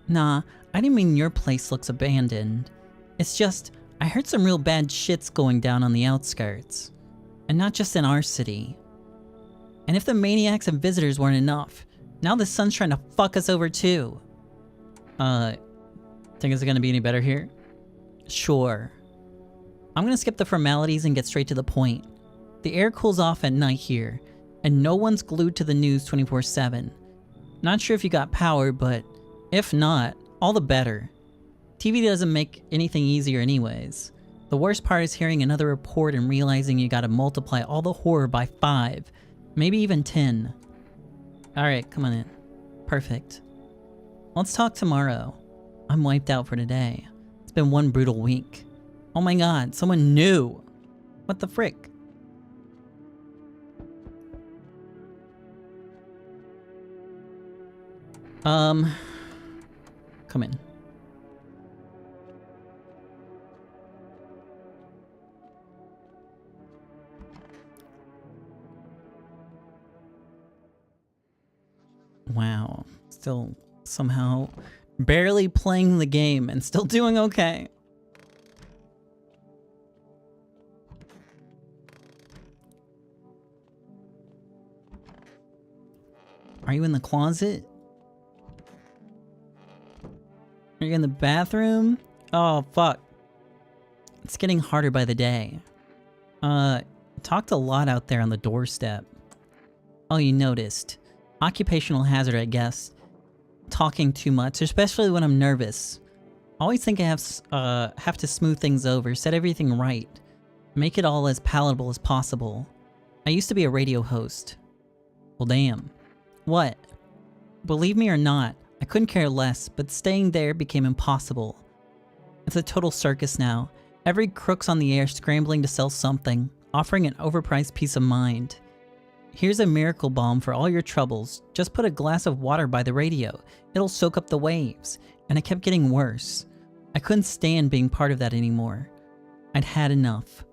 S1: Nah, I didn't mean your place looks abandoned. It's just, I heard some real bad shit's going down on the outskirts. And not just in our city. And if the maniacs and visitors weren't enough, now the sun's trying to fuck us over too. Think it's gonna be any better here? Sure. I'm gonna skip the formalities and get straight to the point. The air cools off at night here, and no one's glued to the news 24/7. Not sure if you got power, but if not, all the better. TV doesn't make anything easier anyways. The worst part is hearing another report and realizing you gotta multiply all the horror by 5, maybe even 10. Alright, come on in. Perfect. Let's talk tomorrow. I'm wiped out for today. It's been one brutal week. Oh my god, someone new! What the frick? Come in. Wow. Still somehow barely playing the game and still doing okay. Are you in the closet? Are you in the bathroom? Oh, fuck. It's getting harder by the day. Talked a lot out there on the doorstep. Oh, you noticed. Occupational hazard, I guess. Talking too much, especially when I'm nervous. Always think I have to smooth things over, set everything right. Make it all as palatable as possible. I used to be a radio host. Well, damn. What? Believe me or not, I couldn't care less, but staying there became impossible. It's a total circus now. Every crook's on the air scrambling to sell something, offering an overpriced peace of mind. Here's a miracle balm for all your troubles. Just put a glass of water by the radio. It'll soak up the waves. And it kept getting worse. I couldn't stand being part of that anymore. I'd had enough.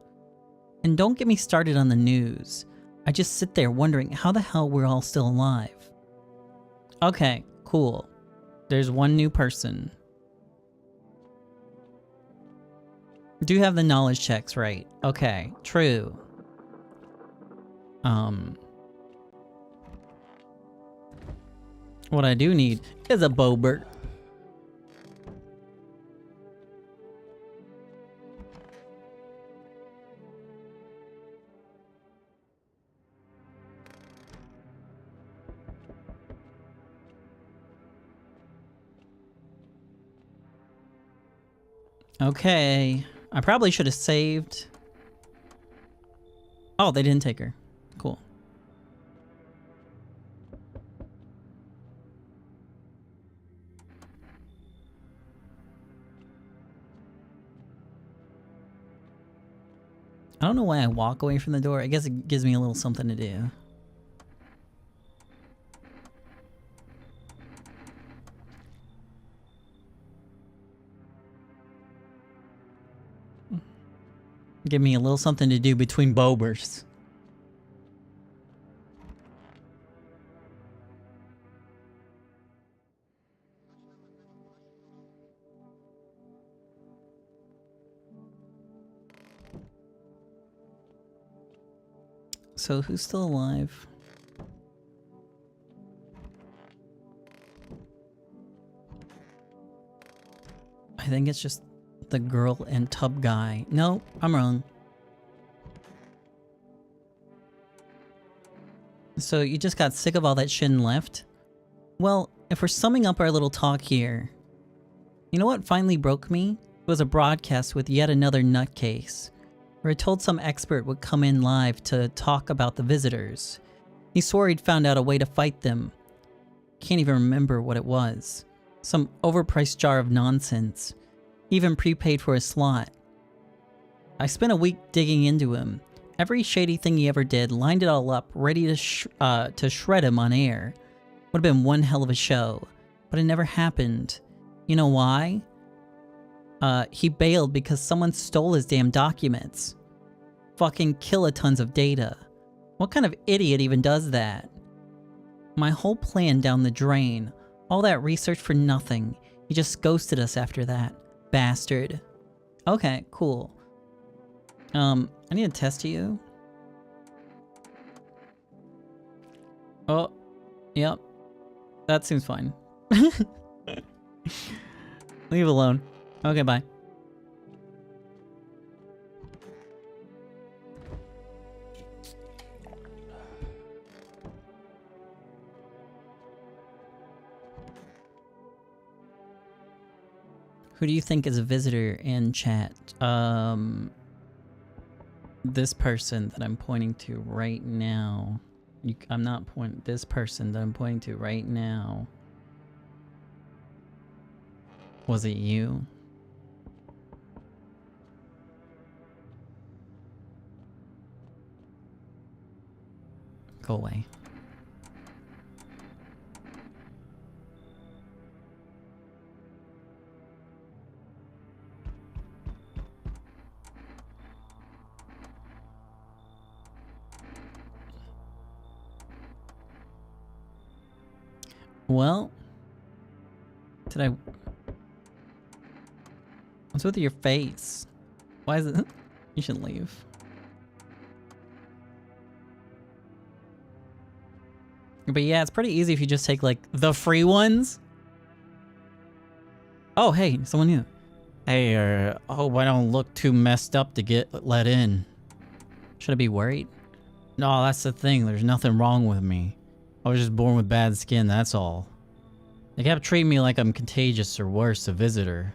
S1: And don't get me started on the news. I just sit there wondering how the hell we're all still alive. Okay, cool. There's one new person. Do have the knowledge checks right. Okay, true. What I do need is a Boebert. Okay. I probably should have saved. Oh, they didn't take her. Cool. I don't know why I walk away from the door. I guess it gives me a little something to do. Give me a little something to do between Boebers. So who's still alive? I think it's just the girl and tub guy. No, I'm wrong. So you just got sick of all that shit and left? Well, if we're summing up our little talk here, you know what finally broke me? It was a broadcast with yet another nutcase, where I told some expert would come in live to talk about the visitors. He swore he'd found out a way to fight them. Can't even remember what it was. Some overpriced jar of nonsense. Even prepaid for a slot. I spent a week digging into him. Every shady thing he ever did, lined it all up, ready to shred him on air. Would have been one hell of a show. But it never happened. You know why? He bailed because someone stole his damn documents. Fucking kilotons of data. What kind of idiot even does that? My whole plan down the drain. All that research for nothing. He just ghosted us after that. Bastard. Okay, cool. I need to test you. Oh, yep. That seems fine. Leave alone. Okay, bye. Who do you think is a visitor in chat? This person that I'm pointing to right now. I'm not pointing. This person that I'm pointing to right now. Was it you? Go away. Well, did I... What's with your face? Why is it... You should leave. But yeah, it's pretty easy if you just take, like, the free ones. Oh, hey, someone new. Hey, I hope I don't look too messed up to get let in. Should I be worried? No, that's the thing. There's nothing wrong with me. I was just born with bad skin, that's all. They kept treating me like I'm contagious or worse, a visitor.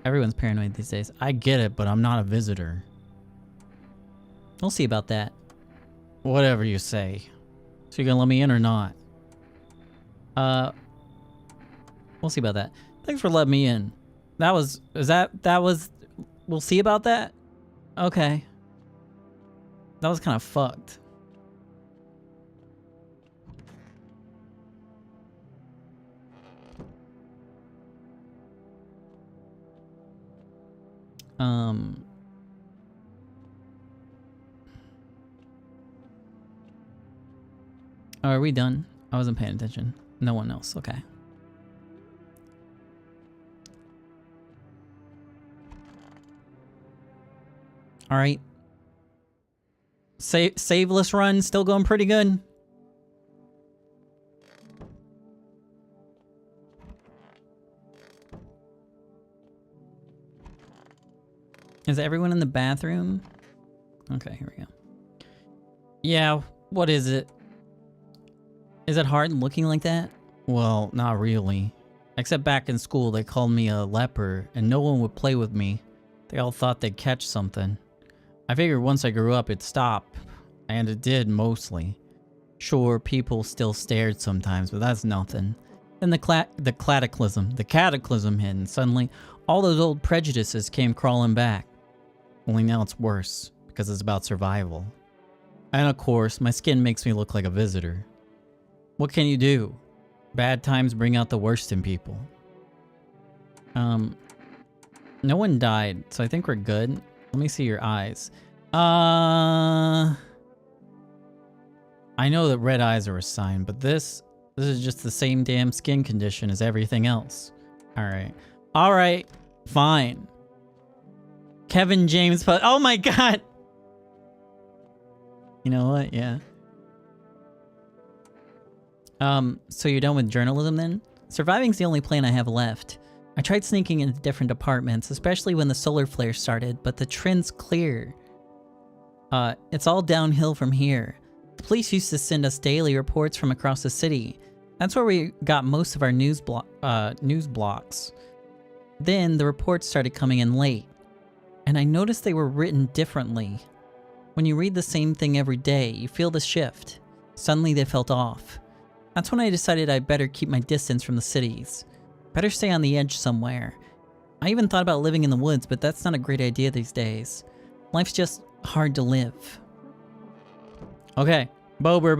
S1: Everyone's paranoid these days. I get it, but I'm not a visitor. We'll see about that. Whatever you say. So you're gonna let me in or not? We'll see about that. Thanks for letting me in. That was we'll see about that? Okay. That was kind of fucked. Oh, are we done? I wasn't paying attention. No one else. Okay. All right. Saveless run still going pretty good. Is everyone in the bathroom? Okay, here we go. Yeah, what is it? Is it hard looking like that? Well, not really. Except back in school, they called me a leper, and no one would play with me. They all thought they'd catch something. I figured once I grew up, it'd stop. And it did, mostly. Sure, people still stared sometimes, but that's nothing. Then the cataclysm hit, and suddenly, all those old prejudices came crawling back. Only now it's worse, because it's about survival. And of course, my skin makes me look like a visitor. What can you do? Bad times bring out the worst in people. No one died, so I think we're good. Let me see your eyes. I know that red eyes are a sign, but this is just the same damn skin condition as everything else. Alright. Alright. Fine. Kevin James, oh my god! You know what? Yeah. So you're done with journalism then? Surviving's the only plan I have left. I tried sneaking into different departments, especially when the solar flare started, but the trend's clear. It's all downhill from here. The police used to send us daily reports from across the city. That's where we got most of our news blocks. Then the reports started coming in late, and I noticed they were written differently. When you read the same thing every day, you feel the shift. Suddenly they felt off. That's when I decided I'd better keep my distance from the cities. Better stay on the edge somewhere. I even thought about living in the woods, but that's not a great idea these days. Life's just hard to live. Okay. Bober.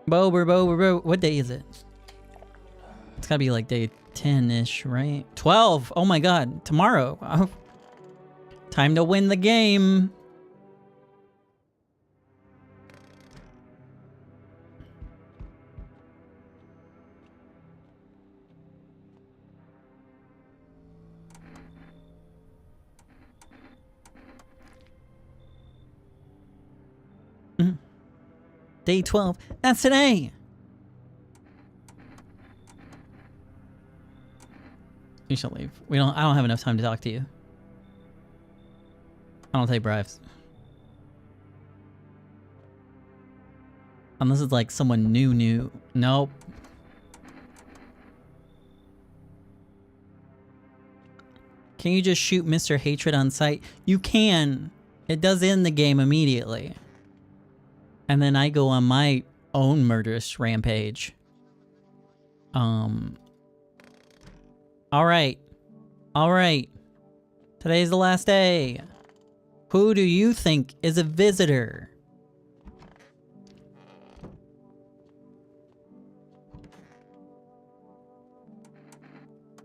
S1: What day is it? It's gotta be like day 10-ish, right? 12! Oh my god. Tomorrow. Oh. Time to win the game. Day 12. That's today. You shall leave. I don't have enough time to talk to you. I don't take bribes. Unless it's like someone new. Nope. Can you just shoot Mr. Hatred on sight? You can. It does end the game immediately. And then I go on my own murderous rampage. Alright. Today's the last day. Who do you think is a visitor?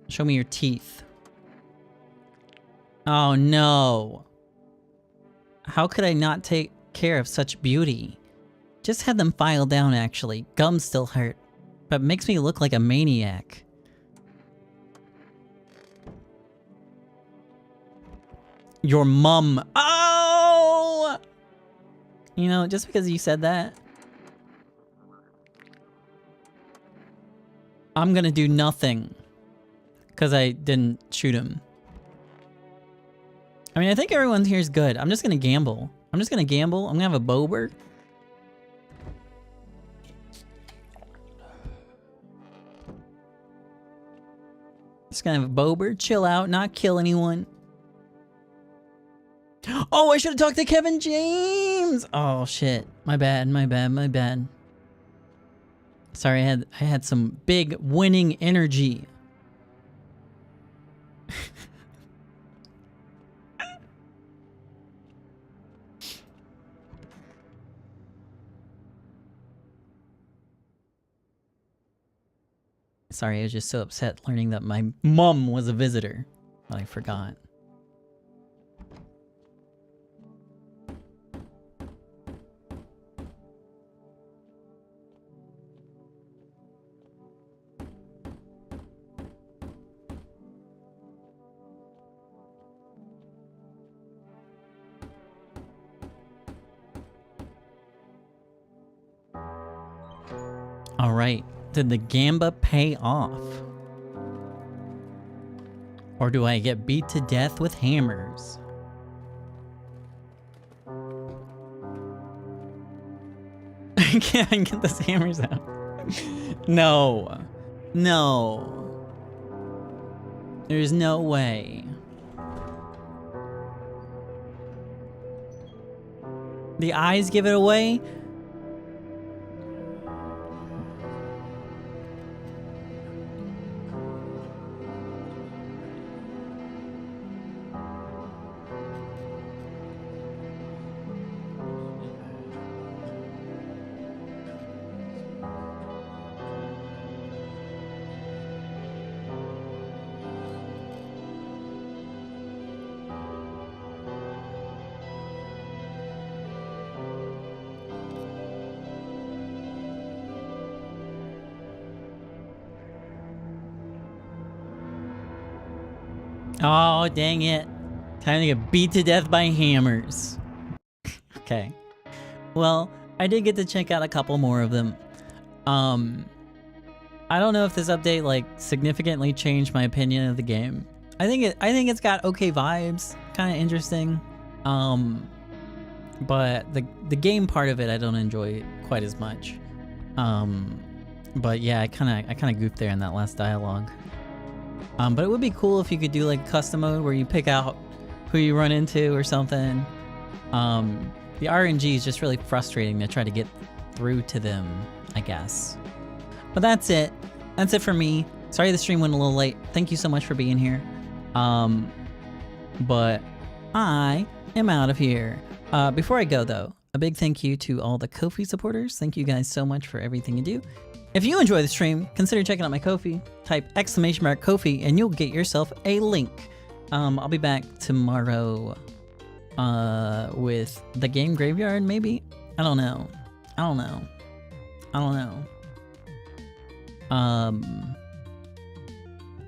S1: Show me your teeth. Oh no. How could I not take care of such beauty? Just had them filed down actually. Gums still hurt, but makes me look like a maniac. Your mum. Oh! You know, just because you said that, I'm gonna do nothing. Because I didn't shoot him. I mean, I think everyone here is good. I'm just gonna gamble. I'm gonna have a Bober. Just gonna have a Bober, chill out, not kill anyone. Oh, I should have talked to Kevin James! Oh, shit. My bad. Sorry, I had some big winning energy. Sorry, I was just so upset learning that my mom was a visitor. I forgot. All right. Did the gamba pay off? Or do I get beat to death with hammers? I can't get those hammers out. No. No. There's no way. The eyes give it away? Oh, dang it. Time to get beat to death by hammers. Okay. Well, I did get to check out a couple more of them. I don't know if this update like significantly changed my opinion of the game. I think it's got okay vibes, kind of interesting. But the game part of it I don't enjoy quite as much. But yeah, I kind of goofed there in that last dialogue. But it would be cool if you could do like custom mode where you pick out who you run into or something. The RNG is just really frustrating to try to get through to them, I guess. But that's it. That's it for me. Sorry the stream went a little late. Thank you so much for being here. But I am out of here. Before I go though, a big thank you to all the Ko-fi supporters. Thank you guys so much for everything you do. If you enjoy the stream, consider checking out my Ko-fi. Type !Ko-fi and you'll get yourself a link. I'll be back tomorrow with the game graveyard, maybe? I don't know. I don't know.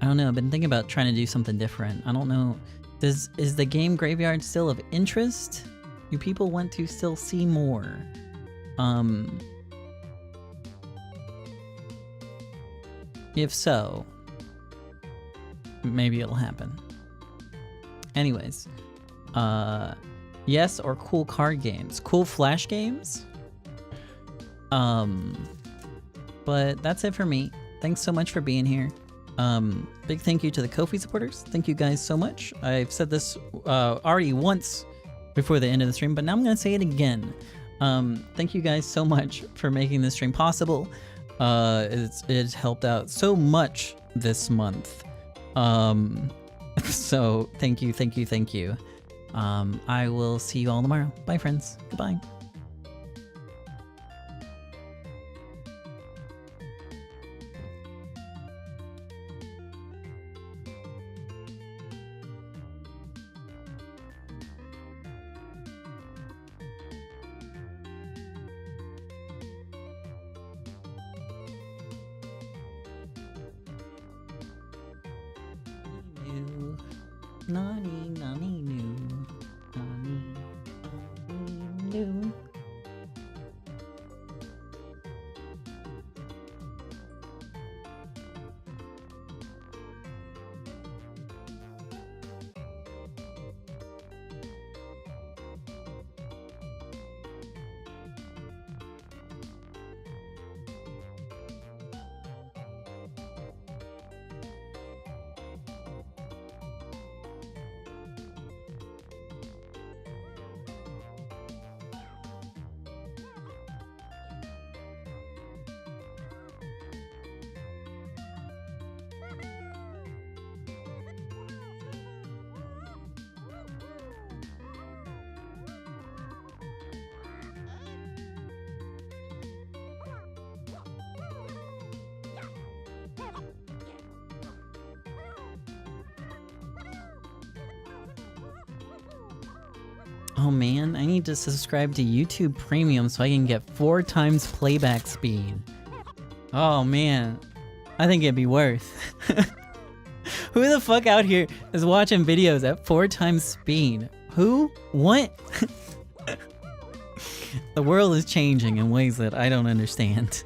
S1: I've been thinking about trying to do something different. I don't know. Is the game graveyard still of interest? Do people want to still see more? If so, maybe it'll happen. Anyways, yes, or cool card games, cool flash games. But that's it for me. Thanks so much for being here. Big thank you to the Ko-fi supporters. Thank you guys so much. I've said this already once before the end of the stream, but now I'm gonna say it again. Thank you guys so much for making this stream possible. It's helped out so much this month. So thank you. I will see you all tomorrow. Bye friends. Goodbye. Nani, nani, new. Nani, new. Oh man, I need to subscribe to YouTube Premium so I can get 4 times playback speed. Oh man, I think it'd be worth. Who the fuck out here is watching videos at 4 times speed? Who? What? The world is changing in ways that I don't understand.